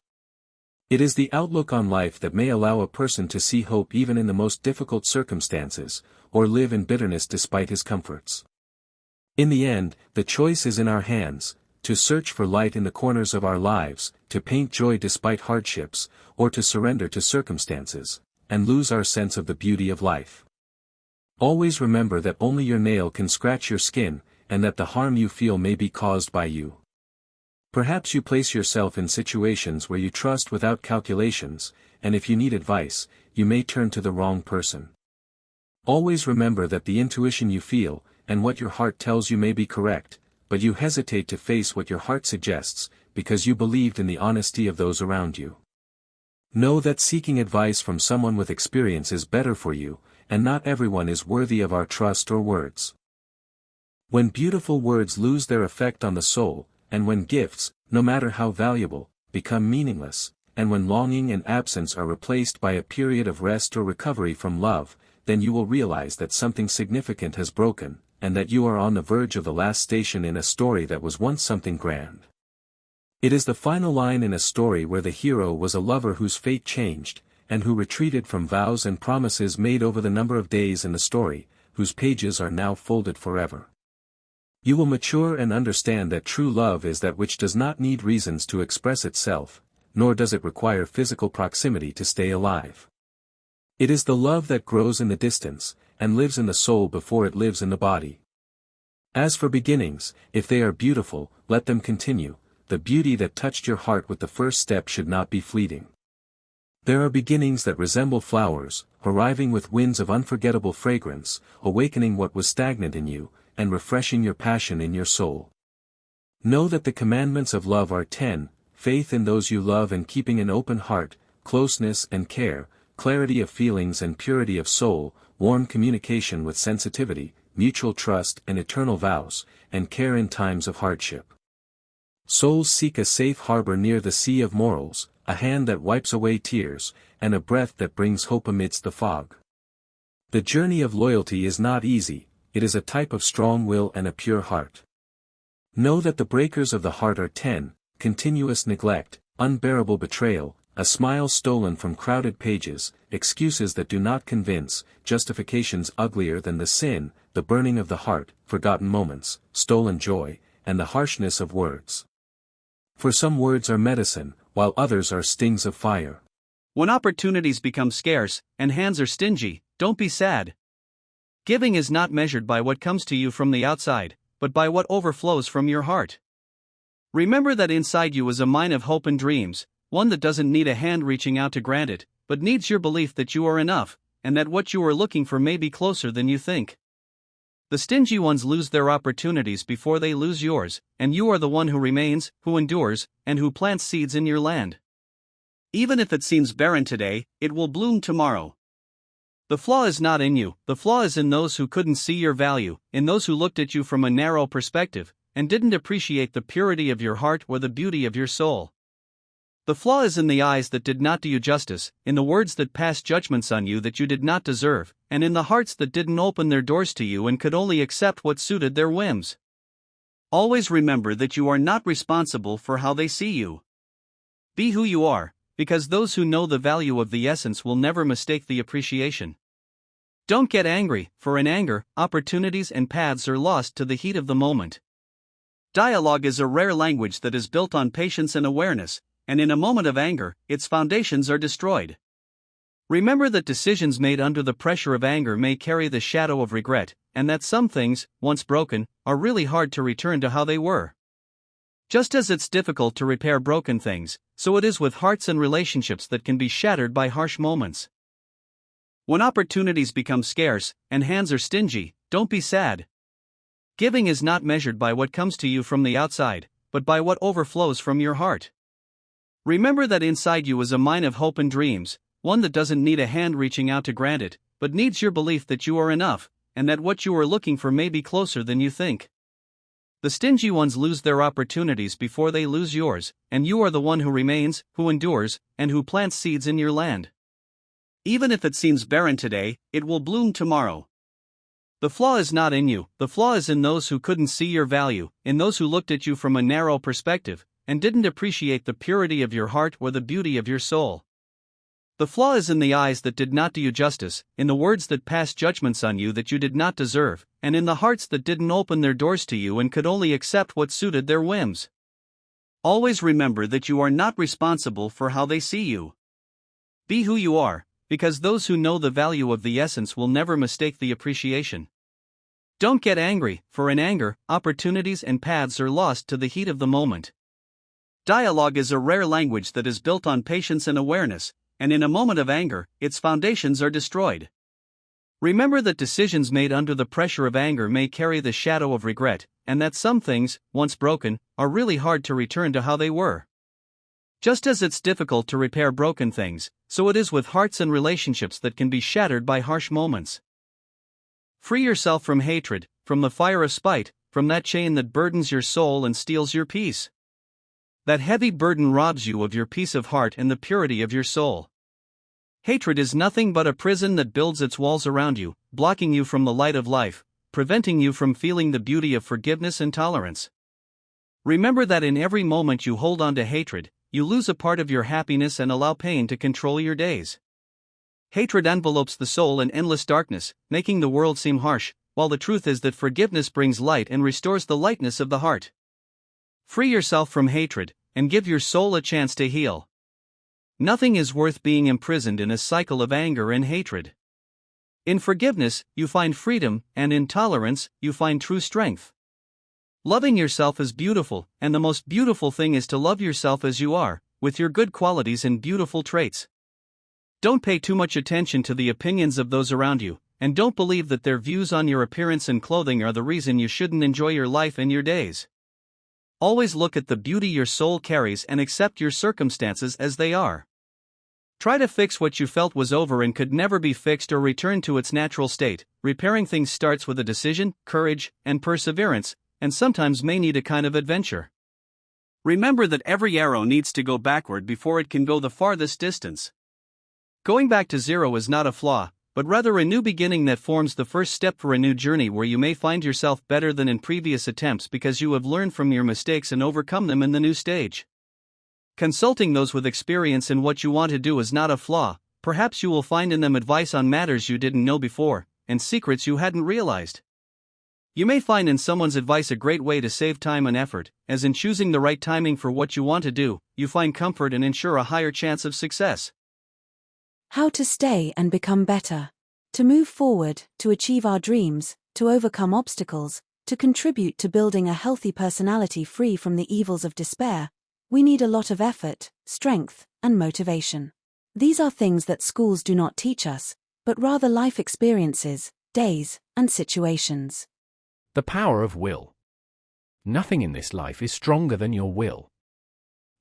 It is the outlook on life that may allow a person to see hope even in the most difficult circumstances, or live in bitterness despite his comforts. In the end, the choice is in our hands, to search for light in the corners of our lives, to paint joy despite hardships, or to surrender to circumstances, and lose our sense of the beauty of life. Always remember that only your nail can scratch your skin, and that the harm you feel may be caused by you. Perhaps you place yourself in situations where you trust without calculations, and if you need advice, you may turn to the wrong person. Always remember that the intuition you feel, and what your heart tells you may be correct, but you hesitate to face what your heart suggests, because you believed in the honesty of those around you. Know that seeking advice from someone with experience is better for you, and not everyone is worthy of our trust or words. When beautiful words lose their effect on the soul, and when gifts, no matter how valuable, become meaningless, and when longing and absence are replaced by a period of rest or recovery from love, then you will realize that something significant has broken, and that you are on the verge of the last station in a story that was once something grand. It is the final line in a story where the hero was a lover whose fate changed, and who retreated from vows and promises made over the number of days in the story, whose pages are now folded forever. You will mature and understand that true love is that which does not need reasons to express itself, nor does it require physical proximity to stay alive. It is the love that grows in the distance, and lives in the soul before it lives in the body. As for beginnings, if they are beautiful, let them continue. The beauty that touched your heart with the first step should not be fleeting. There are beginnings that resemble flowers, arriving with winds of unforgettable fragrance, awakening what was stagnant in you, and refreshing your passion in your soul. Know that the commandments of love are 10, faith in those you love and keeping an open heart, closeness and care, clarity of feelings and purity of soul, warm communication with sensitivity, mutual trust and eternal vows, and care in times of hardship. Souls seek a safe harbor near the sea of morals, a hand that wipes away tears, and a breath that brings hope amidst the fog. The journey of loyalty is not easy, it is a type of strong will and a pure heart. Know that the breakers of the heart are 10, continuous neglect, unbearable betrayal, a smile stolen from crowded pages, excuses that do not convince, justifications uglier than the sin, the burning of the heart, forgotten moments, stolen joy, and the harshness of words. For some words are medicine, while others are stings of fire. When opportunities become scarce, and hands are stingy, don't be sad. Giving is not measured by what comes to you from the outside, but by what overflows from your heart. Remember that inside you is a mine of hope and dreams, one that doesn't need a hand reaching out to grant it, but needs your belief that you are enough, and that what you are looking for may be closer than you think. The stingy ones lose their opportunities before they lose yours, and you are the one who remains, who endures, and who plants seeds in your land. Even if it seems barren today, it will bloom tomorrow. The flaw is not in you, the flaw is in those who couldn't see your value, in those who looked at you from a narrow perspective, and didn't appreciate the purity of your heart or the beauty of your soul. The flaw is in the eyes that did not do you justice, in the words that passed judgments on you that you did not deserve, and in the hearts that didn't open their doors to you and could only accept what suited their whims. Always remember that you are not responsible for how they see you. Be who you are, because those who know the value of the essence will never mistake the appreciation. Don't get angry, for in anger, opportunities and paths are lost to the heat of the moment. Dialogue is a rare language that is built on patience and awareness, and in a moment of anger, its foundations are destroyed. Remember that decisions made under the pressure of anger may carry the shadow of regret, and that some things, once broken, are really hard to return to how they were. Just as it's difficult to repair broken things, so it is with hearts and relationships that can be shattered by harsh moments. When opportunities become scarce, and hands are stingy, don't be sad. Giving is not measured by what comes to you from the outside, but by what overflows from your heart. Remember that inside you is a mine of hope and dreams, one that doesn't need a hand reaching out to grant it, but needs your belief that you are enough, and that what you are looking for may be closer than you think. The stingy ones lose their opportunities before they lose yours, and you are the one who remains, who endures, and who plants seeds in your land. Even if it seems barren today, it will bloom tomorrow. The flaw is not in you, the flaw is in those who couldn't see your value, in those who looked at you from a narrow perspective, and didn't appreciate the purity of your heart or the beauty of your soul. The flaw is in the eyes that did not do you justice, in the words that passed judgments on you that you did not deserve, and in the hearts that didn't open their doors to you and could only accept what suited their whims. Always remember that you are not responsible for how they see you. Be who you are, because those who know the value of the essence will never mistake the appreciation. Don't get angry, for in anger, opportunities and paths are lost to the heat of the moment. Dialogue is a rare language that is built on patience and awareness, and in a moment of anger, its foundations are destroyed. Remember that decisions made under the pressure of anger may carry the shadow of regret, and that some things, once broken, are really hard to return to how they were. Just as it's difficult to repair broken things, so it is with hearts and relationships that can be shattered by harsh moments. Free yourself from hatred, from the fire of spite, from that chain that burdens your soul and steals your peace. That heavy burden robs you of your peace of heart and the purity of your soul. Hatred is nothing but a prison that builds its walls around you, blocking you from the light of life, preventing you from feeling the beauty of forgiveness and tolerance. Remember that in every moment you hold on to hatred, you lose a part of your happiness and allow pain to control your days. Hatred envelopes the soul in endless darkness, making the world seem harsh, while the truth is that forgiveness brings light and restores the lightness of the heart. Free yourself from hatred, and give your soul a chance to heal. Nothing is worth being imprisoned in a cycle of anger and hatred. In forgiveness, you find freedom, and in tolerance, you find true strength. Loving yourself is beautiful, and the most beautiful thing is to love yourself as you are, with your good qualities and beautiful traits. Don't pay too much attention to the opinions of those around you, and don't believe that their views on your appearance and clothing are the reason you shouldn't enjoy your life and your days. Always look at the beauty your soul carries and accept your circumstances as they are. Try to fix what you felt was over and could never be fixed or returned to its natural state. Repairing things starts with a decision, courage, and perseverance, and sometimes may need a kind of adventure. Remember that every arrow needs to go backward before it can go the farthest distance. Going back to zero is not a flaw, but rather a new beginning that forms the first step for a new journey where you may find yourself better than in previous attempts because you have learned from your mistakes and overcome them in the new stage. Consulting those with experience in what you want to do is not a flaw. Perhaps you will find in them advice on matters you didn't know before, and secrets you hadn't realized. You may find in someone's advice a great way to save time and effort, as in choosing the right timing for what you want to do, you find comfort and ensure a higher chance of success. How to stay and become better. To move forward, to achieve our dreams, to overcome obstacles, to contribute to building a healthy personality free from the evils of despair, we need a lot of effort, strength, and motivation. These are things that schools do not teach us, but rather life experiences, days, and situations. The power of will. Nothing in this life is stronger than your will.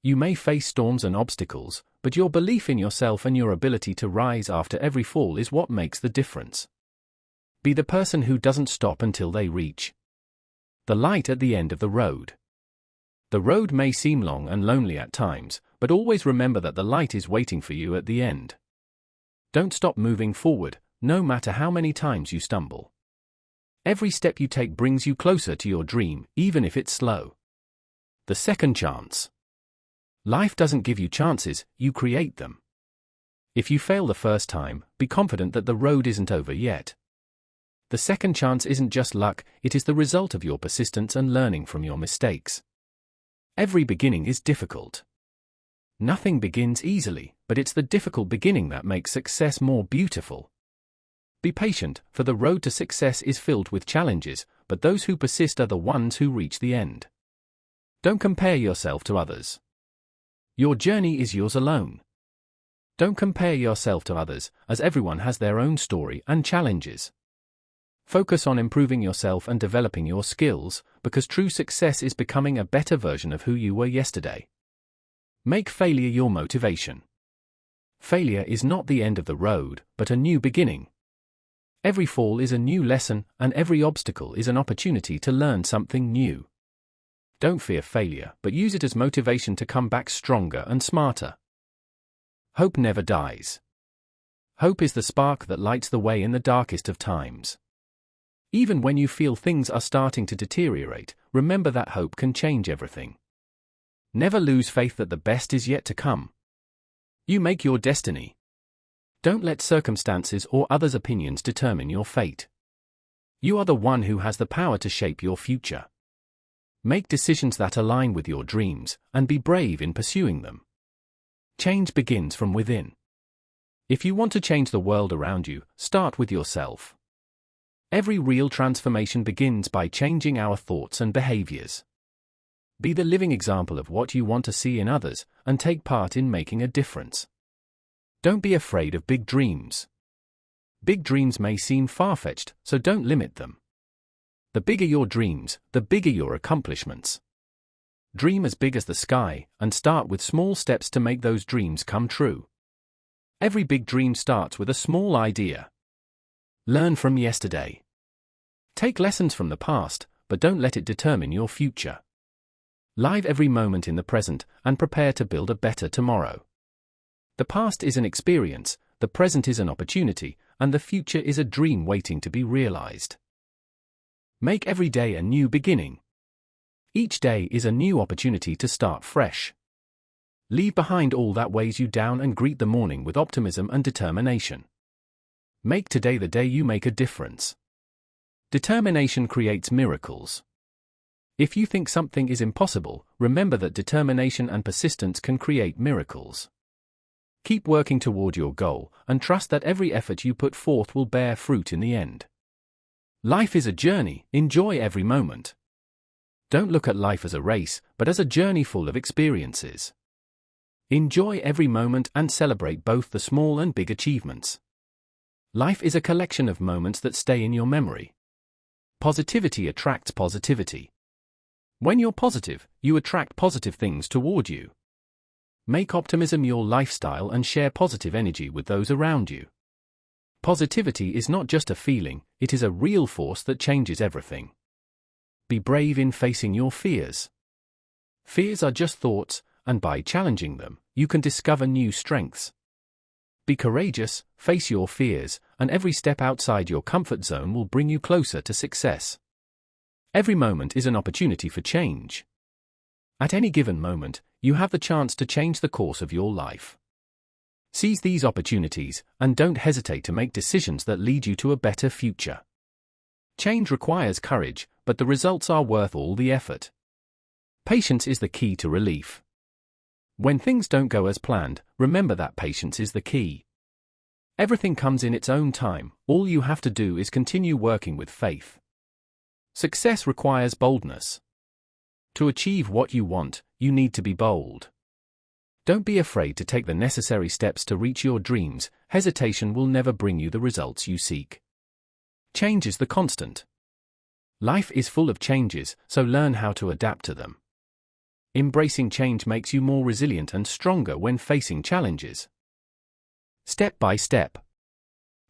You may face storms and obstacles, but your belief in yourself and your ability to rise after every fall is what makes the difference. Be the person who doesn't stop until they reach the light at the end of the road. The road may seem long and lonely at times, but always remember that the light is waiting for you at the end. Don't stop moving forward, no matter how many times you stumble. Every step you take brings you closer to your dream, even if it's slow. The second chance. Life doesn't give you chances, you create them. If you fail the first time, be confident that the road isn't over yet. The second chance isn't just luck, it is the result of your persistence and learning from your mistakes. Every beginning is difficult. Nothing begins easily, but it's the difficult beginning that makes success more beautiful. Be patient, for the road to success is filled with challenges, but those who persist are the ones who reach the end. Don't compare yourself to others. Your journey is yours alone. Don't compare yourself to others, as everyone has their own story and challenges. Focus on improving yourself and developing your skills, because true success is becoming a better version of who you were yesterday. Make failure your motivation. Failure is not the end of the road, but a new beginning. Every fall is a new lesson, and every obstacle is an opportunity to learn something new. Don't fear failure, but use it as motivation to come back stronger and smarter. Hope never dies. Hope is the spark that lights the way in the darkest of times. Even when you feel things are starting to deteriorate, remember that hope can change everything. Never lose faith that the best is yet to come. You make your destiny. Don't let circumstances or others' opinions determine your fate. You are the one who has the power to shape your future. Make decisions that align with your dreams, and be brave in pursuing them. Change begins from within. If you want to change the world around you, start with yourself. Every real transformation begins by changing our thoughts and behaviors. Be the living example of what you want to see in others, and take part in making a difference. Don't be afraid of big dreams. Big dreams may seem far-fetched, so don't limit them. The bigger your dreams, the bigger your accomplishments. Dream as big as the sky, and start with small steps to make those dreams come true. Every big dream starts with a small idea. Learn from yesterday. Take lessons from the past, but don't let it determine your future. Live every moment in the present, and prepare to build a better tomorrow. The past is an experience, the present is an opportunity, and the future is a dream waiting to be realized. Make every day a new beginning. Each day is a new opportunity to start fresh. Leave behind all that weighs you down and greet the morning with optimism and determination. Make today the day you make a difference. Determination creates miracles. If you think something is impossible, remember that determination and persistence can create miracles. Keep working toward your goal, and trust that every effort you put forth will bear fruit in the end. Life is a journey, enjoy every moment. Don't look at life as a race, but as a journey full of experiences. Enjoy every moment and celebrate both the small and big achievements. Life is a collection of moments that stay in your memory. Positivity attracts positivity. When you're positive, you attract positive things toward you. Make optimism your lifestyle and share positive energy with those around you. Positivity is not just a feeling, it is a real force that changes everything. Be brave in facing your fears. Fears are just thoughts, and by challenging them, you can discover new strengths. Be courageous, face your fears, and every step outside your comfort zone will bring you closer to success. Every moment is an opportunity for change. At any given moment, you have the chance to change the course of your life. Seize these opportunities, and don't hesitate to make decisions that lead you to a better future. Change requires courage, but the results are worth all the effort. Patience is the key to relief. When things don't go as planned, remember that patience is the key. Everything comes in its own time, all you have to do is continue working with faith. Success requires boldness. To achieve what you want, you need to be bold. Don't be afraid to take the necessary steps to reach your dreams, hesitation will never bring you the results you seek. Change is the constant. Life is full of changes, so learn how to adapt to them. Embracing change makes you more resilient and stronger when facing challenges. Step by step.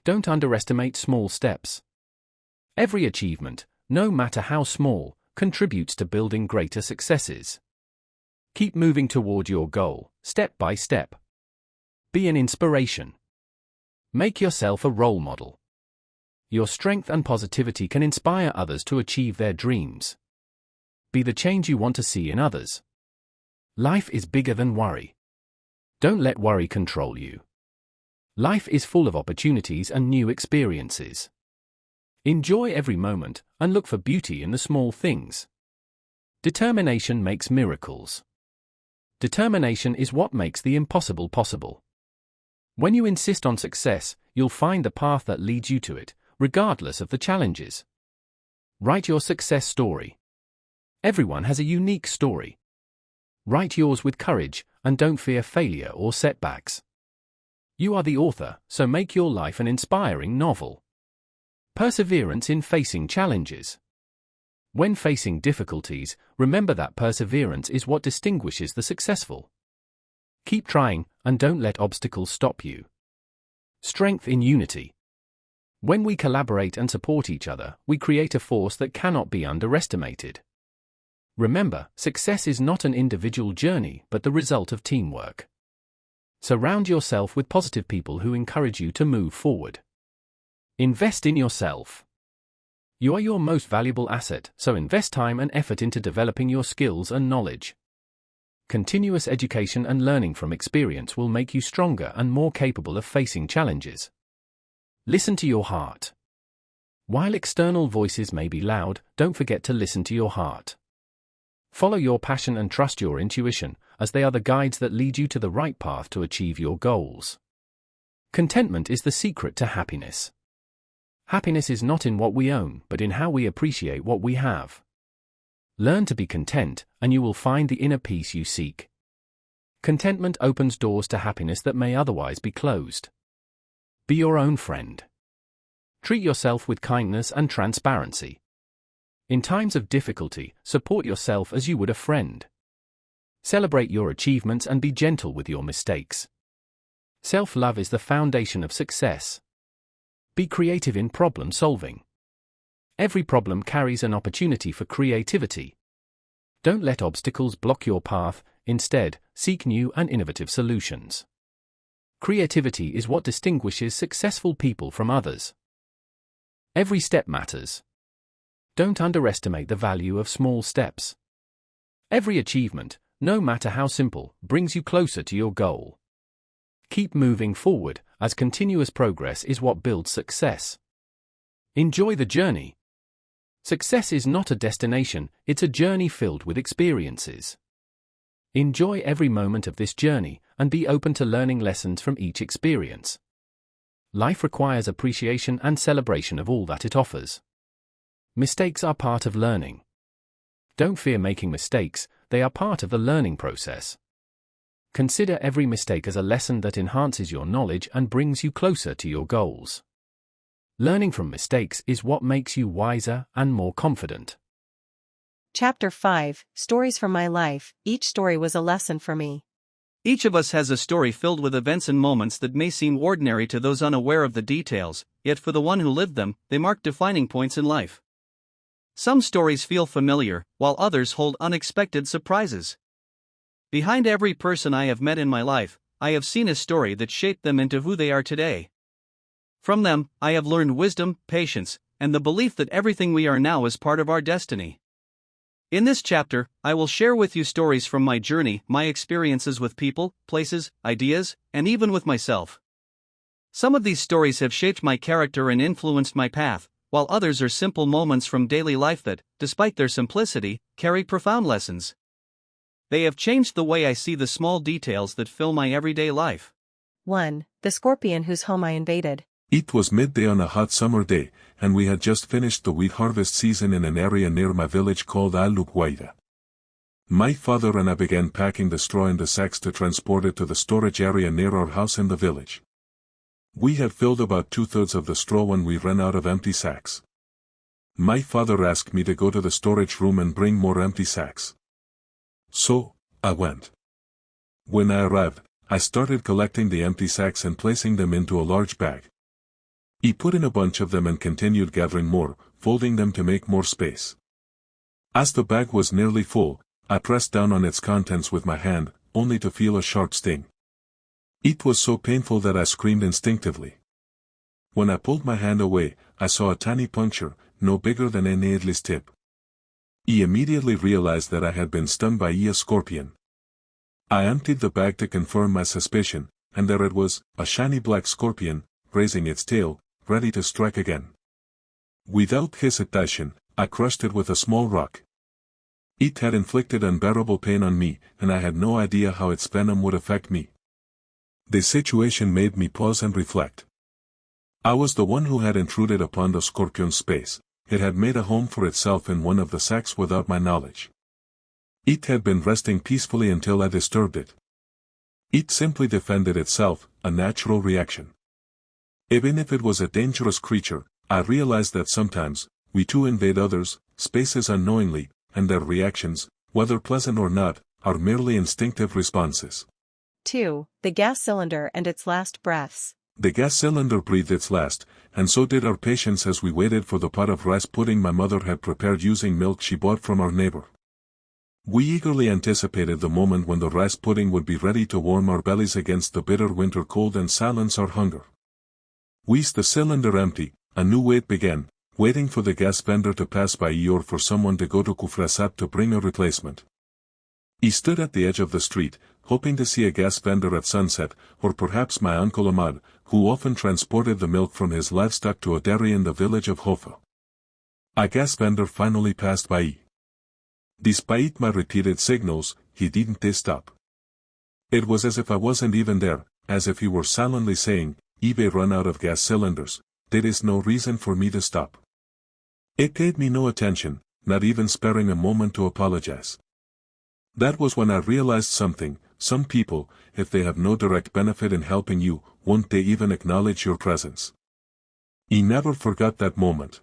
Don't underestimate small steps. Every achievement, no matter how small, contributes to building greater successes. Keep moving toward your goal, step by step. Be an inspiration. Make yourself a role model. Your strength and positivity can inspire others to achieve their dreams. Be the change you want to see in others. Life is bigger than worry. Don't let worry control you. Life is full of opportunities and new experiences. Enjoy every moment, and look for beauty in the small things. Determination makes miracles. Determination is what makes the impossible possible. When you insist on success, you'll find the path that leads you to it, regardless of the challenges. Write your success story. Everyone has a unique story. Write yours with courage, and don't fear failure or setbacks. You are the author, so make your life an inspiring novel. Perseverance in facing challenges. When facing difficulties, remember that perseverance is what distinguishes the successful. Keep trying, and don't let obstacles stop you. Strength in unity. When we collaborate and support each other, we create a force that cannot be underestimated. Remember, success is not an individual journey but the result of teamwork. Surround yourself with positive people who encourage you to move forward. Invest in yourself. You are your most valuable asset, so invest time and effort into developing your skills and knowledge. Continuous education and learning from experience will make you stronger and more capable of facing challenges. Listen to your heart. While external voices may be loud, don't forget to listen to your heart. Follow your passion and trust your intuition, as they are the guides that lead you to the right path to achieve your goals. Contentment is the secret to happiness. Happiness is not in what we own, but in how we appreciate what we have. Learn to be content, and you will find the inner peace you seek. Contentment opens doors to happiness that may otherwise be closed. Be your own friend. Treat yourself with kindness and transparency. In times of difficulty, support yourself as you would a friend. Celebrate your achievements and be gentle with your mistakes. Self-love is the foundation of success. Be creative in problem solving. Every problem carries an opportunity for creativity. Don't let obstacles block your path, instead, seek new and innovative solutions. Creativity is what distinguishes successful people from others. Every step matters. Don't underestimate the value of small steps. Every achievement, no matter how simple, brings you closer to your goal. Keep moving forward, as continuous progress is what builds success. Enjoy the journey. Success is not a destination, it's a journey filled with experiences. Enjoy every moment of this journey, and be open to learning lessons from each experience. Life requires appreciation and celebration of all that it offers. Mistakes are part of learning. Don't fear making mistakes, they are part of the learning process. Consider every mistake as a lesson that enhances your knowledge and brings you closer to your goals. Learning from mistakes is what makes you wiser and more confident. Chapter 5, Stories from My Life. Each story was a lesson for me. Each of us has a story filled with events and moments that may seem ordinary to those unaware of the details, yet for the one who lived them, they mark defining points in life. Some stories feel familiar, while others hold unexpected surprises. Behind every person I have met in my life, I have seen a story that shaped them into who they are today. From them, I have learned wisdom, patience, and the belief that everything we are now is part of our destiny. In this chapter, I will share with you stories from my journey, my experiences with people, places, ideas, and even with myself. Some of these stories have shaped my character and influenced my path, while others are simple moments from daily life that, despite their simplicity, carry profound lessons. They have changed the way I see the small details that fill my everyday life. 1. The scorpion whose home I invaded. It was midday on a hot summer day, and we had just finished the wheat harvest season in an area near my village called elaboration. My father and I began packing the straw in the sacks to transport it to the storage area near our house in the village. We had filled about 2/3 of the straw when we ran out of empty sacks. My father asked me to go to the storage room and bring more empty sacks. So, I went. When I arrived, I started collecting the empty sacks and placing them into a large bag. He put in a bunch of them and continued gathering more, folding them to make more space. As the bag was nearly full, I pressed down on its contents with my hand, only to feel a sharp sting. It was so painful that I screamed instinctively. When I pulled my hand away, I saw a tiny puncture, no bigger than a needle's tip. I immediately realized that I had been stung by a scorpion. I emptied the bag to confirm my suspicion, and there it was, a shiny black scorpion, raising its tail, ready to strike again. Without hesitation, I crushed it with a small rock. It had inflicted unbearable pain on me, and I had no idea how its venom would affect me. The situation made me pause and reflect. I was the one who had intruded upon the scorpion's space. It had made a home for itself in one of the sacks without my knowledge. It had been resting peacefully until I disturbed it. It simply defended itself, a natural reaction. Even if it was a dangerous creature, I realized that sometimes, we too invade others' spaces unknowingly, and their reactions, whether pleasant or not, are merely instinctive responses. 2. The gas cylinder and its last breaths. The gas cylinder breathed its last, and so did our patience as we waited for the pot of rice pudding my mother had prepared using milk she bought from our neighbor. We eagerly anticipated the moment when the rice pudding would be ready to warm our bellies against the bitter winter cold and silence our hunger. With the cylinder empty, a new wait began, waiting for the gas vendor to pass by or for someone to go to Kufrasat to bring a replacement. He stood at the edge of the street, hoping to see a gas vendor at sunset, or perhaps my uncle Ahmad, who often transported the milk from his livestock to a dairy in the village of Hoffa. A gas vendor finally passed by. Despite my repeated signals, he didn't stop. It was as if I wasn't even there, as if he were silently saying, "EBay run out of gas cylinders, there is no reason for me to stop." It paid me no attention, not even sparing a moment to apologize. That was when I realized something. Some people, if they have no direct benefit in helping you, won't they even acknowledge your presence. He never forgot that moment.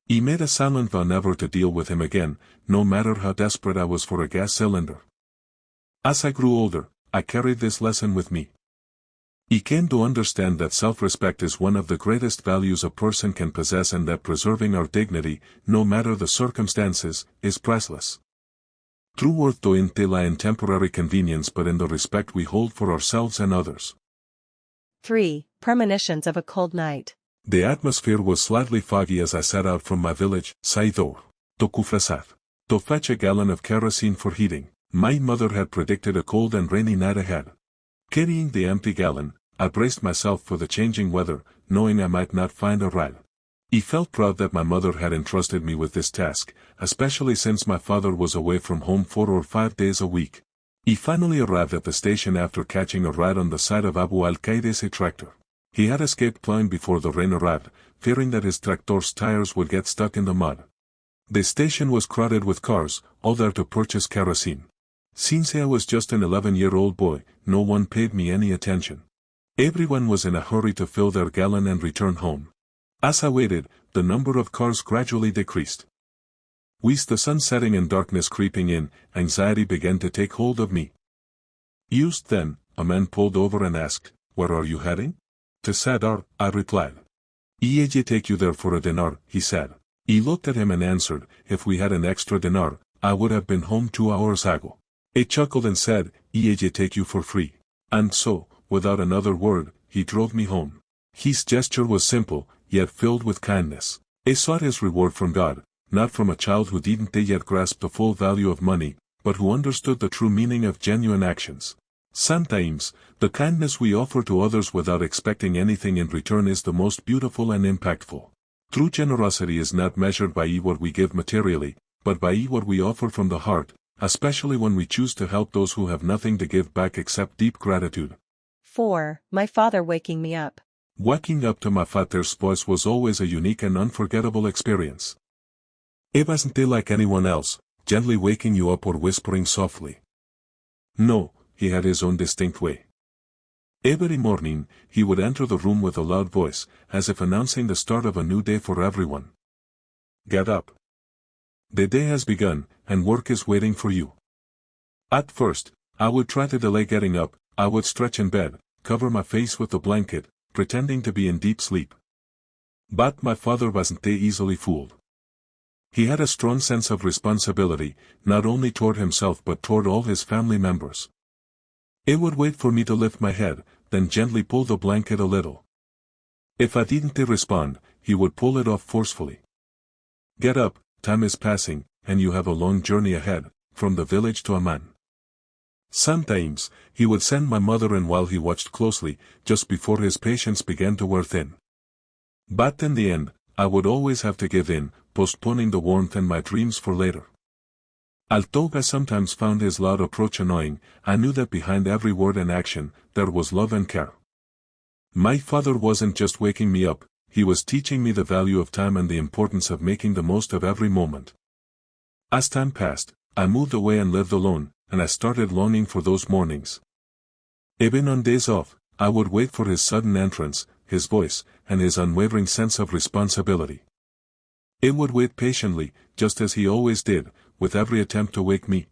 He made a silent vow never to deal with him again, no matter how desperate I was for a gas cylinder. As I grew older, I carried this lesson with me. He came to understand that self-respect is one of the greatest values a person can possess and that preserving our dignity, no matter the circumstances, is priceless. True worth doesn't lie in temporary convenience but in the respect we hold for ourselves and others. 3. Premonitions of a cold night. The atmosphere was slightly foggy as I set out from my village, Saidor, to Kufrasat, to fetch a gallon of kerosene for heating. My mother had predicted a cold and rainy night ahead. Carrying the empty gallon, I braced myself for the changing weather, knowing I might not find a ride. I felt proud that my mother had entrusted me with this task, especially since my father was away from home 4 or 5 days a week. He finally arrived at the station after catching a ride on the side of Abu al-Qaeda's tractor. He had escaped plowing before the rain arrived, fearing that his tractor's tires would get stuck in the mud. The station was crowded with cars, all there to purchase kerosene. Since I was just an 11-year-old boy, no one paid me any attention. Everyone was in a hurry to fill their gallon and return home. As I waited, the number of cars gradually decreased. With the sun setting and darkness creeping in, anxiety began to take hold of me. Just then, a man pulled over and asked, "Where are you heading?" "To Sadar," I replied. "I'll take you there for a dinar," he said. He looked at him and answered, "If we had an extra dinar, I would have been home 2 hours ago." He chuckled and said, "I'll take you for free." And so, without another word, he drove me home. His gesture was simple, yet filled with kindness. He sought his reward from God, not from a child who didn't yet grasp the full value of money, but who understood the true meaning of genuine actions. Sometimes, the kindness we offer to others without expecting anything in return is the most beautiful and impactful. True generosity is not measured by what we give materially, but by what we offer from the heart, especially when we choose to help those who have nothing to give back except deep gratitude. 4. My father waking me up. Waking up to my father's voice was always a unique and unforgettable experience. It wasn't like anyone else, gently waking you up or whispering softly. No, he had his own distinct way. Every morning, he would enter the room with a loud voice, as if announcing the start of a new day for everyone. "Get up. The day has begun, and work is waiting for you." At first, I would try to delay getting up. I would stretch in bed, cover my face with a blanket, pretending to be in deep sleep. But my father wasn't easily fooled. He had a strong sense of responsibility, not only toward himself but toward all his family members. He would wait for me to lift my head, then gently pull the blanket a little. If I didn't respond, he would pull it off forcefully. "Get up, time is passing, and you have a long journey ahead, from the village to Amman." Sometimes, he would send my mother in while he watched closely, just before his patience began to wear thin. But in the end, I would always have to give in, postponing the warmth and my dreams for later. Although I sometimes found his loud approach annoying, I knew that behind every word and action, there was love and care. My father wasn't just waking me up, he was teaching me the value of time and the importance of making the most of every moment. As time passed, I moved away and lived alone, and I started longing for those mornings. Even on days off, I would wait for his sudden entrance, his voice, and his unwavering sense of responsibility. It would wait patiently, just as he always did, with every attempt to wake me.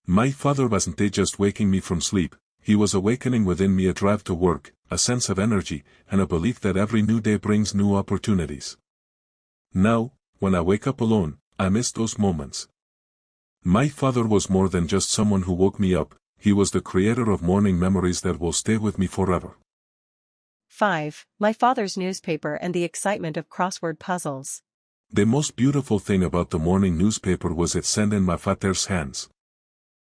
My father wasn't just waking me from sleep, he was awakening within me a drive to work, a sense of energy, and a belief that every new day brings new opportunities. Now, when I wake up alone, I miss those moments. My father was more than just someone who woke me up, he was the creator of morning memories that will stay with me forever. 5. My father's newspaper and the excitement of crossword puzzles. The most beautiful thing about the morning newspaper was its scent in my father's hands.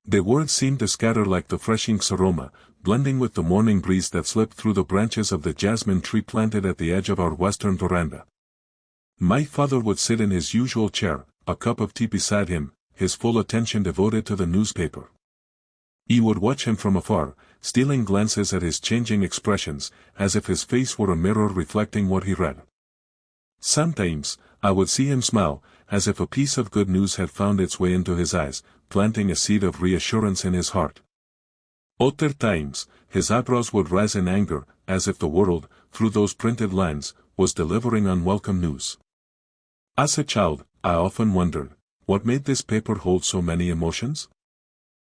The words seemed to scatter like the fresh ink's aroma, blending with the morning breeze that slipped through the branches of the jasmine tree planted at the edge of our western veranda. My father would sit in his usual chair, a cup of tea beside him, his full attention devoted to the newspaper. He would watch him from afar, stealing glances at his changing expressions, as if his face were a mirror reflecting what he read. Sometimes, I would see him smile, as if a piece of good news had found its way into his eyes, planting a seed of reassurance in his heart. Other times, his eyebrows would rise in anger, as if the world, through those printed lines, was delivering unwelcome news. As a child, I often wondered, what made this paper hold so many emotions?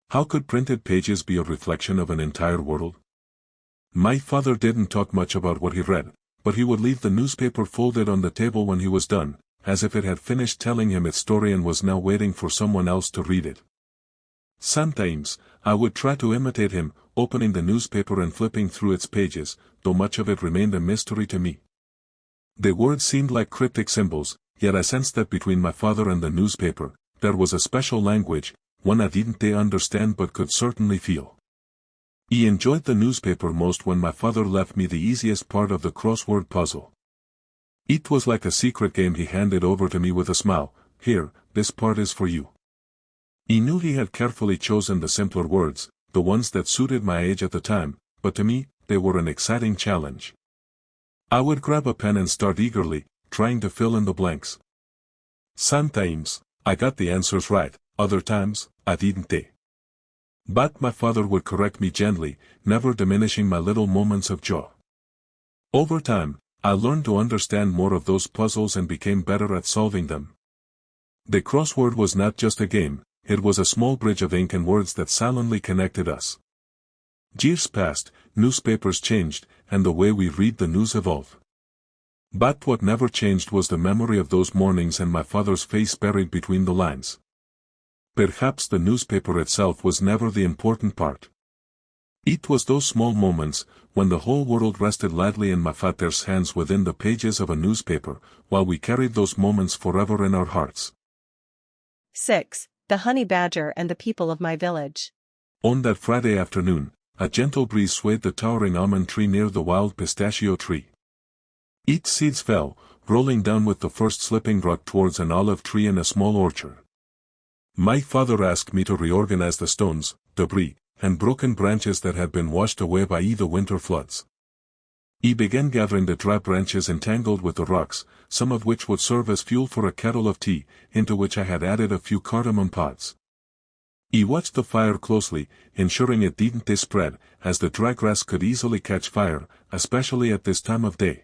How could printed pages be a reflection of an entire world? My father didn't talk much about what he read, but he would leave the newspaper folded on the table when he was done, as if it had finished telling him its story and was now waiting for someone else to read it. Sometimes, I would try to imitate him, opening the newspaper and flipping through its pages, though much of it remained a mystery to me. The words seemed like cryptic symbols, yet I sensed that between my father and the newspaper, there was a special language, one I didn't understand but could certainly feel. He enjoyed the newspaper most when my father left me the easiest part of the crossword puzzle. It was like a secret game he handed over to me with a smile. Here, this part is for you. He knew he had carefully chosen the simpler words, the ones that suited my age at the time, but to me, they were an exciting challenge. I would grab a pen and start eagerly, trying to fill in the blanks. Sometimes, I got the answers right, other times, I didn't. But my father would correct me gently, never diminishing my little moments of joy. Over time, I learned to understand more of those puzzles and became better at solving them. The crossword was not just a game, it was a small bridge of ink and words that silently connected us. Years passed, newspapers changed, and the way we read the news evolved. But what never changed was the memory of those mornings and my father's face buried between the lines. Perhaps the newspaper itself was never the important part. It was those small moments, when the whole world rested lightly in my father's hands within the pages of a newspaper, while we carried those moments forever in our hearts. 6. The honey badger and the people of my village. On that Friday afternoon, a gentle breeze swayed the towering almond tree near the wild pistachio tree. Its seeds fell, rolling down with the first slipping drop towards an olive tree in a small orchard. My father asked me to reorganize the stones, debris, and broken branches that had been washed away by the winter floods. He began gathering the dry branches entangled with the rocks, some of which would serve as fuel for a kettle of tea, into which I had added a few cardamom pods. He watched the fire closely, ensuring it didn't spread, as the dry grass could easily catch fire, especially at this time of day.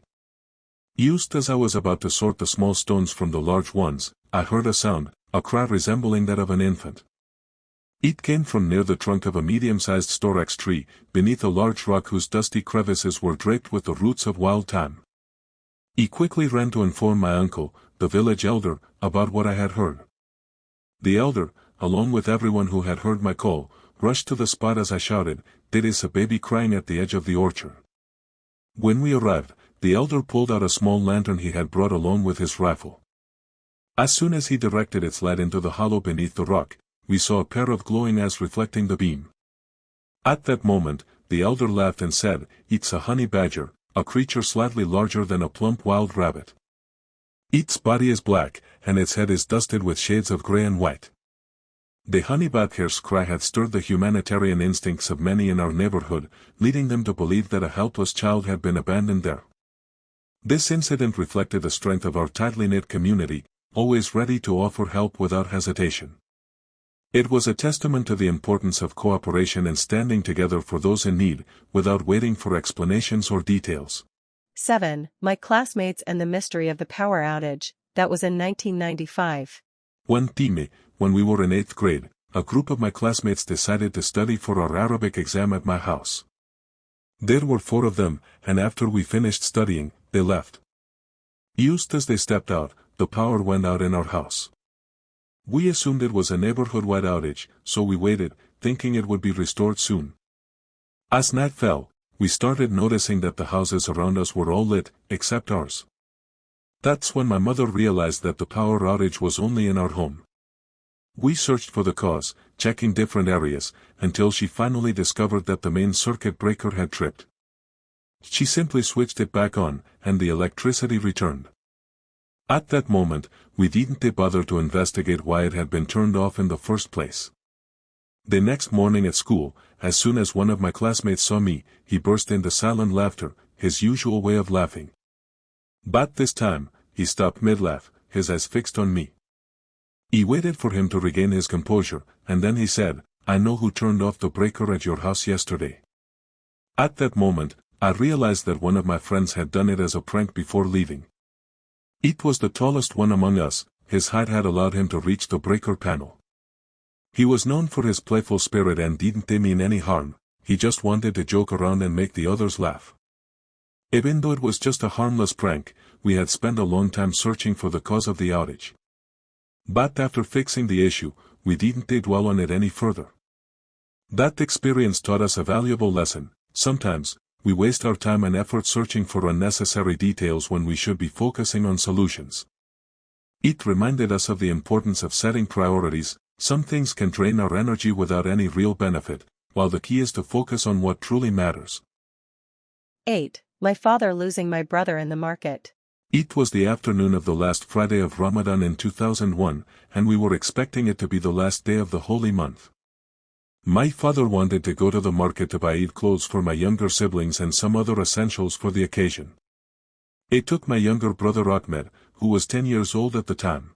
Just as I was about to sort the small stones from the large ones, I heard a sound, a cry resembling that of an infant. It came from near the trunk of a medium-sized storax tree, beneath a large rock whose dusty crevices were draped with the roots of wild thyme. He quickly ran to inform my uncle, the village elder, about what I had heard. The elder, along with everyone who had heard my call, rushed to the spot as I shouted, "There is a baby crying at the edge of the orchard." When we arrived, the elder pulled out a small lantern he had brought along with his rifle. As soon as he directed its light into the hollow beneath the rock, we saw a pair of glowing eyes reflecting the beam. At that moment, the elder laughed and said, "It's a honey badger, a creature slightly larger than a plump wild rabbit. Its body is black, and its head is dusted with shades of gray and white." The honey badger's cry had stirred the humanitarian instincts of many in our neighborhood, leading them to believe that a helpless child had been abandoned there. This incident reflected the strength of our tightly knit community, always ready to offer help without hesitation. It was a testament to the importance of cooperation and standing together for those in need, without waiting for explanations or details. 7. My classmates and the mystery of the power outage. That was in 1995. One time, when we were in 8th grade, a group of my classmates decided to study for our Arabic exam at my house. There were 4 of them, and after we finished studying, they left. Just as they stepped out, the power went out in our house. We assumed it was a neighborhood-wide outage, so we waited, thinking it would be restored soon. As night fell, we started noticing that the houses around us were all lit, except ours. That's when my mother realized that the power outage was only in our home. We searched for the cause, checking different areas, until she finally discovered that the main circuit breaker had tripped. She simply switched it back on, and the electricity returned. At that moment, we didn't bother to investigate why it had been turned off in the first place. The next morning at school, as soon as one of my classmates saw me, he burst into silent laughter, his usual way of laughing. But this time, he stopped mid-laugh, his eyes fixed on me. He waited for him to regain his composure, and then he said, "I know who turned off the breaker at your house yesterday." At that moment, I realized that one of my friends had done it as a prank before leaving. It was the tallest one among us, his height had allowed him to reach the breaker panel. He was known for his playful spirit and didn't mean any harm, he just wanted to joke around and make the others laugh. Even though it was just a harmless prank, we had spent a long time searching for the cause of the outage. But after fixing the issue, we didn't dwell on it any further. That experience taught us a valuable lesson. Sometimes, we waste our time and effort searching for unnecessary details when we should be focusing on solutions. It reminded us of the importance of setting priorities. Some things can drain our energy without any real benefit, while the key is to focus on what truly matters. 8. My father losing my brother in the market. It was the afternoon of the last Friday of Ramadan in 2001, and we were expecting it to be the last day of the holy month. My father wanted to go to the market to buy Eid clothes for my younger siblings and some other essentials for the occasion. It took my younger brother Ahmed, who was 10 years old at the time.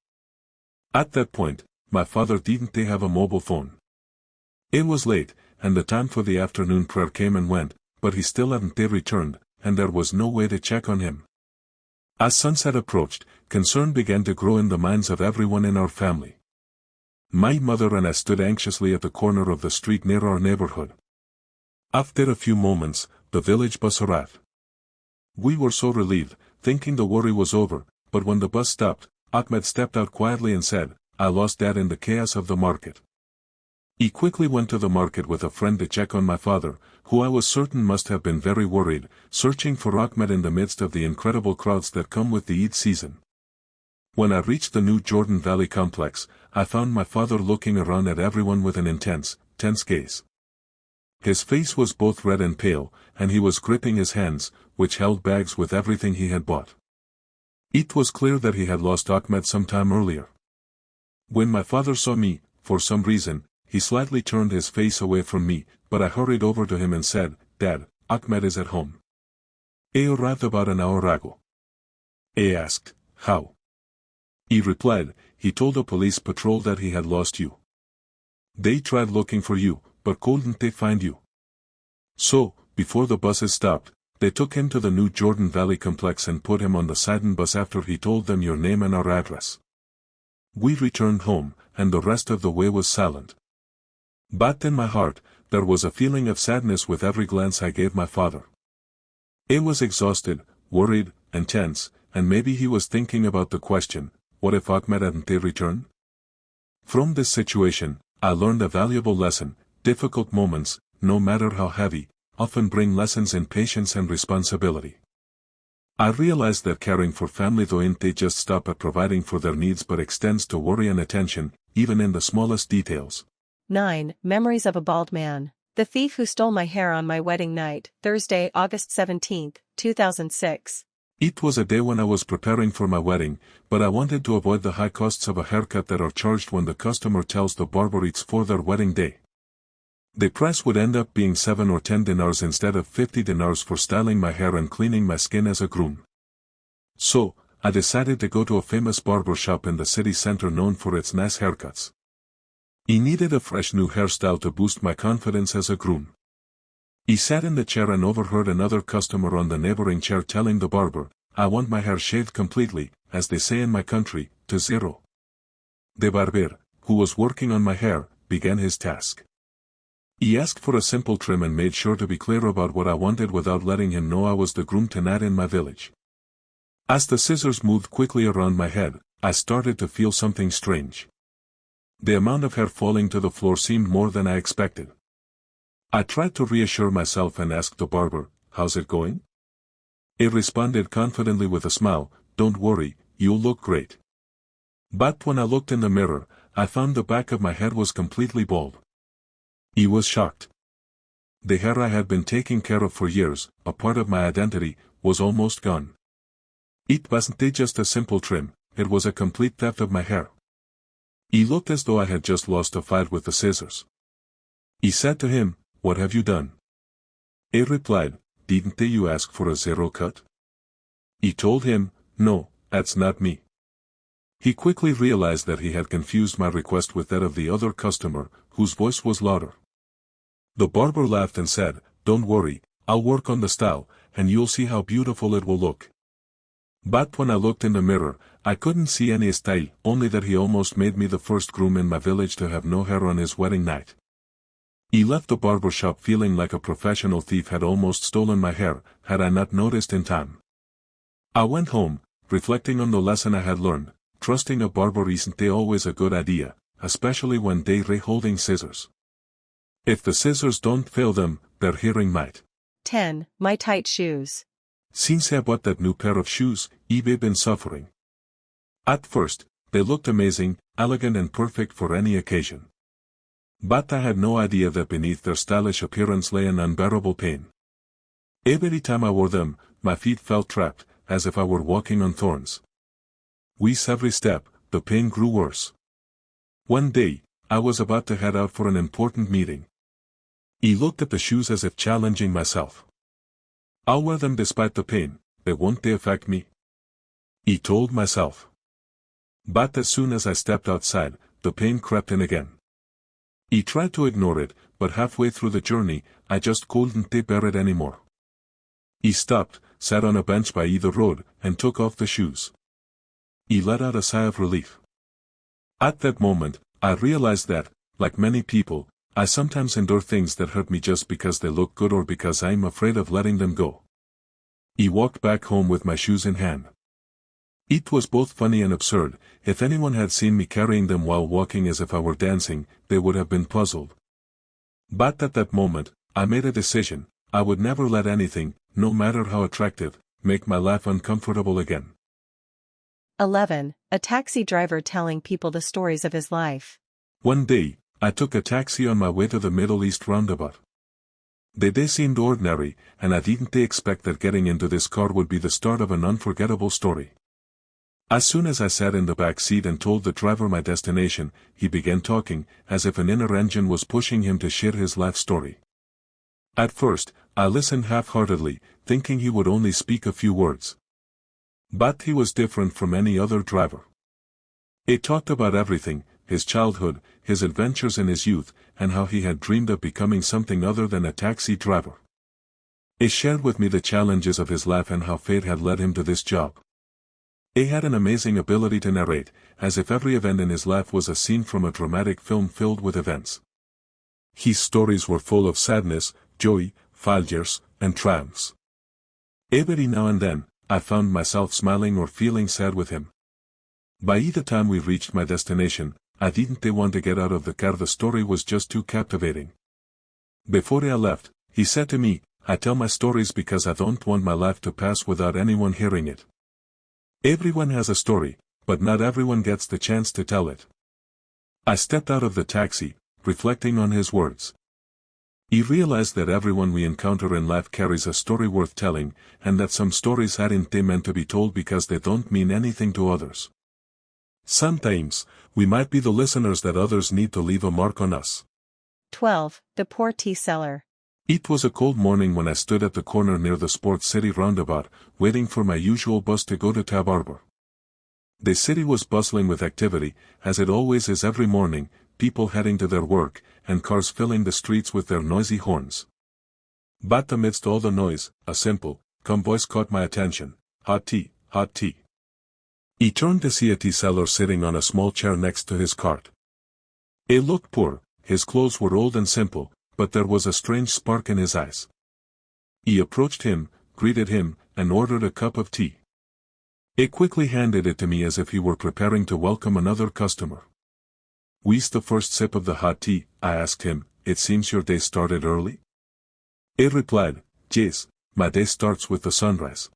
At that point, my father didn't have a mobile phone. It was late, and the time for the afternoon prayer came and went, but he still hadn't returned, and there was no way to check on him. As sunset approached, concern began to grow in the minds of everyone in our family. My mother and I stood anxiously at the corner of the street near our neighborhood. After a few moments, the village bus arrived. We were so relieved, thinking the worry was over, but when the bus stopped, Ahmed stepped out quietly and said, "I lost Dad in the chaos of the market." He quickly went to the market with a friend to check on my father, who I was certain must have been very worried, searching for Ahmed in the midst of the incredible crowds that come with the Eid season. When I reached the new Jordan Valley complex, I found my father looking around at everyone with an intense, tense gaze. His face was both red and pale, and he was gripping his hands, which held bags with everything he had bought. It was clear that he had lost Ahmed some time earlier. When my father saw me, for some reason, he slightly turned his face away from me, but I hurried over to him and said, "Dad, Ahmed is at home. He arrived about an hour ago." I asked, "How?" He replied, "He told a police patrol that he had lost you. They tried looking for you, but couldn't find you. So, before the buses stopped, they took him to the new Jordan Valley complex and put him on the Sidon bus after he told them your name and our address. We returned home, and the rest of the way was silent. But in my heart, there was a feeling of sadness with every glance I gave my father. He was exhausted, worried, and tense, and maybe he was thinking about the question, what if Ahmed hadn't returned? From this situation, I learned a valuable lesson. Difficult moments, no matter how heavy, often bring lessons in patience and responsibility. I realized that caring for family doesn't just stop at providing for their needs but extends to worry and attention, even in the smallest details. 9. Memories of a bald man. The thief who stole my hair on my wedding night, Thursday, August 17, 2006. It was a day when I was preparing for my wedding, but I wanted to avoid the high costs of a haircut that are charged when the customer tells the barber it's for their wedding day. The price would end up being 7 or 10 dinars instead of 50 dinars for styling my hair and cleaning my skin as a groom. So, I decided to go to a famous barber shop in the city center known for its nice haircuts. I needed a fresh new hairstyle to boost my confidence as a groom. He sat in the chair and overheard another customer on the neighboring chair telling the barber, "I want my hair shaved completely, as they say in my country, to zero." The barber, who was working on my hair, began his task. He asked for a simple trim and made sure to be clear about what I wanted without letting him know I was the groom tonight in my village. As the scissors moved quickly around my head, I started to feel something strange. The amount of hair falling to the floor seemed more than I expected. I tried to reassure myself and asked the barber, "How's it going?" He responded confidently with a smile, "Don't worry, you'll look great." But when I looked in the mirror, I found the back of my head was completely bald. He was shocked. The hair I had been taking care of for years, a part of my identity, was almost gone. It wasn't just a simple trim, it was a complete theft of my hair. He looked as though I had just lost a fight with the scissors. He said to him, "What have you done?" He replied, "Didn't you ask for a zero cut?" He told him, "No, that's not me." He quickly realized that he had confused my request with that of the other customer, whose voice was louder. The barber laughed and said, "Don't worry, I'll work on the style, and you'll see how beautiful it will look. But when I looked in the mirror, I couldn't see any style, only that he almost made me the first groom in my village to have no hair on his wedding night. He left the barber shop feeling like a professional thief had almost stolen my hair, had I not noticed in time. I went home, reflecting on the lesson I had learned, trusting a barber isn't always a good idea, especially when they're holding scissors. If the scissors don't fail them, their hearing might. 10. My tight shoes. Since I bought that new pair of shoes, I've been suffering. At first, they looked amazing, elegant and perfect for any occasion. But I had no idea that beneath their stylish appearance lay an unbearable pain. Every time I wore them, my feet felt trapped, as if I were walking on thorns. With every step, the pain grew worse. One day, I was about to head out for an important meeting. I looked at the shoes as if challenging myself. I'll wear them despite the pain, they won't affect me, I told myself. But as soon as I stepped outside, the pain crept in again. I tried to ignore it, but halfway through the journey, I just couldn't bear it anymore. I stopped, sat on a bench by either road, and took off the shoes. I let out a sigh of relief. At that moment, I realized that, like many people, I sometimes endure things that hurt me just because they look good or because I'm afraid of letting them go. I walked back home with my shoes in hand. It was both funny and absurd. If anyone had seen me carrying them while walking as if I were dancing, they would have been puzzled. But at that moment, I made a decision. I would never let anything, no matter how attractive, make my life uncomfortable again. 11. A taxi driver telling people the stories of his life. One day, I took a taxi on my way to the Middle East roundabout. The day seemed ordinary, and I didn't expect that getting into this car would be the start of an unforgettable story. As soon as I sat in the back seat and told the driver my destination, he began talking, as if an inner engine was pushing him to share his life story. At first, I listened half-heartedly, thinking he would only speak a few words. But he was different from any other driver. He talked about everything, his childhood, his adventures in his youth, and how he had dreamed of becoming something other than a taxi driver. He shared with me the challenges of his life and how fate had led him to this job. He had an amazing ability to narrate, as if every event in his life was a scene from a dramatic film filled with events. His stories were full of sadness, joy, failures, and triumphs. Every now and then, I found myself smiling or feeling sad with him. By the time we reached my destination, I didn't want to get out of the car. The story was just too captivating. Before I left, he said to me, "I tell my stories because I don't want my life to pass without anyone hearing it. Everyone has a story, but not everyone gets the chance to tell it." I stepped out of the taxi, reflecting on his words. He realized that everyone we encounter in life carries a story worth telling, and that some stories aren't meant to be told because they don't mean anything to others. Sometimes, we might be the listeners that others need to leave a mark on us. 12. The poor tea seller. It was a cold morning when I stood at the corner near the Sports City roundabout, waiting for my usual bus to go to Tab Arbor. The city was bustling with activity, as it always is every morning, people heading to their work, and cars filling the streets with their noisy horns. But amidst all the noise, a simple, calm voice caught my attention. "Hot tea, hot tea." He turned to see a tea seller sitting on a small chair next to his cart. He looked poor, his clothes were old and simple, but there was a strange spark in his eyes. He approached him, greeted him, and ordered a cup of tea. He quickly handed it to me as if he were preparing to welcome another customer. "With the first sip of the hot tea," I asked him, "it seems your day started early?" He replied, "Yes, my day starts with the sunrise."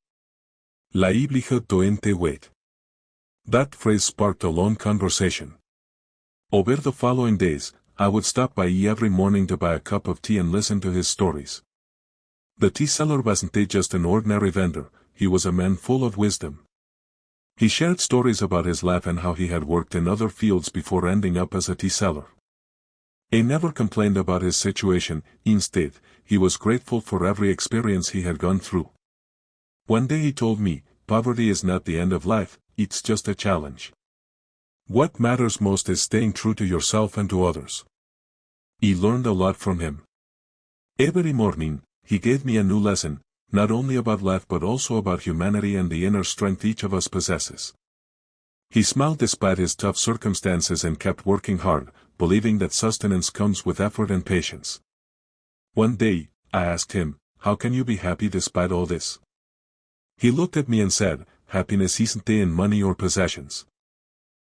La Iblige doente wait. That phrase sparked a long conversation. Over the following days, I would stop by every morning to buy a cup of tea and listen to his stories. The tea seller wasn't just an ordinary vendor, he was a man full of wisdom. He shared stories about his life and how he had worked in other fields before ending up as a tea seller. He never complained about his situation, instead, he was grateful for every experience he had gone through. One day he told me, "Poverty is not the end of life, it's just a challenge. What matters most is staying true to yourself and to others." He learned a lot from him. Every morning, he gave me a new lesson, not only about life but also about humanity and the inner strength each of us possesses. He smiled despite his tough circumstances and kept working hard, believing that sustenance comes with effort and patience. One day, I asked him, "How can you be happy despite all this?" He looked at me and said, "Happiness isn't in money or possessions.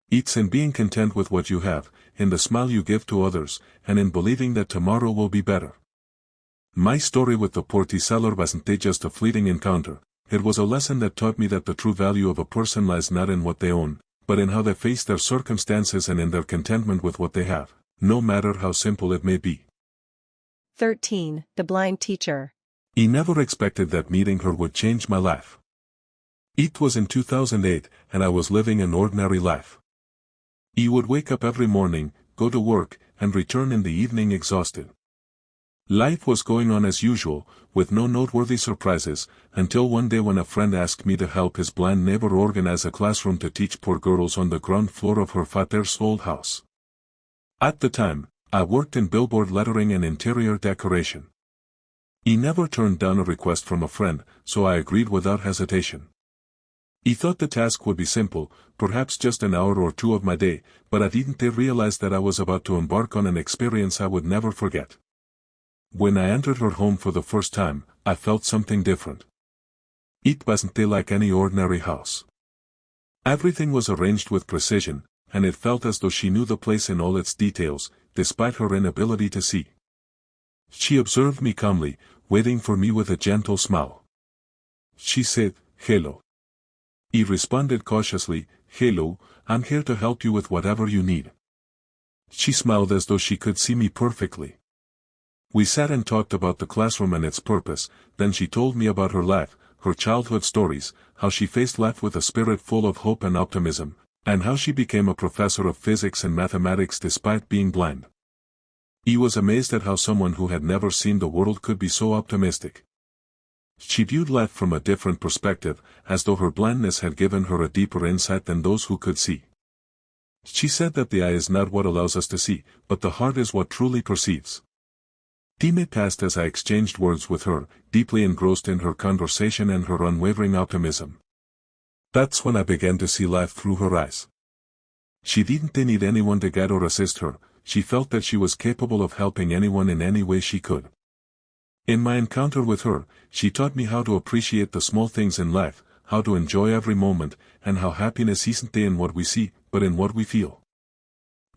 It's in being content with what you have, in the smile you give to others, and in believing that tomorrow will be better." My story with the porty seller wasn't just a fleeting encounter, it was a lesson that taught me that the true value of a person lies not in what they own, but in how they face their circumstances and in their contentment with what they have, no matter how simple it may be. 13. The blind teacher. I never expected that meeting her would change my life. It was in 2008, and I was living an ordinary life. I would wake up every morning, go to work, and return in the evening exhausted. Life was going on as usual, with no noteworthy surprises, until one day when a friend asked me to help his blind neighbor organize a classroom to teach poor girls on the ground floor of her father's old house. At the time, I worked in billboard lettering and interior decoration. I never turned down a request from a friend, so I agreed without hesitation. I thought the task would be simple, perhaps just an hour or two of my day, but I didn't realize that I was about to embark on an experience I would never forget. When I entered her home for the first time, I felt something different. It wasn't like any ordinary house. Everything was arranged with precision, and it felt as though she knew the place in all its details, despite her inability to see. She observed me calmly, waiting for me with a gentle smile. She said, "Hello." I responded cautiously, "Hello, I'm here to help you with whatever you need." She smiled as though she could see me perfectly. We sat and talked about the classroom and its purpose, then she told me about her life, her childhood stories, how she faced life with a spirit full of hope and optimism, and how she became a professor of physics and mathematics despite being blind. I was amazed at how someone who had never seen the world could be so optimistic. She viewed life from a different perspective, as though her blindness had given her a deeper insight than those who could see. She said that the eye is not what allows us to see, but the heart is what truly perceives. Time passed as I exchanged words with her, deeply engrossed in her conversation and her unwavering optimism. That's when I began to see life through her eyes. She didn't need anyone to guide or assist her, she felt that she was capable of helping anyone in any way she could. In my encounter with her, she taught me how to appreciate the small things in life, how to enjoy every moment, and how happiness isn't in what we see, but in what we feel.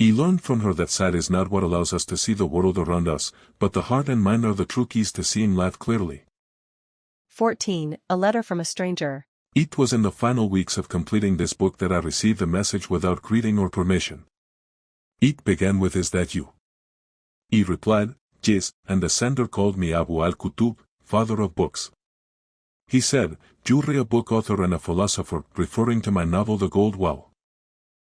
I learned from her that sight is not what allows us to see the world around us, but the heart and mind are the true keys to seeing life clearly. 14. A letter from a stranger. It was in the final weeks of completing this book that I received a message without greeting or permission. It began with, "Is that you?" I replied, "Yes," and the sender called me Abu al-Kutub, father of books. He said, "You're a book author and a philosopher," referring to my novel The Gold Well.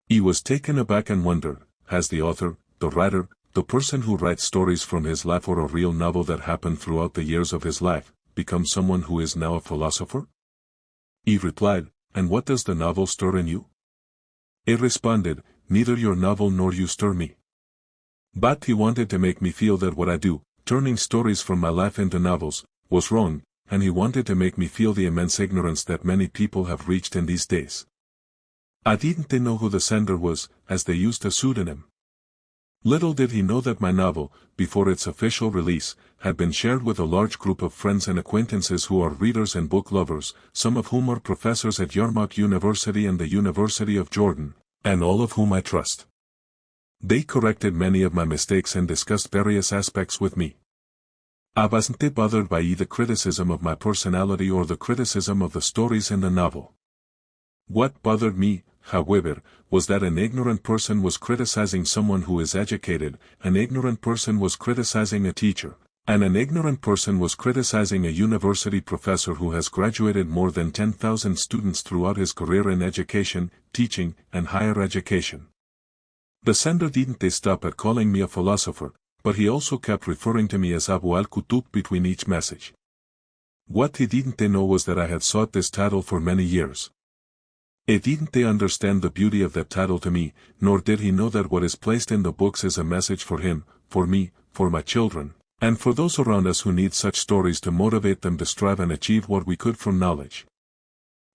I was taken aback and wondered, has the author, the writer, the person who writes stories from his life or a real novel that happened throughout the years of his life, become someone who is now a philosopher? I replied, "And what does the novel stir in you?" He responded, "Neither your novel nor you stir me." But he wanted to make me feel that what I do, turning stories from my life into novels, was wrong, and he wanted to make me feel the immense ignorance that many people have reached in these days. I didn't know who the sender was, as they used a pseudonym. Little did he know that my novel, before its official release, had been shared with a large group of friends and acquaintances who are readers and book lovers, some of whom are professors at Yarmouk University and the University of Jordan, and all of whom I trust. They corrected many of my mistakes and discussed various aspects with me. I wasn't bothered by either criticism of my personality or the criticism of the stories in the novel. What bothered me, however, was that an ignorant person was criticizing someone who is educated, an ignorant person was criticizing a teacher, and an ignorant person was criticizing a university professor who has graduated more than 10,000 students throughout his career in education, teaching, and higher education. The sender didn't stop at calling me a philosopher, but he also kept referring to me as Abu al-Kutub between each message. What he didn't know was that I had sought this title for many years. He didn't understand the beauty of that title to me, nor did he know that what is placed in the books is a message for him, for me, for my children, And for those around us who need such stories to motivate them to strive and achieve what we could from knowledge.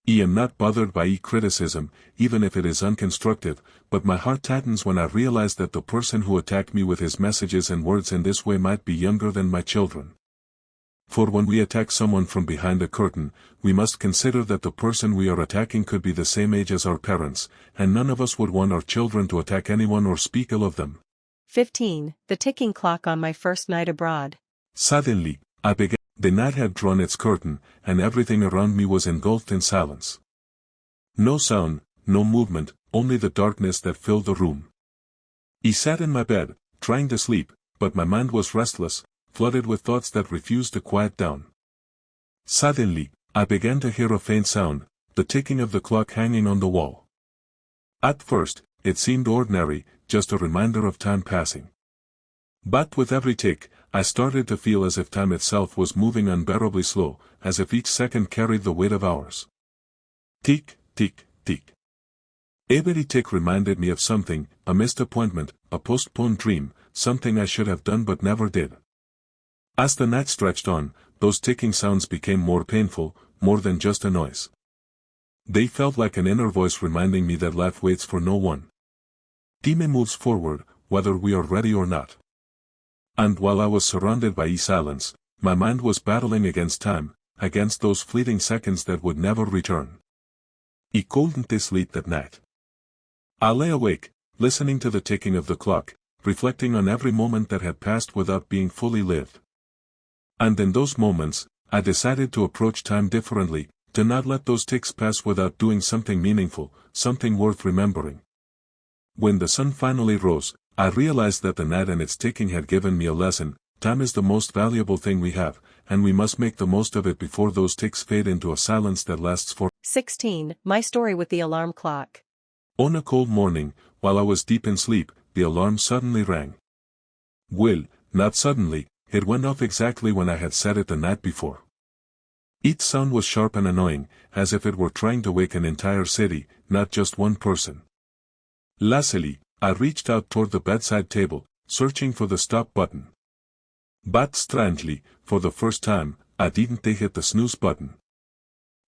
I am not bothered by criticism, even if it is unconstructive, but my heart tightens when I realize that the person who attacked me with his messages and words in this way might be younger than my children. For when we attack someone from behind a curtain, we must consider that the person we are attacking could be the same age as our parents, and none of us would want our children to attack anyone or speak ill of them. 15. The ticking clock on my first night abroad. Suddenly, I began. The night had drawn its curtain, and everything around me was engulfed in silence. No sound, no movement, only the darkness that filled the room. I sat in my bed, trying to sleep, but my mind was restless, flooded with thoughts that refused to quiet down. Suddenly, I began to hear a faint sound, the ticking of the clock hanging on the wall. At first, it seemed ordinary, just a reminder of time passing. But with every tick, I started to feel as if time itself was moving unbearably slow, as if each second carried the weight of hours. Tick, tick, tick. Every tick reminded me of something, a missed appointment, a postponed dream, something I should have done but never did. As the night stretched on, those ticking sounds became more painful, more than just a noise. They felt like an inner voice reminding me that life waits for no one. Time moves forward, whether we are ready or not. And while I was surrounded by silence, my mind was battling against time, against those fleeting seconds that would never return. I couldn't sleep that night. I lay awake, listening to the ticking of the clock, reflecting on every moment that had passed without being fully lived. And in those moments, I decided to approach time differently, to not let those ticks pass without doing something meaningful, something worth remembering. When the sun finally rose, I realized that the night and its ticking had given me a lesson. Time is the most valuable thing we have, and we must make the most of it before those ticks fade into a silence that lasts for. 16. My story with the alarm clock. On a cold morning, while I was deep in sleep, the alarm suddenly rang. Well, not suddenly, it went off exactly when I had set it the night before. Each sound was sharp and annoying, as if it were trying to wake an entire city, not just one person. Lastly, I reached out toward the bedside table, searching for the stop button. But strangely, for the first time, I didn't hit the snooze button.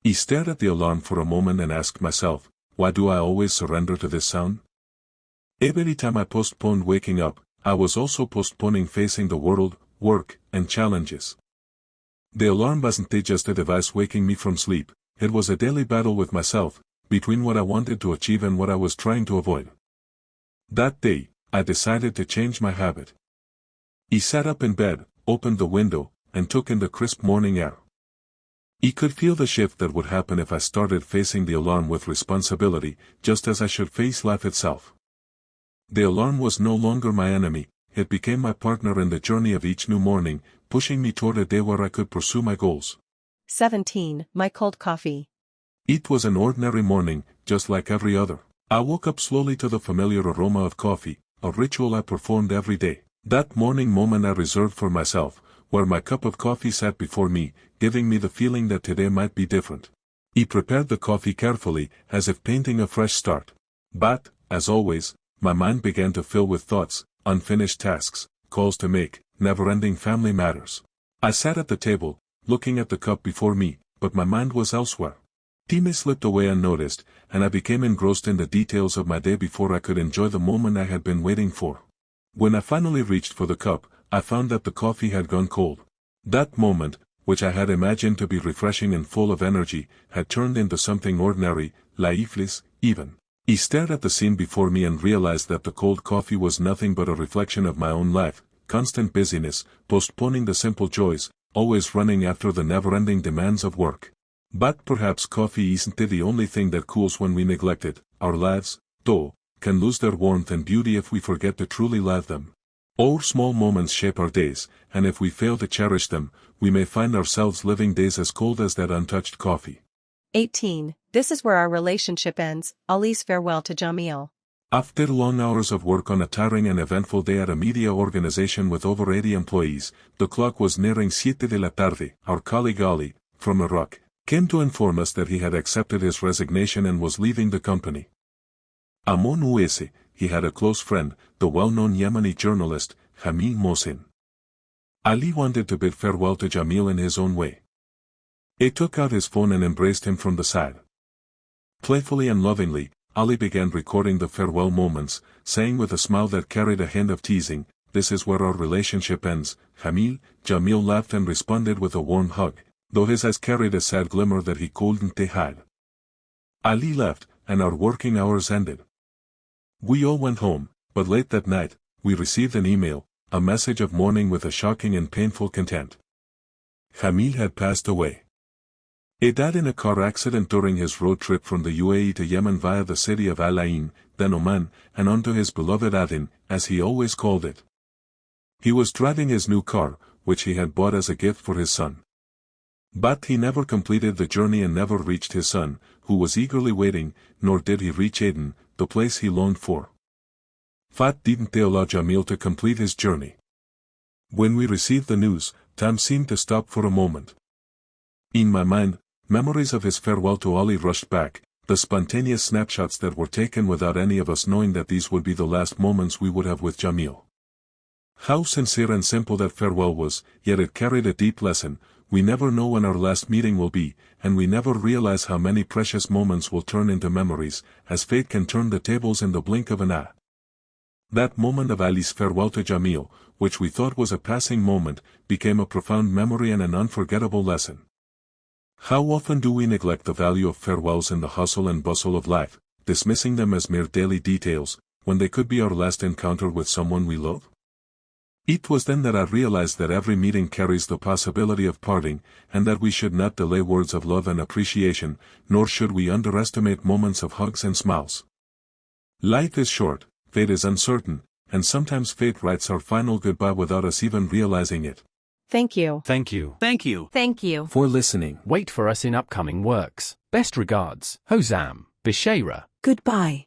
I stared at the alarm for a moment and asked myself, why do I always surrender to this sound? Every time I postponed waking up, I was also postponing facing the world, work, and challenges. The alarm wasn't just a device waking me from sleep, it was a daily battle with myself, between what I wanted to achieve and what I was trying to avoid. That day, I decided to change my habit. I sat up in bed, opened the window, and took in the crisp morning air. I could feel the shift that would happen if I started facing the alarm with responsibility, just as I should face life itself. The alarm was no longer my enemy, it became my partner in the journey of each new morning, pushing me toward a day where I could pursue my goals. 17. My cold coffee. It was an ordinary morning, just like every other. I woke up slowly to the familiar aroma of coffee, a ritual I performed every day. That morning moment I reserved for myself, where my cup of coffee sat before me, giving me the feeling that today might be different. I prepared the coffee carefully, as if painting a fresh start. But, as always, my mind began to fill with thoughts, unfinished tasks, calls to make, never-ending family matters. I sat at the table, looking at the cup before me, but my mind was elsewhere. Time slipped away unnoticed, and I became engrossed in the details of my day before I could enjoy the moment I had been waiting for. When I finally reached for the cup, I found that the coffee had gone cold. That moment, which I had imagined to be refreshing and full of energy, had turned into something ordinary, lifeless, even. I stared at the scene before me and realized that the cold coffee was nothing but a reflection of my own life, constant busyness, postponing the simple joys, always running after the never-ending demands of work. But perhaps coffee isn't the only thing that cools when we neglect it. Our lives, though, can lose their warmth and beauty if we forget to truly love them. Our small moments shape our days, and if we fail to cherish them, we may find ourselves living days as cold as that untouched coffee. 18. This is where our relationship ends. Ali's farewell to Jamil. After long hours of work on a tiring and eventful day at a media organization with over 80 employees, the clock was nearing 7 de la tarde. Our colleague Ali, from Iraq, came to inform us that he had accepted his resignation and was leaving the company. Among us, he had a close friend, the well-known Yemeni journalist, Hamid Mohsin. Ali wanted to bid farewell to Jamil in his own way. He took out his phone and embraced him from the side. Playfully and lovingly, Ali began recording the farewell moments, saying with a smile that carried a hint of teasing, "This is where our relationship ends, Jamil laughed and responded with a warm hug, though his eyes carried a sad glimmer that he couldn't hide. Ali left, and our working hours ended. We all went home, but late that night, we received an email, a message of mourning with a shocking and painful content. Jamil had passed away. He died in a car accident during his road trip from the UAE to Yemen via the city of Al Ain, then Oman, and onto his beloved Aden, as he always called it. He was driving his new car, which he had bought as a gift for his son. But he never completed the journey and never reached his son, who was eagerly waiting, nor did he reach Aden, the place he longed for. Fate didn't allow Jamil to complete his journey. When we received the news, time seemed to stop for a moment. In my mind, memories of his farewell to Ali rushed back, the spontaneous snapshots that were taken without any of us knowing that these would be the last moments we would have with Jamil. How sincere and simple that farewell was, yet it carried a deep lesson. We never know when our last meeting will be, and we never realize how many precious moments will turn into memories, as fate can turn the tables in the blink of an eye. That moment of Ali's farewell to Jamil, which we thought was a passing moment, became a profound memory and an unforgettable lesson. How often do we neglect the value of farewells in the hustle and bustle of life, dismissing them as mere daily details, when they could be our last encounter with someone we love? It was then that I realized that every meeting carries the possibility of parting, and that we should not delay words of love and appreciation, nor should we underestimate moments of hugs and smiles. Life is short, fate is uncertain, and sometimes fate writes our final goodbye without us even realizing it. Thank you. Thank you. Thank you. Thank you. For listening. Wait for us in upcoming works. Best regards, Hussam Bashayereh. Goodbye.